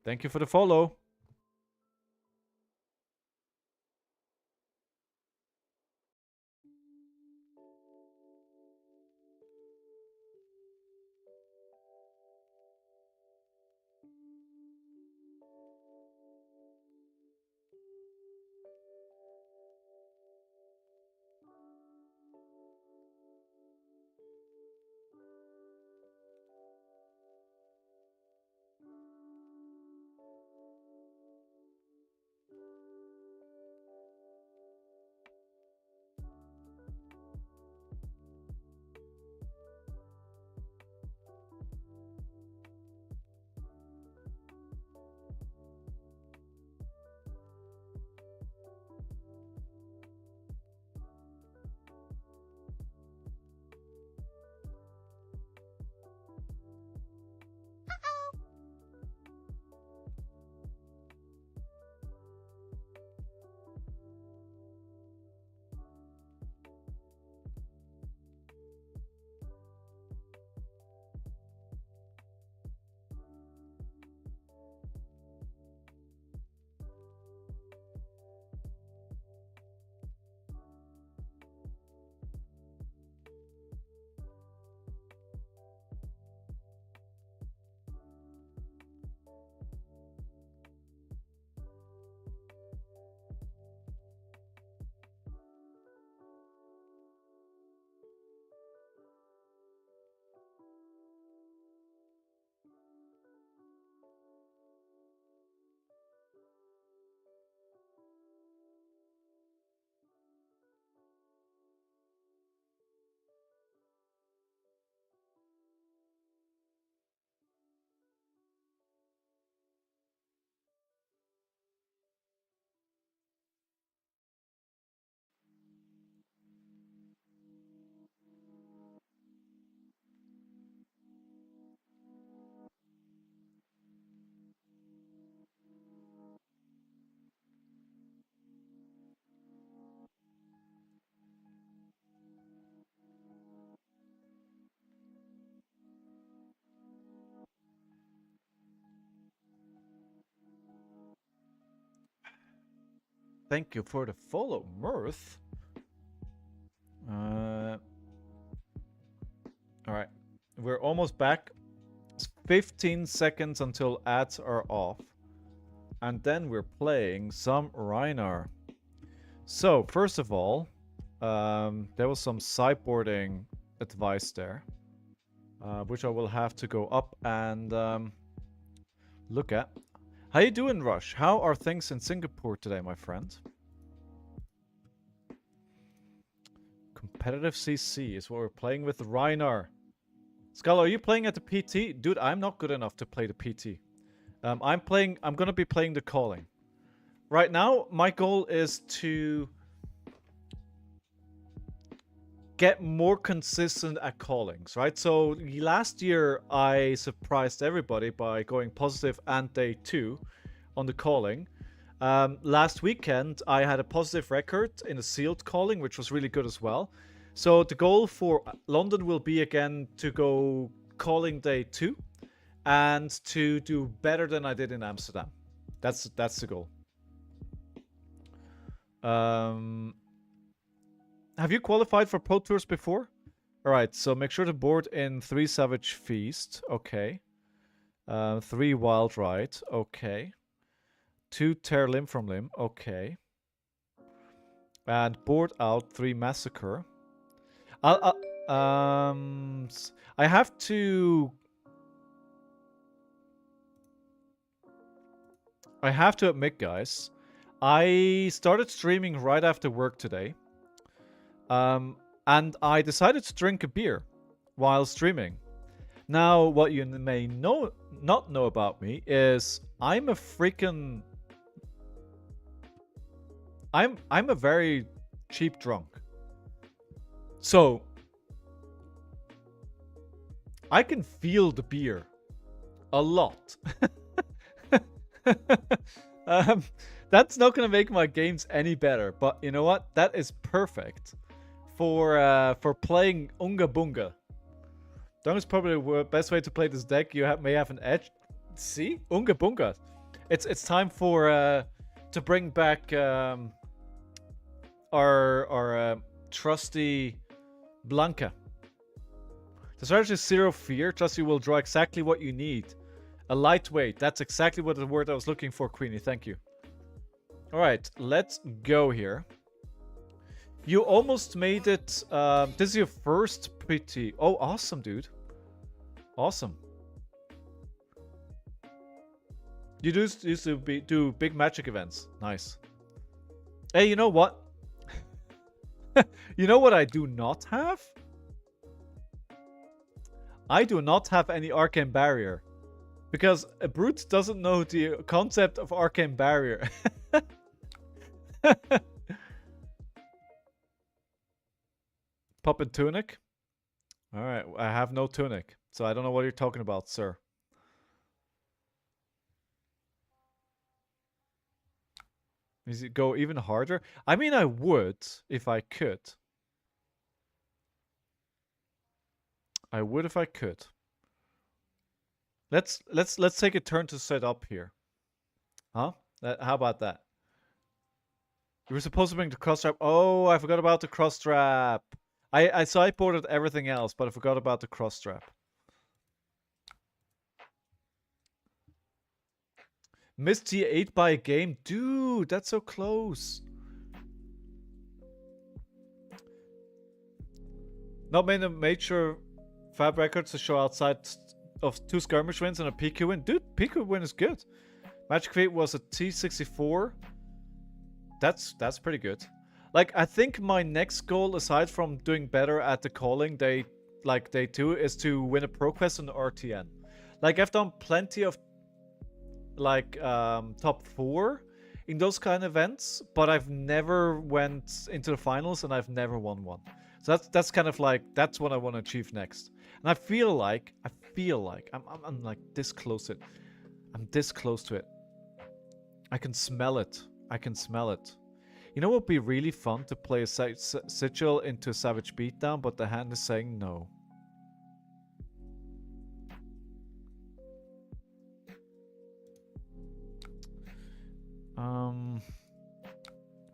Thank you for the follow. thank you for the follow, Mirth. Alright, we're almost back. It's 15 seconds until ads are off. And then we're playing some Rhinar. So, first of all, there was some sideboarding advice there. Which I will have to go up and look at. How you doing, Rush? How are things in Singapore today, my friend? Competitive CC is what we're playing with Rhinar. Skull, are you playing at the PT? Dude, I'm not good enough to play the PT. I'm gonna be playing the calling. Right now, my goal is to get more consistent at callings, right? So last year I surprised everybody by going positive and day 2 on the calling. Last weekend I had a positive record in a sealed calling, which was really good as well. So the goal for London will be again to go calling day 2 and to do better than I did in Amsterdam. That's the goal. Have you qualified for Pro Tours before? Alright, so make sure to board in 3 Savage Feast. Okay. 3 Wild Ride. Okay. 2 Tear Limb from Limb. Okay. And board out 3 Massacre. I have to admit, guys, I started streaming right after work today. And I decided to drink a beer while streaming. Now, what you may not know about me is I'm a very cheap drunk. So I can feel the beer a lot. That's not gonna make my games any better, but you know what? That is perfect for playing Unga Bunga. That is probably the best way to play this deck. You may have an edge. See? Unga Bunga. It's time for to bring back our trusty Blanca. The strategy is Zero Fear. Trust you will draw exactly what you need. A lightweight. That's exactly what the word I was looking for, Queenie. Thank you. Alright, let's go here. You almost made it. This is your first PT. Oh, awesome, dude. Awesome. You used to do big magic events. Nice. Hey, you know what? You know what I do not have? I do not have any Arcane Barrier. Because a brute doesn't know the concept of Arcane Barrier. Puppet Tunic? Alright, I have no tunic. So I don't know what you're talking about, sir. Does it go even harder? I mean, I would if I could. I would if I could. Let's take a turn to set up here. Huh? How about that? You were supposed to bring the cross trap. Oh, I forgot about the cross trap. I sideboarded everything else, but I forgot about the cross trap. Missed T8 by a game. Dude, that's so close. Not many major fab records to show outside of 2 skirmish wins and a PQ win. Dude, PQ win is good. Magic Fate was a T64. That's pretty good. Like, I think my next goal, aside from doing better at the calling day 2, is to win a Pro Quest on the RTN. Like, I've done plenty of like top 4 in those kind of events, but I've never went into the finals and I've never won one. So that's kind of like, that's what I want to achieve next. And I feel like I'm like this close to it. I'm this close to it. I can smell it. I can smell it. You know what would be really fun? To play a Sigil into a Savage Beatdown, but the hand is saying no.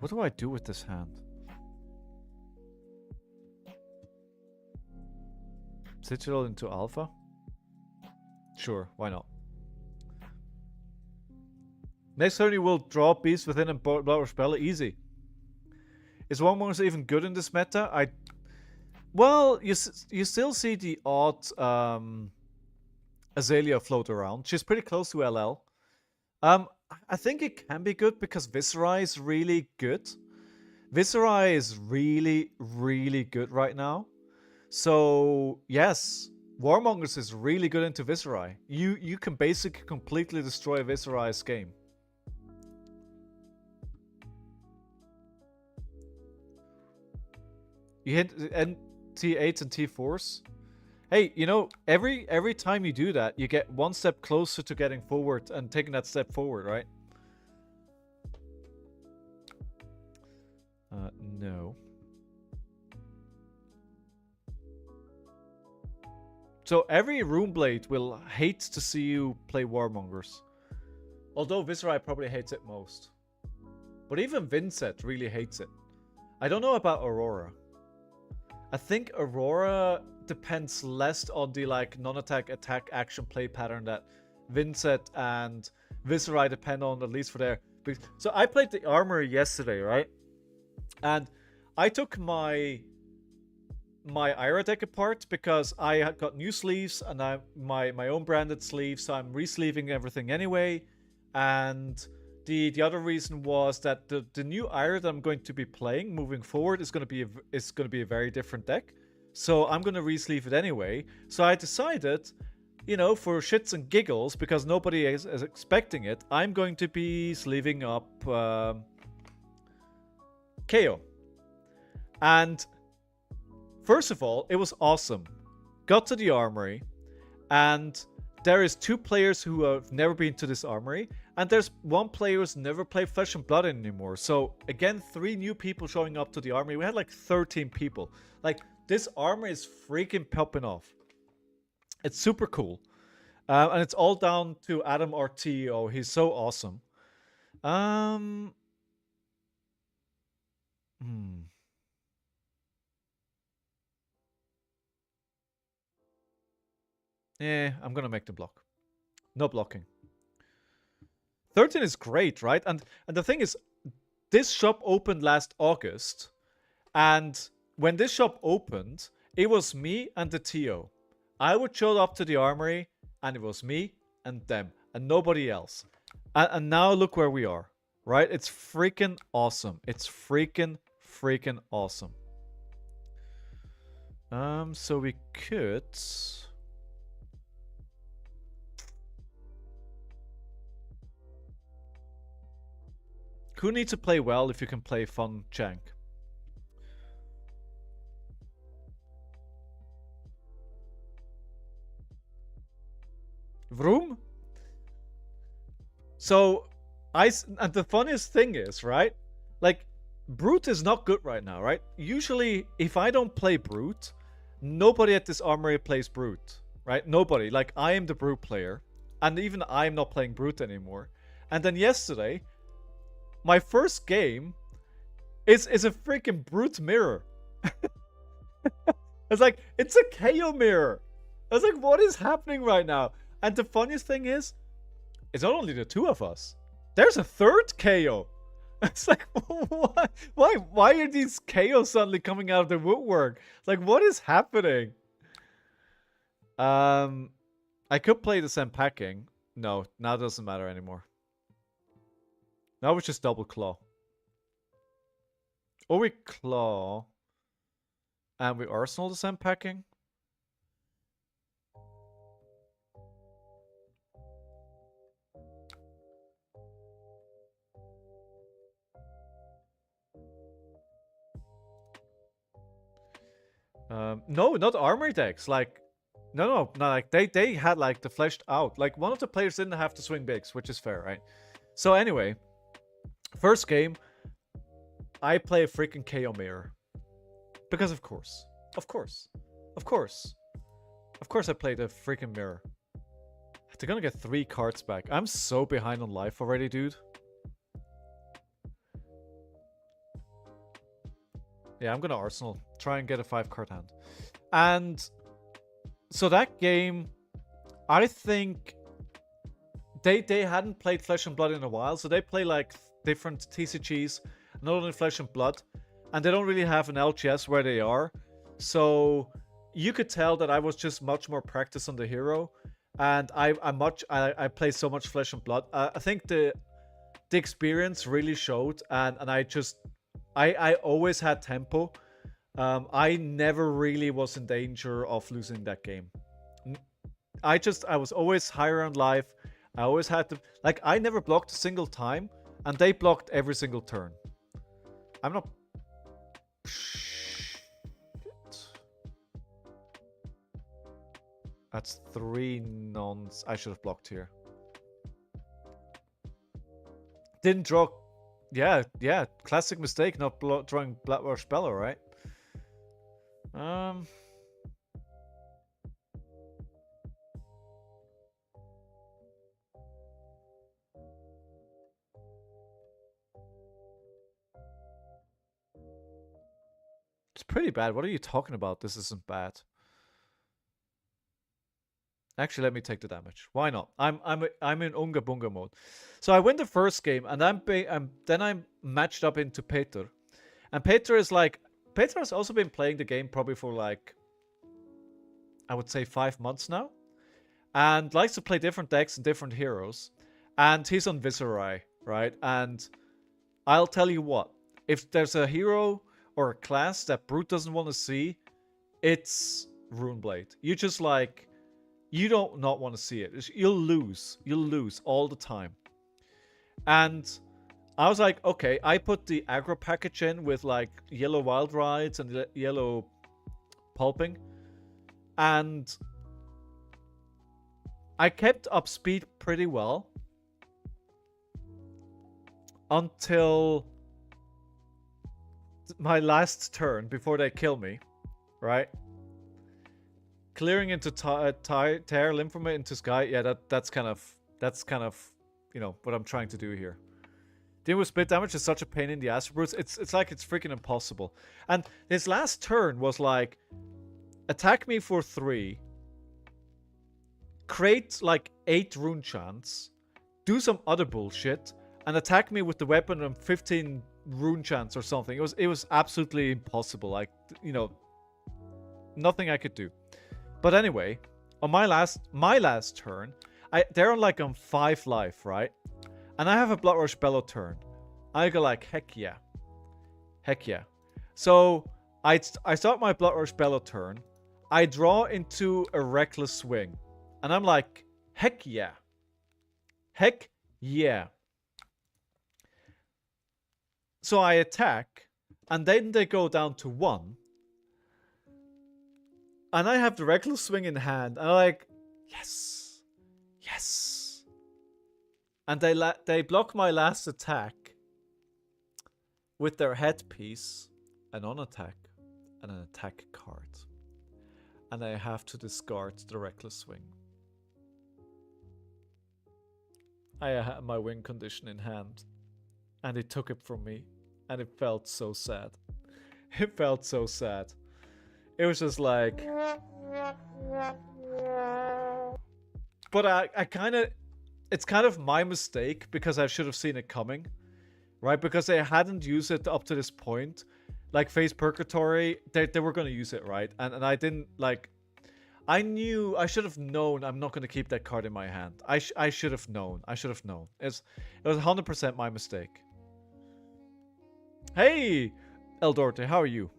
What do I do with this hand? Citadel into Alpha? Sure, why not? Next turn you will draw beast within and blow or spell. Easy. Is Warmongers even good in this meta? Well, you still see the odd Azalea float around. She's pretty close to LL. I think it can be good because Viserai is really good. Viserai is really, really good right now. So, yes, Warmongers is really good into Viserai. You can basically completely destroy Viserai's game. You hit T8s and T4s. Hey, you know, every time you do that, you get one step closer to getting forward and taking that step forward, right? No. So every Runeblade will hate to see you play Warmongers. Although Viserai probably hates it most. But even Vincent really hates it. I don't know about Aurora. I think Aurora depends less on the like non-attack attack action play pattern that Vincent and Viserai depend on, at least for their. So I played the armory yesterday, right? And I took my Ira deck apart because I had got new sleeves and my own branded sleeves, so I'm re-sleeving everything anyway. And the other reason was that the new Ira that I'm going to be playing moving forward is going to be a very different deck. So I'm going to re-sleeve it anyway. So I decided, you know, for shits and giggles, because nobody is expecting it, I'm going to be sleeving up KO. And first of all, it was awesome. Got to the armory, and there is 2 players who have never been to this armory, and there's 1 player who's never played Flesh and Blood anymore. So again, 3 new people showing up to the armory. We had like 13 people. Like, this armory is freaking popping off. It's super cool. And it's all down to Adam RTO. He's so awesome. Yeah, I'm gonna make the block. No blocking. 13 is great, right? And the thing is, this shop opened last August, and when this shop opened, it was me and the TO. I would show up to the armory, and it was me and them, and nobody else. And now look where we are, right? It's freaking awesome. It's freaking awesome. So we could. Who needs to play well if you can play fun Jank? Vroom? So, and the funniest thing is, right? Like, Brute is not good right now, right? Usually, if I don't play Brute, nobody at this armory plays Brute, right? Nobody. Like, I am the Brute player, and even I'm not playing Brute anymore. And then yesterday, my first game is a freaking Brute mirror. It's like, it's a KO mirror. I was like, what is happening right now? And the funniest thing is, it's not only the 2 of us. There's a 3rd KO. It's like, why are these KOs suddenly coming out of the woodwork? It's like, what is happening? I could play the same packing. No, now it doesn't matter anymore. Now we just double claw. Or we claw. And we arsenal the same packing. No, not armory decks. Like, no, like they had like the fleshed out. Like, one of the players didn't have to swing bigs, which is fair, right? So anyway, first game, I play a freaking KO mirror. Because of course. Of course I played a freaking mirror. They're gonna get 3 cards back. I'm so behind on life already, dude. Yeah, I'm gonna Arsenal. Try and get a 5-card hand. And so that game, I think they hadn't played Flesh and Blood in a while, so they play like different TCGs, not only Flesh and Blood, and they don't really have an LGS where they are. So you could tell that I was just much more practiced on the hero, and I play so much Flesh and Blood. I think the experience really showed, and I always had tempo. I never really was in danger of losing that game. I was always higher on life. I always had to, like, I never blocked a single time, and they blocked every single turn. I'm not. That's 3 nons. I should have blocked here. Didn't draw. Yeah. Classic mistake, not drawing Blackwash Bellow, right? It's pretty bad. What are you talking about? This isn't bad. Actually, let me take the damage. Why not? I'm in Unga Bunga mode. So I win the first game, and then I'm matched up into Peter, and Peter has also been playing the game probably for like, I would say 5 months now, and likes to play different decks and different heroes, and he's on Viserai, right? And I'll tell you what, if there's a hero or a class that Brute doesn't want to see, it's Runeblade. You just like. You don't not want to see it. You'll lose. You'll lose all the time. And I was like, okay, I put the aggro package in with like yellow wild rides and yellow pulping. And I kept up speed pretty well. Until my last turn before they kill me. Right? Clearing into Tear Lymphoma into Sky, yeah, that's kind of, you know, what I'm trying to do here. Dealing with split damage is such a pain in the ass, Bruce. It's like it's freaking impossible. And his last turn was like, attack me for 3, create like 8 rune chants, do some other bullshit, and attack me with the weapon and 15 rune chants or something. It was absolutely impossible. Like, you know, nothing I could do. But anyway, on my last turn, they're on 5 life, right? And I have a Bloodrush Bellow turn. I go like, heck yeah. Heck yeah. So I start my Bloodrush Bellow turn. I draw into a Reckless Swing. And I'm like, heck yeah. Heck yeah. So I attack, and then they go down to 1. And I have the Reckless Swing in hand, and I'm like, yes, yes. And they block my last attack with their headpiece, an on-attack, and an attack card. And I have to discard the Reckless Swing. I had my win condition in hand, and they took it from me, and it felt so sad. It felt so sad. It was just like... But I kind of... It's kind of my mistake, because I should have seen it coming. Right? Because they hadn't used it up to this point. Like, Phase Purgatory, they were going to use it, right? And I didn't, like... I knew... I should have known I'm not going to keep that card in my hand. I should have known. I should have known. It was 100% my mistake. Hey! Eldorte, how are you?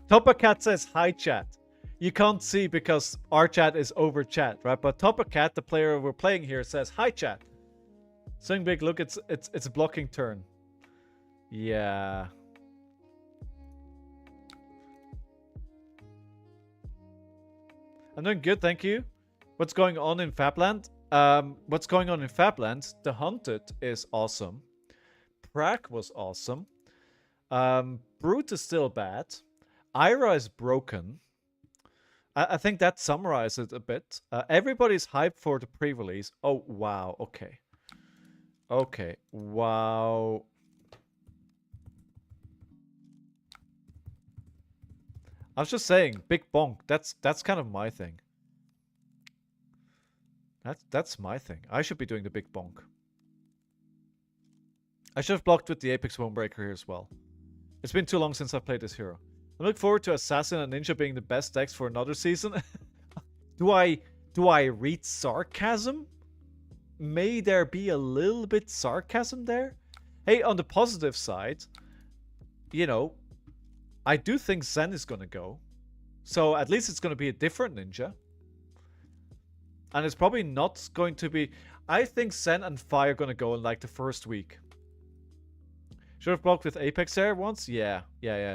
Topacat says hi chat. You can't see because our chat is over chat, right? But Topacat, the player we're playing here, says hi chat. Swing big, look, it's a blocking turn. Yeah. I'm doing good, thank you. What's going on in Fabland? What's going on in Fabland? The Hunted is awesome. Prak was awesome. Brute is still bad. Ira is broken. I think that summarizes it a bit. Everybody's hyped for the pre-release. Oh, wow. Okay. Okay. Wow. I was just saying, big bonk. That's kind of my thing. That's my thing. I should be doing the big bonk. I should have blocked with the Apex Wonebreaker here as well. It's been too long since I've played this hero. I look forward to Assassin and Ninja being the best decks for another season. Do I read sarcasm? May there be a little bit sarcasm there? Hey, on the positive side, you know, I do think Zen is gonna go. So at least it's gonna be a different ninja. And it's probably not going to be... I think Zen and Fire are gonna go in like the first week. Should have blocked with Apex there once? Yeah.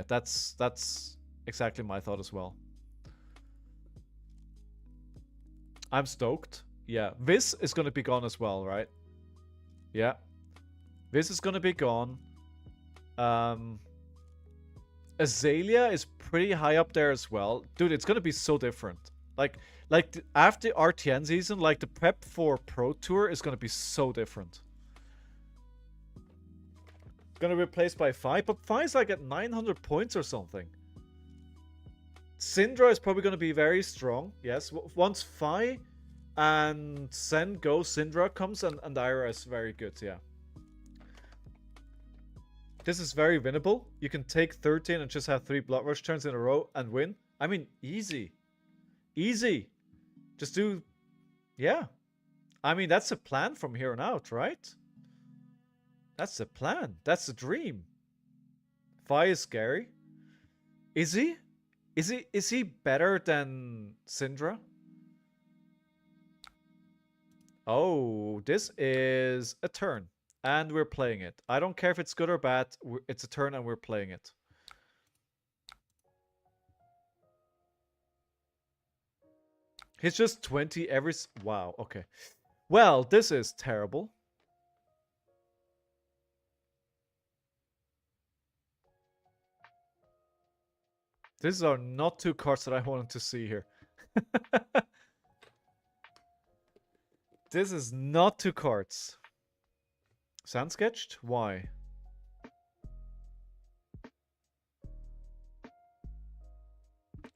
That's exactly my thought as well. I'm stoked. Yeah. Viz is gonna be gone as well, right? Yeah. Viz is gonna be gone. Azalea is pretty high up there as well. Dude, it's gonna be so different. Like after RTN season, like the prep for Pro Tour is gonna be so different. Gonna be replaced by Fi, but Fi's like at 900 points or something. Syndra is probably gonna be very strong. Yes, once Fi and Zen go, Syndra comes and Ira is very good. Yeah. This is very winnable. You can take 13 and just have 3 Blood Rush turns in a row and win. I mean, easy. Easy. Just do... Yeah. I mean, that's a plan from here on out, right? That's the plan. That's the dream. Fi is scary. Is he? Is he better than Syndra? Oh, this is a turn. And we're playing it. I don't care if it's good or bad. It's a turn and we're playing it. He's just 20 every... Wow, okay. Well, this is terrible. These are not 2 cards that I wanted to see here. This is not 2 cards. Sand sketched? Why?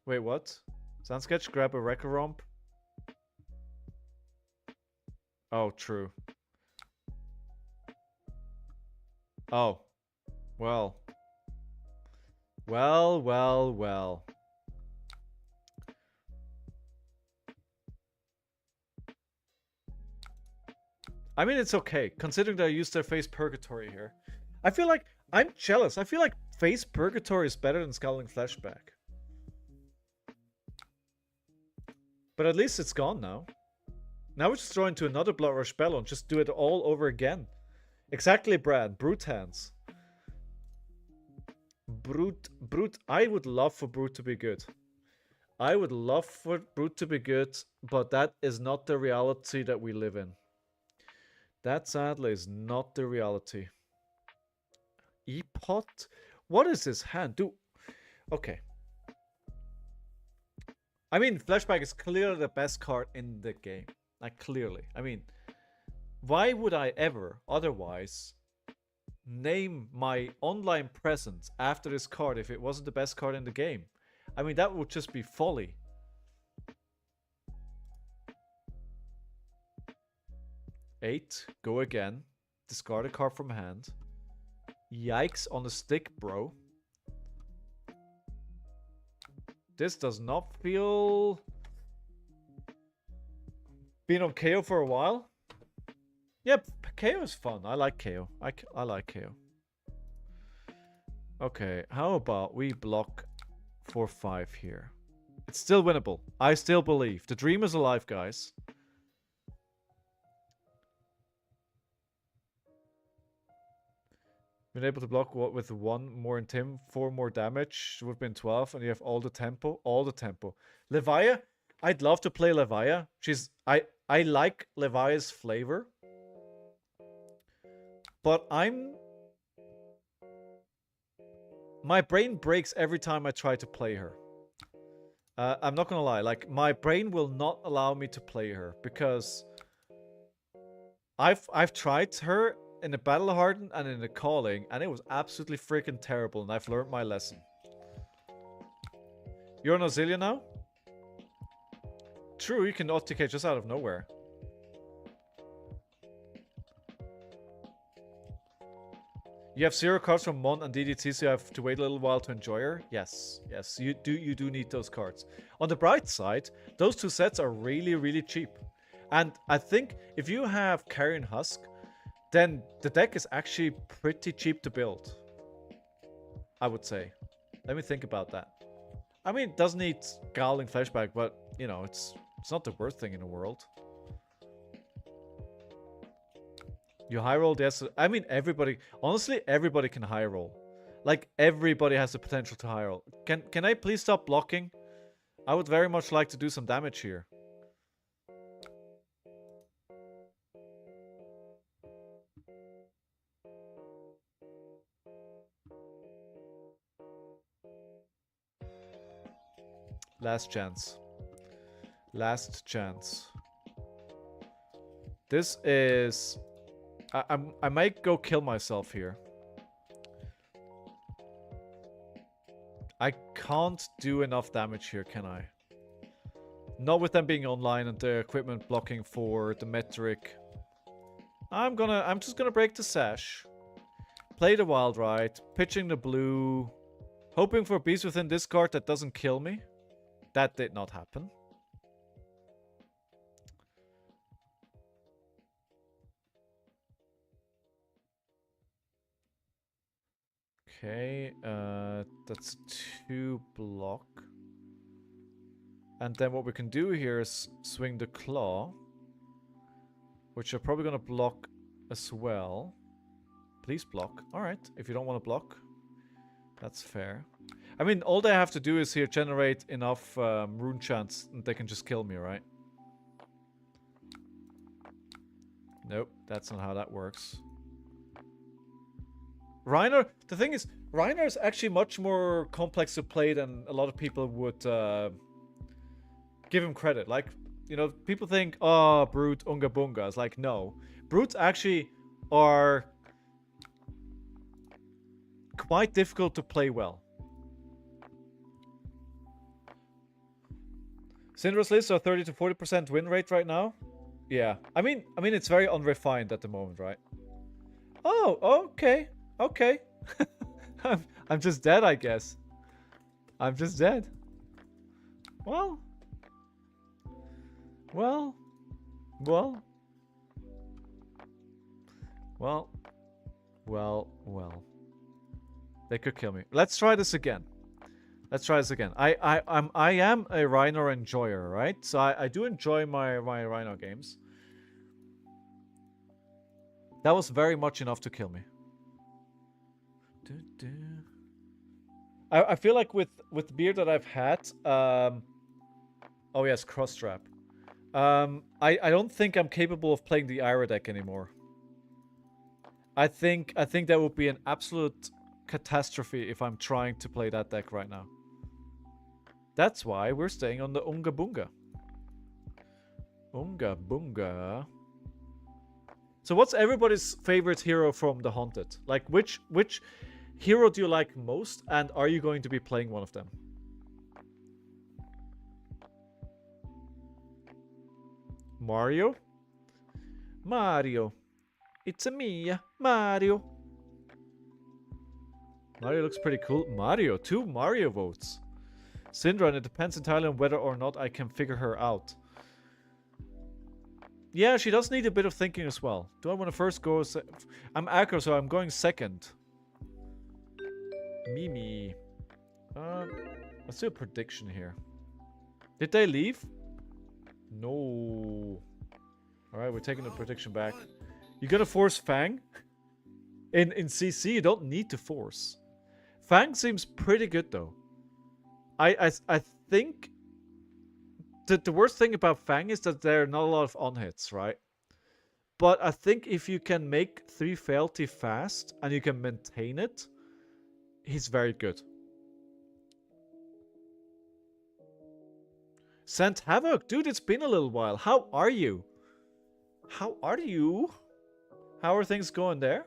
Wait, what? Sand sketch, grab a Wrecker Romp. Oh, true. Oh. Well. Well. I mean, it's okay, considering that I used their Face Purgatory here. I feel like... I'm jealous. I feel like Face Purgatory is better than ScowlingFleshBag. But at least it's gone now. Now we're just throw into another Blood Rush Bellow and just do it all over again. Exactly, Brad. Brute hands. Brute. I would love for Brute to be good. I would love for Brute to be good, but that is not the reality that we live in. That sadly is not the reality. E-pot? What is his hand? Okay. I mean, Fleshbag is clearly the best card in the game. Like, clearly. I mean, why would I ever, otherwise, name my online presence after this card if it wasn't the best card in the game? I mean, that would just be folly. Eight, go again. Discard a card from hand. Yikes on a stick, bro. This does not feel... Been on KO for a while? Yep, KO is fun. I like KO. I like KO. Okay, how about we block for 5 here? It's still winnable. I still believe. The dream is alive, guys. Been able to block what with 1 more Intim, 4 more damage. Would have been 12, and you have all the tempo. All the tempo. Levia? I'd love to play Levia. I like Levia's flavor. But my brain breaks every time I try to play her. I'm not gonna lie, like, my brain will not allow me to play her because I've tried her in the Battle Hardened and in the Calling, and it was absolutely freaking terrible, and I've learned my lesson. You're on Auxilia now? True, you can OTK just out of nowhere. You have 0 cards from Mon and DDT, so you have to wait a little while to enjoy her? Yes, yes, you do need those cards. On the bright side, those 2 sets are really, really cheap. And I think if you have Carrion Husk, then the deck is actually pretty cheap to build. I would say. Let me think about that. I mean, it does need ScowlingFleshBag, but, you know, it's not the worst thing in the world. You high roll, yes. I mean, everybody, honestly, everybody can high roll. Like, everybody has the potential to high roll. Can I please stop blocking? I would very much like to do some damage here. Last chance. Last chance. This is... I might go kill myself here. I can't do enough damage here, can I? Not with them being online and the equipment blocking for the metric. I'm just gonna break the sash. Play the wild ride. Pitching the blue. Hoping for a beast within this card that doesn't kill me. That did not happen. Okay, that's 2 block. And then what we can do here is swing the claw, which are probably going to block as well. Please block. Alright, if you don't want to block, that's fair. I mean, all they have to do is here generate enough rune chants and they can just kill me, right? Nope, that's not how that works. Rhinar, the thing is, Rhinar is actually much more complex to play than a lot of people would give him credit. Like, you know, people think, oh, Brute, Unga Bunga. It's like, no. Brutes actually are quite difficult to play well. Syndra's lists are 30 to 40% win rate right now. Yeah, I mean, it's very unrefined at the moment, right? Oh, okay. Okay. I'm just dead, I guess. I'm just dead. Well. Well. Well. Well. Well. Well. They could kill me. Let's try this again. Let's try this again. I am a Rhinar enjoyer, right? So I do enjoy my Rhinar games. That was very much enough to kill me. I feel like with the beer that I've had, oh yes, cross strap. I don't think I'm capable of playing the Ira deck anymore. I think that would be an absolute catastrophe if I'm trying to play that deck right now. That's why we're staying on the Unga Bunga. Unga Bunga. So what's everybody's favorite hero from the Haunted? Like, which hero do you like most, and are you going to be playing one of them? Mario? Mario. It's a me, Mario. Mario looks pretty cool. Mario, 2 Mario votes. Syndra, and it depends entirely on whether or not I can figure her out. Yeah, she does need a bit of thinking as well. Do I want to first go... I'm aggro, so I'm going second. Mimi. Let's do a prediction here. Did they leave? No. Alright, we're taking the prediction back. You gonna force Fang? In CC, you don't need to force. Fang seems pretty good, though. I think... The worst thing about Fang is that there are not a lot of on-hits, right? But I think if you can make 3 fealty fast, and you can maintain it, he's very good. Sent Havoc, dude, it's been a little while. How are you? How are you? How are things going there?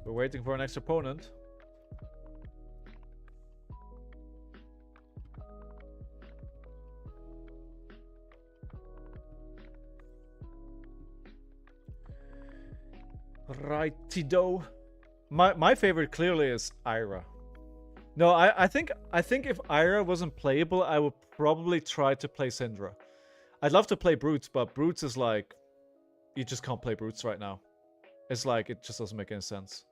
We're waiting for our next opponent. Righty-do. My favorite clearly is Ira. No, I think if Ira wasn't playable, I would probably try to play Syndra. I'd love to play Brutes, but Brutes is like, you just can't play Brutes right now. It's like, it just doesn't make any sense.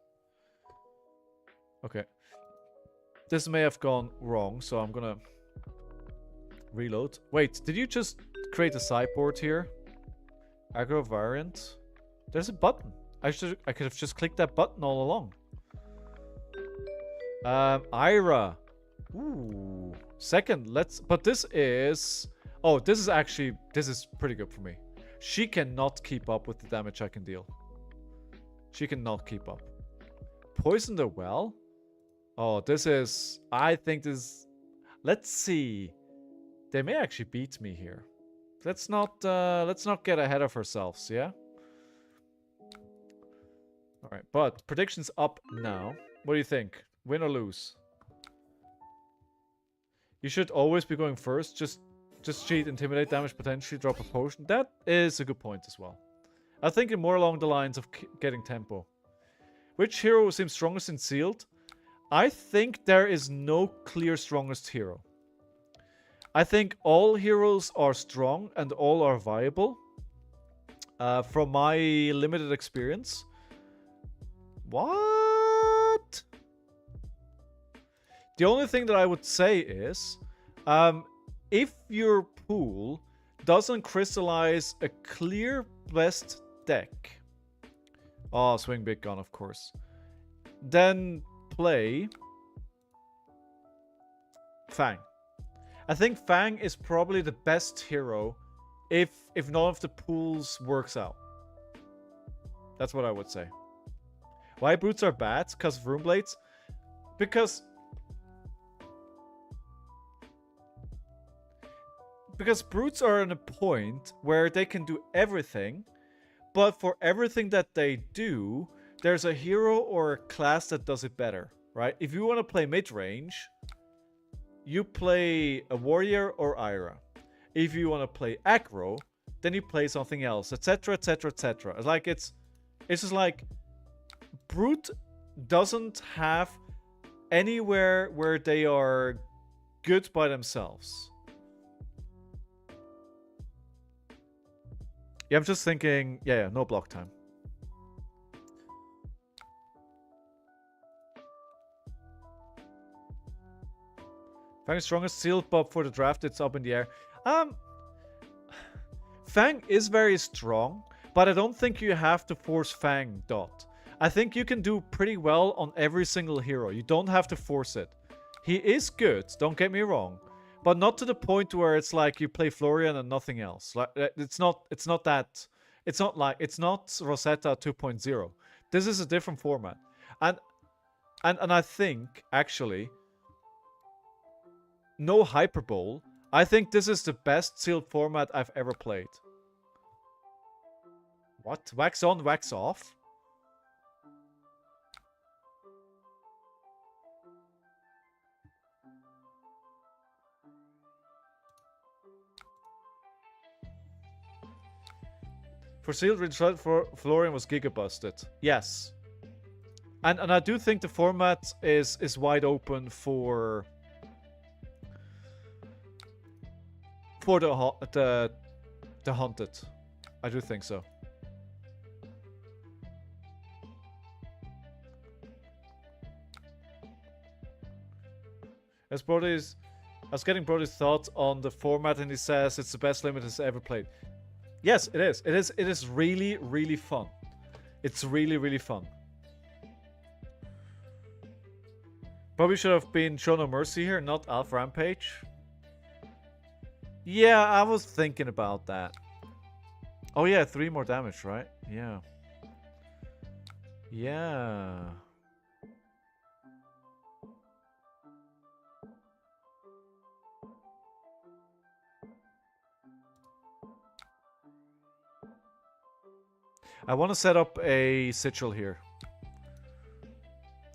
Okay. This may have gone wrong, so I'm gonna reload. Wait, did you just create a sideboard here? Aggro variant? There's a button. I could have just clicked that button all along. Ira. Ooh. Second, but this is... Oh, this is pretty good for me. She cannot keep up with the damage I can deal. She cannot keep up. Poison the well? Oh, this is... I think this... Let's see. They may actually beat me here. Let's not get ahead of ourselves, yeah? Alright, but predictions up now. What do you think? Win or lose? You should always be going first. Just cheat, intimidate, damage, potentially drop a potion. That is a good point as well. I think more along the lines of getting tempo. Which hero seems strongest in sealed? I think there is no clear strongest hero. I think all heroes are strong and all are viable. From my limited experience. What? The only thing that I would say is, if your pool doesn't crystallize a clear best deck, oh, swing big gun, of course, then play Fang. I think Fang is probably the best hero if none of the pools works out. That's what I would say. Why Brutes are bad? Because of Rune Blades? Because Brutes are at a point where they can do everything, but for everything that they do, there's a hero or a class that does it better, right? If you want to play mid-range, you play a warrior or Ira. If you want to play aggro, then you play something else, etc, etc, etc. Like it's just like Brute doesn't have anywhere where they are good by themselves. Yeah, I'm just thinking, yeah, no block time. Fang's strongest sealed, but for the draft it's up in the air. Fang is very strong, but I don't think you have to force Fang dot. I think you can do pretty well on every single hero. You don't have to force it. He is good, don't get me wrong, but not to the point where it's like you play Florian and nothing else. Like it's not Rosetta 2.0. This is a different format. And I think actually, no hyperbole, I think this is the best sealed format I've ever played. What? Wax on, wax off? For sealed, result for Florian was giga busted. Yes. And I do think the format is wide open for the hunted. I do think so. I was getting Brody's thoughts on the format, and he says it's the best limit he's ever played. Yes, it is. It is really, really fun. It's really, really fun. Probably should have been shown no mercy here, not Alpha Rampage. Yeah, I was thinking about that. Oh yeah, 3 more damage, right? Yeah. Yeah. I want to set up a sigil here.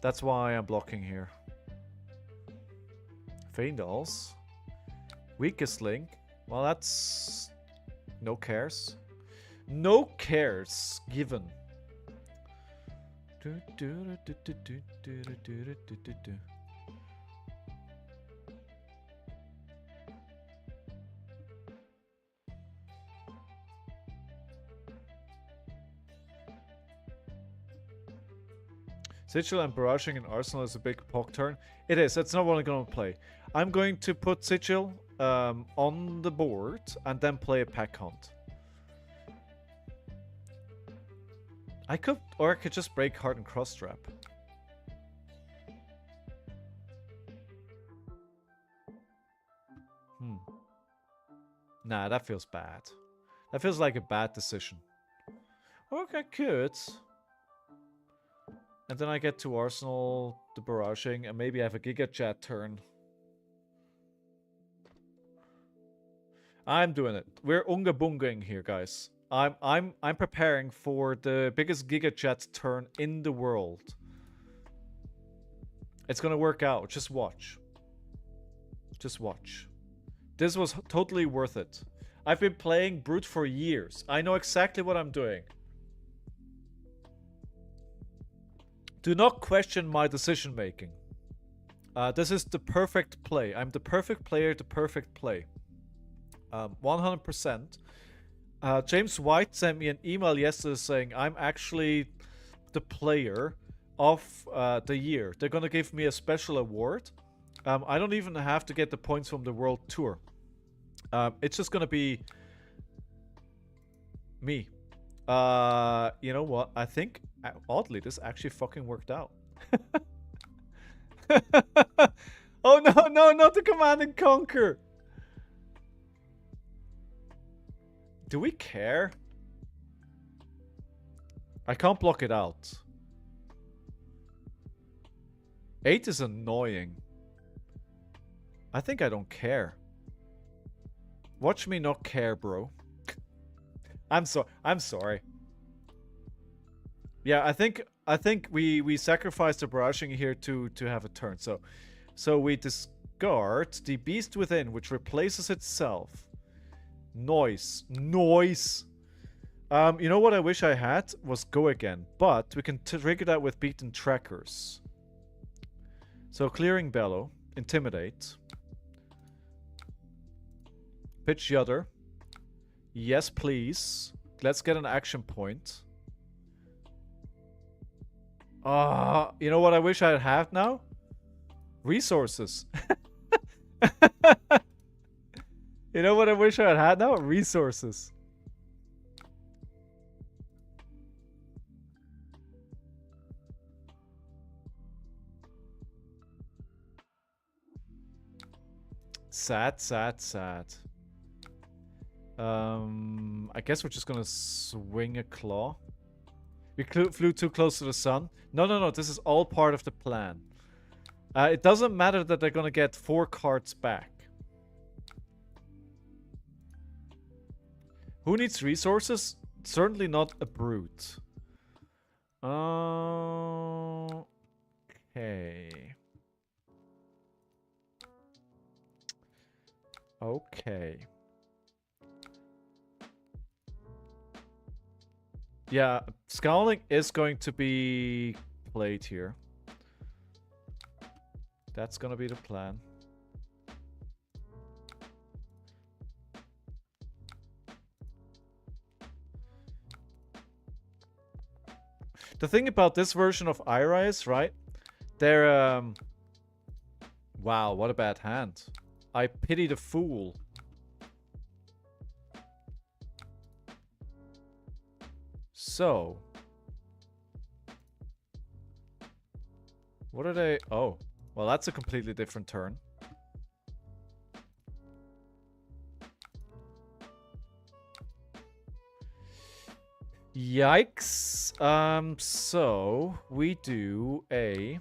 That's why I'm blocking here. Feindals. Weakest link. Well, that's... no cares. No cares given. Sigil and barraging in Arsenal is a big POC turn. It is. That's not what I'm going to play. I'm going to put Sigil on the board and then play a pack hunt. I could just break Heart and Cross Trap. Nah, that feels bad. That feels like a bad decision. Or I could. And then I get to Arsenal, the barraging, and maybe I have a Giga Chat turn. I'm doing it. We're unga bungaing here, guys. I'm preparing for the biggest Giga Chat turn in the world. It's gonna work out. Just watch. Just watch. This was totally worth it. I've been playing Brute for years. I know exactly what I'm doing. Do not question my decision making. This is the perfect play. I'm the perfect player, the perfect play. 100%. James White sent me an email yesterday saying I'm actually the player of the year. They're gonna give me a special award. I don't even have to get the points from the World Tour. It's just gonna be me. You know what? I think, oddly, this actually fucking worked out. Oh no, no, not the Command and Conquer! Do we care? I can't block it out. 8 is annoying. I think I don't care. Watch me not care, bro. I'm sorry. Yeah, I think we sacrificed the barraging here to have a turn. So we discard the Beast Within, which replaces itself. Noise. You know what I wish I had was Go Again, but we can trigger that with Beaten Trackers. So Clearing Bellow, Intimidate, Pitch Yudder. Yes, please. Let's get an action point. You know what I wish I had now? Resources. You know what I wish I had now? Resources. Sad. I guess we're just gonna swing a claw. We flew too close to the sun. No. This is all part of the plan. It doesn't matter that they're gonna get 4 cards back. Who needs resources? Certainly not a brute. Okay. Yeah, Scowling is going to be played here. That's gonna be the plan. The thing about this version of Ira is, right? They're, wow, what a bad hand. I pity the fool. So. What are they? Oh. Well, that's a completely different turn. Yikes. So we do a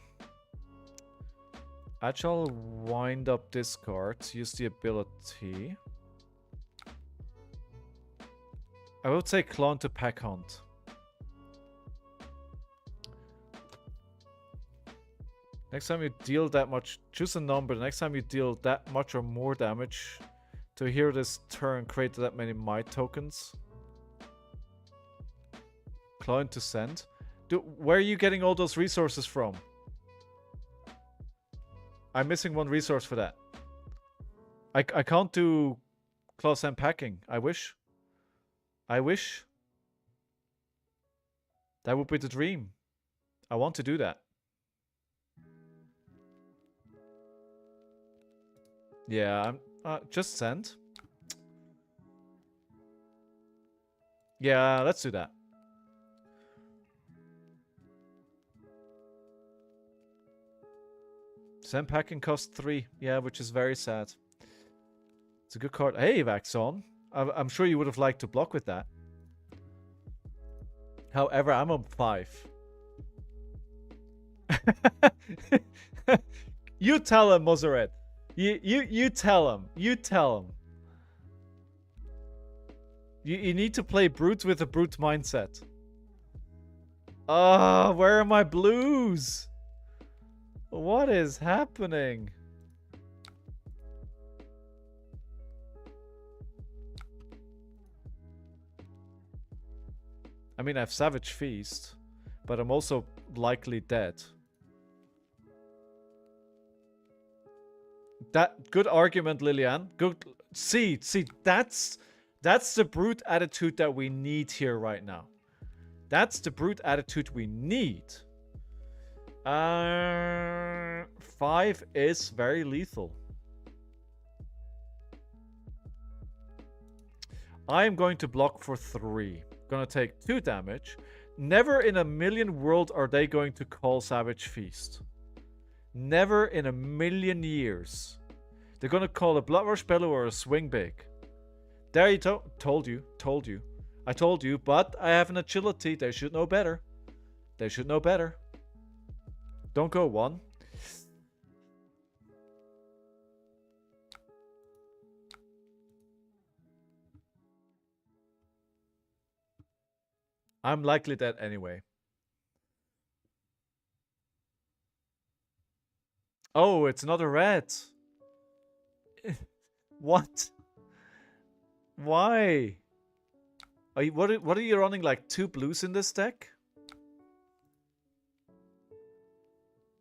Agile wind up discard. Use the ability. I would say clone to pack hunt. Next time you deal that much, choose a number. The next time you deal that much or more damage to a hero this turn, create that many might tokens. Clone to send. Where are you getting all those resources from? I'm missing one resource for that. I can't do close end packing. I wish. I wish. That would be the dream. I want to do that. Yeah, just send. Yeah, let's do that. Send packing cost 3. Yeah, which is very sad. It's a good card. Hey, Vaxon. I'm sure you would have liked to block with that. However, I'm on 5. You tell him, Mozaret. You tell him. You tell him. You need to play brute with a brute mindset. Ah, where are my blues? What is happening? I mean, I have Savage Feast, but I'm also likely dead. That good argument, Lillian. Good. See, that's the brute attitude that we need here right now. That's the brute attitude we need. 5 is very lethal. I'm going to block for 3. Gonna take 2 damage. Never in a million world are they going to call Savage Feast. Never in a million years. They're gonna call a Blood Rush Bellow or a Swing Big. There you told you. I told you, but I have an agility. They should know better. They should know better. Don't go 1. I'm likely dead anyway. Oh, it's another red. What? Why? What are you running, like 2 blues in this deck?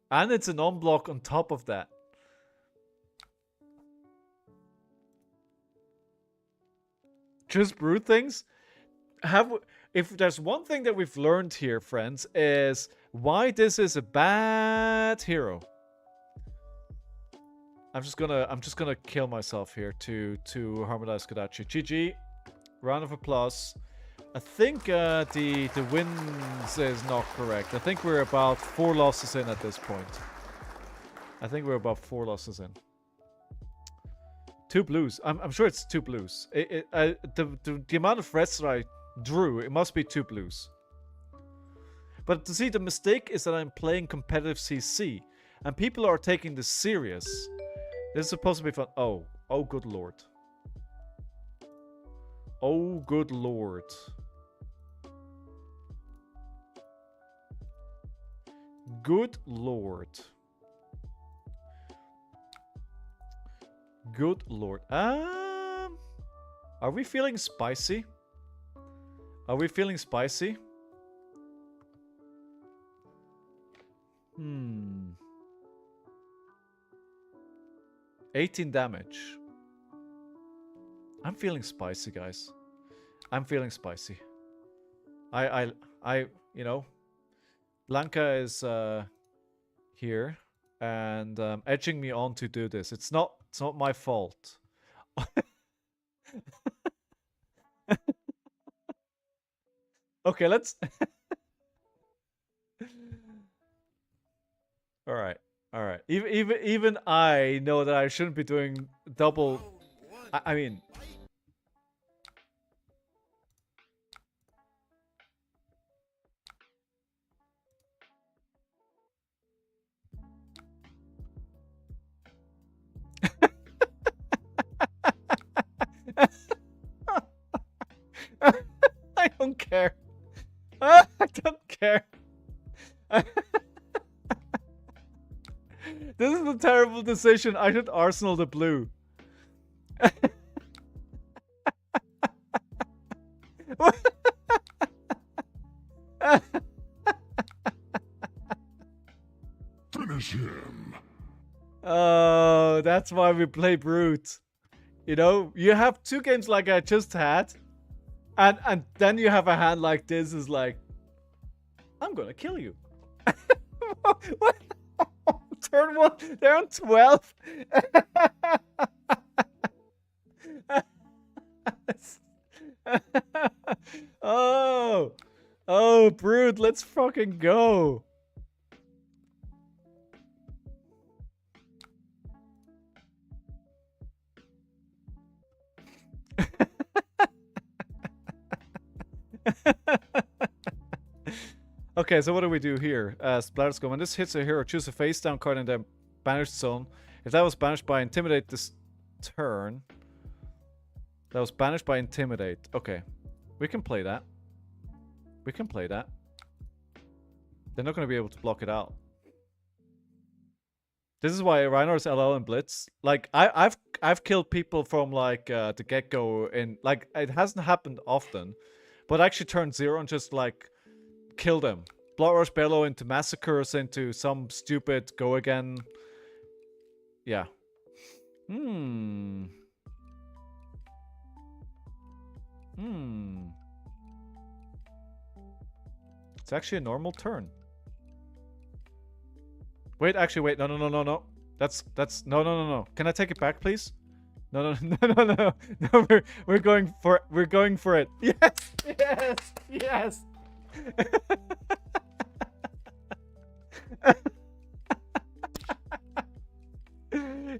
And it's an on-block on top of that. Just brute things? If there's one thing that we've learned here, friends, is why this is a bad hero. I'm just gonna kill myself here to harmonize Kodachi. GG. Round of applause. I think the wins is not correct. I think we're about 4 losses in at this point. I think we're about 4 losses in. 2 blues. I'm sure it's 2 blues. The amount of reds that I drew, it must be 2 blues. But to see, the mistake is that I'm playing competitive CC, and people are taking this serious. This is supposed to be fun. Oh good lord. Oh good lord. Good lord. Good lord. Are we feeling spicy? Are we feeling spicy? 18 damage. I'm feeling spicy, guys. I'm feeling spicy. You know, Blanca is here and edging me on to do this. It's not my fault. Okay, let's. All right. Even I know that I shouldn't be doing double. I mean, care. I don't care. This is a terrible decision. I should Arsenal the blue. Finish him. Oh, that's why we play Brute. You know, you have 2 games like I just had, and then you have a hand like this is like, I'm gonna kill you. What? Turn 1, they're on 12. Oh, Brute, let's fucking go. Okay, so what do we do here? Splatters go. When this hits a hero, choose a face down card in the banished zone. If that was banished by Intimidate this turn. That was banished by Intimidate. Okay. We can play that. We can play that. They're not going to be able to block it out. This is why Rhinar's LL and Blitz. Like, I've killed people from like the get-go in like it hasn't happened often. But actually turn 0 and just like kill them. Blood Rush Bellow into massacres, into some stupid go again. Yeah. It's actually a normal turn. Wait, actually, wait. No. That's no. Can I take it back, please? No. No, we're going for it. Yes.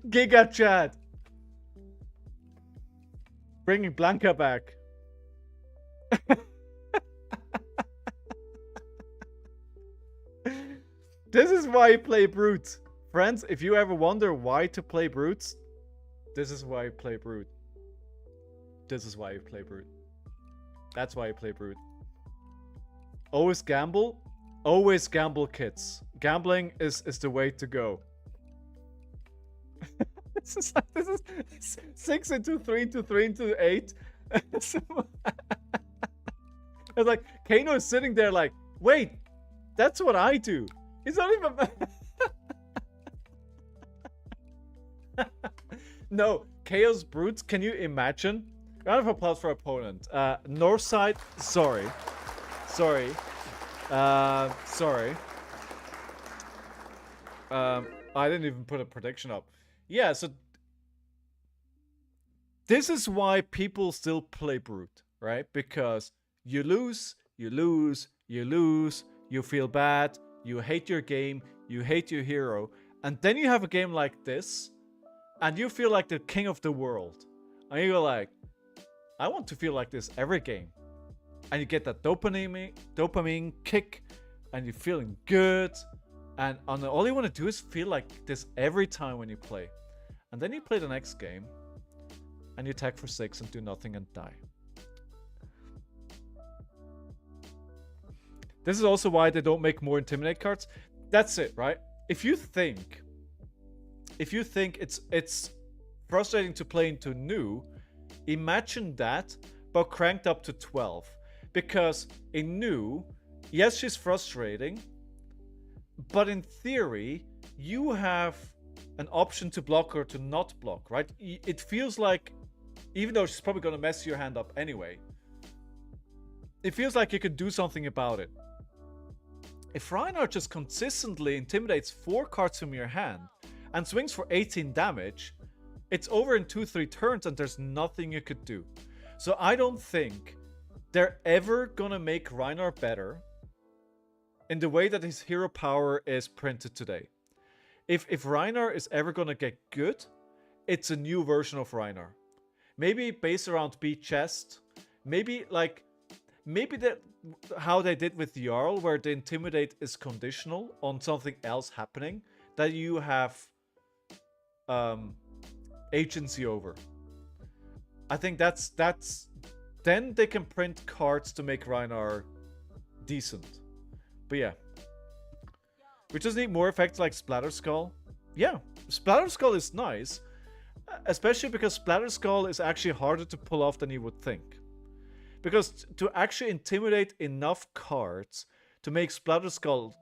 Giga chat. Bringing Blanca back. This is why you play Brute. Friends, if you ever wonder why to play Brutes, this is why you play Brute. This is why you play Brute. That's why you play Brute. Always gamble. Always gamble, kids. Gambling is the way to go. This is 6 into 3 into 3 into 8. It's like Kano is sitting there like, wait, that's what I do. He's not even. No, Chaos Brutes. Can you imagine? Round of applause for opponent. North side. Sorry. I didn't even put a prediction up. Yeah, so this is why people still play Brute, right? Because you lose, you feel bad, you hate your game, you hate your hero, and then you have a game like this, and you feel like the king of the world. And you go like, I want to feel like this every game. And you get that dopamine kick, and you're feeling good. And all you want to do is feel like this every time when you play. And then you play the next game, and you attack for 6 and do nothing and die. This is also why they don't make more Intimidate cards. That's it, right? If you think it's frustrating to play into new, imagine that, but cranked up to 12. Because in new, yes, she's frustrating, but in theory, you have an option to block or to not block, right? It feels like, even though she's probably going to mess your hand up anyway, it feels like you could do something about it. If Rhinar just consistently intimidates 4 cards from your hand and swings for 18 damage, it's over in 2-3 turns and there's nothing you could do. So I don't think they're ever gonna make Rhinar better in the way that his hero power is printed today. If Rhinar is ever gonna get good, it's a new version of Rhinar. Maybe based around B chest, maybe that how they did with Jarl, where the intimidate is conditional on something else happening that you have agency over. I think that's then they can print cards to make Rhinar decent. But yeah. We just need more effects like Splatter Skull. Yeah, Splatter Skull is nice. Especially because Splatter Skull is actually harder to pull off than you would think. Because to actually intimidate enough cards to make Splatter Skull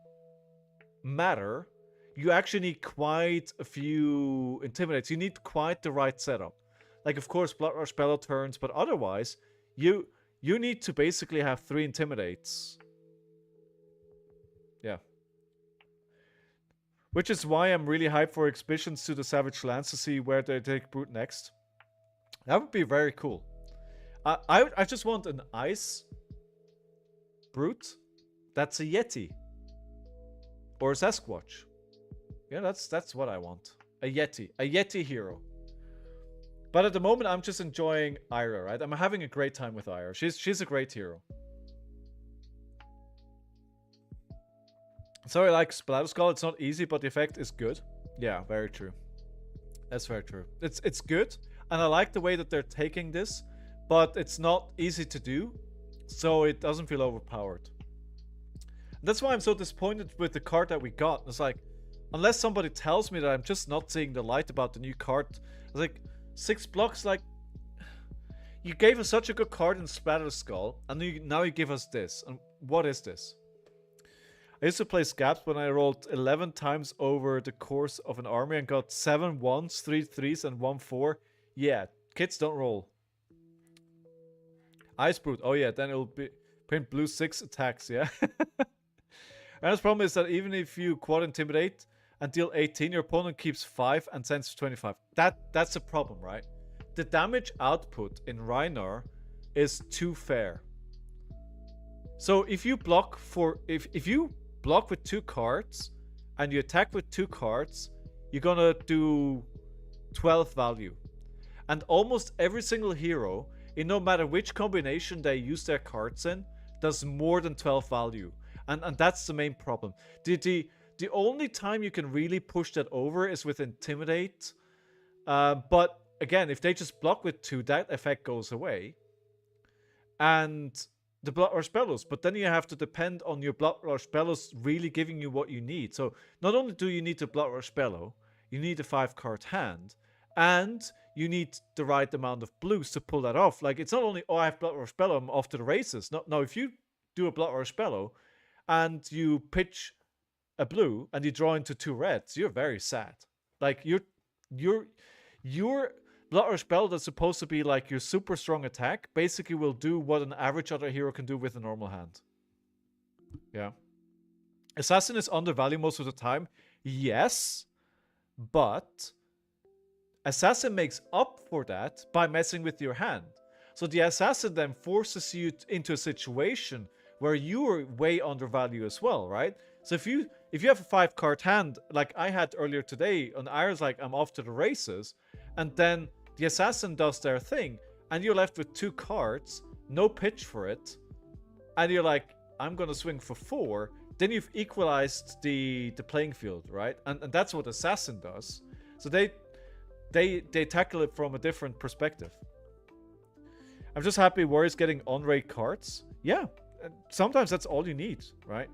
matter, you actually need quite a few intimidates. You need quite the right setup. Like, of course, Blood Rush Bellow turns, but otherwise, you need to basically have 3 intimidates. Yeah. Which is why I'm really hyped for Expeditions to the Savage Lands to see where they take Brute next. That would be very cool. I just want an Ice Brute that's a Yeti. Or a Sasquatch. Yeah, that's what I want. A Yeti hero. But at the moment, I'm just enjoying Ira, right? I'm having a great time with Ira. She's a great hero. Sorry, like Splatter Skull, it's not easy, but the effect is good. Yeah, very true. That's very true. It's good, and I like the way that they're taking this, but it's not easy to do, so it doesn't feel overpowered. That's why I'm so disappointed with the card that we got. It's like, unless somebody tells me that I'm just not seeing the light about the new card, it's like 6 blocks. Like, you gave us such a good card in Splatter Skull, and now you give us this. And what is this? I used to play Scabs when I rolled 11 times over the course of an army and got 7 1s, 3 3s, and 1 4. Yeah, kids don't roll. Ice Brute. Oh yeah, then it'll be print blue 6 attacks, yeah. And the problem is that even if you quad intimidate and deal 18, your opponent keeps 5 and sends 25. That's a problem, right? The damage output in Rhinar is too fair. So if you block for if you block with 2 cards and you attack with 2 cards, you're gonna do 12 value. And almost every single hero, in no matter which combination they use their cards in, does more than 12 value. And that's the main problem. The only time you can really push that over is with Intimidate. But again, if they just block with 2, that effect goes away. And the Blood Rush Bellows. But then you have to depend on your Blood Rush Bellows really giving you what you need. So not only do you need the Blood Rush Bellow, you need a 5-card hand. And you need the right amount of blues to pull that off. Like, it's not only, oh, I have Blood Rush Bellow, I'm off to the races. No, if you do a Blood Rush Bellow and you pitch a blue and you draw into 2 reds, you're very sad. Like, your Blood Rush Bellow that's supposed to be like your super strong attack basically will do what an average other hero can do with a normal hand. Yeah. Assassin is undervalued most of the time. Yes, but Assassin makes up for that by messing with your hand. So the Assassin then forces you into a situation where you are way undervalued as well, right? So if you have a 5-card hand, like I had earlier today, on Iron's like, I'm off to the races, and then the Assassin does their thing, and you're left with 2 cards, no pitch for it, and you're like, I'm gonna swing for 4, then you've equalized the playing field, right? And that's what Assassin does. So they tackle it from a different perspective. I'm just happy Warrior's getting on-rate cards. Yeah, sometimes that's all you need, right?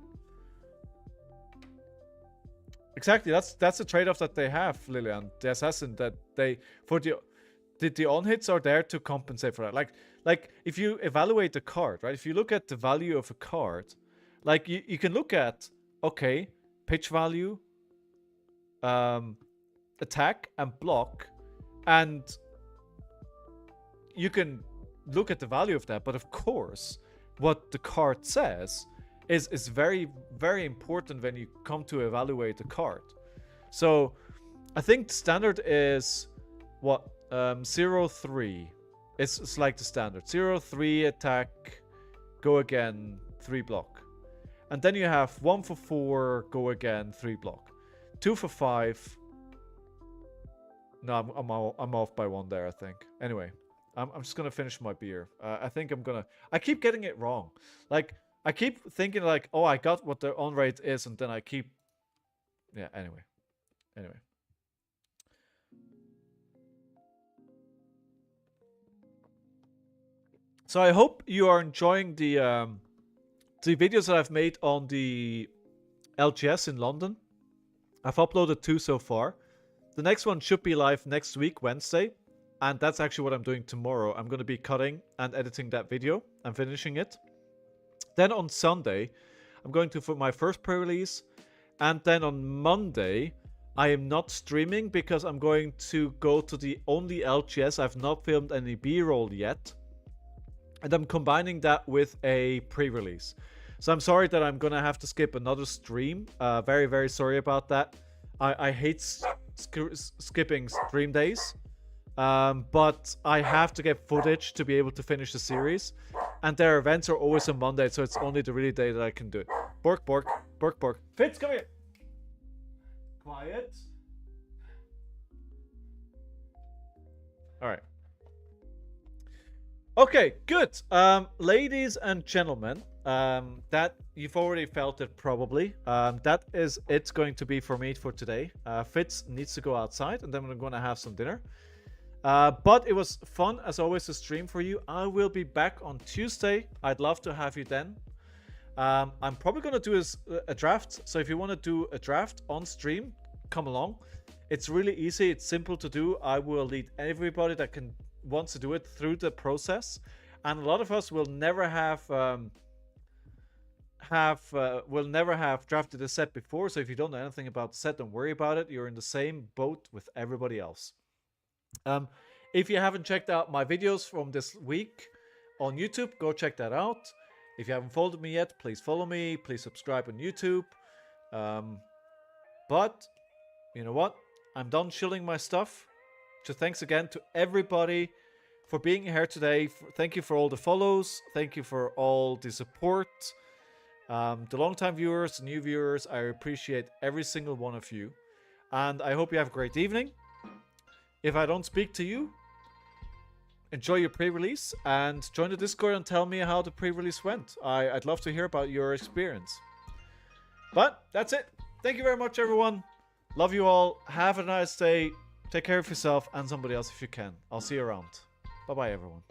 Exactly, that's the trade-off that they have, Lillian, the Assassin, that they for the on-hits are there to compensate for that. Like if you evaluate the card, right? If you look at the value of a card, like you can look at, okay, pitch value, attack and block, and you can look at the value of that. But of course, what the card says is very, very important when you come to evaluate a card. So I think standard is what, 0-3. It's like the standard 0-3 attack, go again, 3 block, and then you have 1 for 4, go again, 3 block, 2 for 5. No, I'm off by 1 there, I think. Anyway, I'm just gonna finish my beer. I think I keep getting it wrong. Like, I keep thinking like, oh, I got what the on rate is, and then I keep... Yeah, anyway. So I hope you are enjoying the videos that I've made on the LGS in London. I've uploaded 2 so far. The next one should be live next week, Wednesday. And that's actually what I'm doing tomorrow. I'm going to be cutting and editing that video and finishing it. Then on Sunday, I'm going to for my first pre-release. And then on Monday, I am not streaming because I'm going to go to the only LGS. I've not filmed any B-roll yet. And I'm combining that with a pre-release. So I'm sorry that I'm going to have to skip another stream. Very, very sorry about that. I hate skipping stream days. But I have to get footage to be able to finish the series. And their events are always on Monday, so it's only the really day that I can do it. Bork, bork, bork, bork. Fitz, come here. Quiet. Alright. Okay, good. Ladies and gentlemen, that you've already felt it probably. That is it's going to be for me for today. Fitz needs to go outside, and then we're going to have some dinner. But it was fun, as always, to stream for you. I will be back on Tuesday. I'd love to have you then. I'm probably going to do a draft. So if you want to do a draft on stream, come along. It's really easy. It's simple to do. I will lead everybody that wants to do it through the process. And a lot of us will never have drafted a set before. So if you don't know anything about the set, don't worry about it. You're in the same boat with everybody else. If you haven't checked out my videos from this week on YouTube, go check that out. If you haven't followed me yet, please follow me. Please subscribe on YouTube. But you know what? I'm done shilling my stuff. So thanks again to everybody for being here today. Thank you for all the follows. Thank you for all the support. The long-time viewers, the new viewers, I appreciate every single one of you. And I hope you have a great evening. If I don't speak to you, enjoy your pre-release and join the Discord and tell me how the pre-release went. I'd love to hear about your experience. But that's it. Thank you very much, everyone. Love you all. Have a nice day. Take care of yourself and somebody else if you can. I'll see you around. Bye-bye, everyone.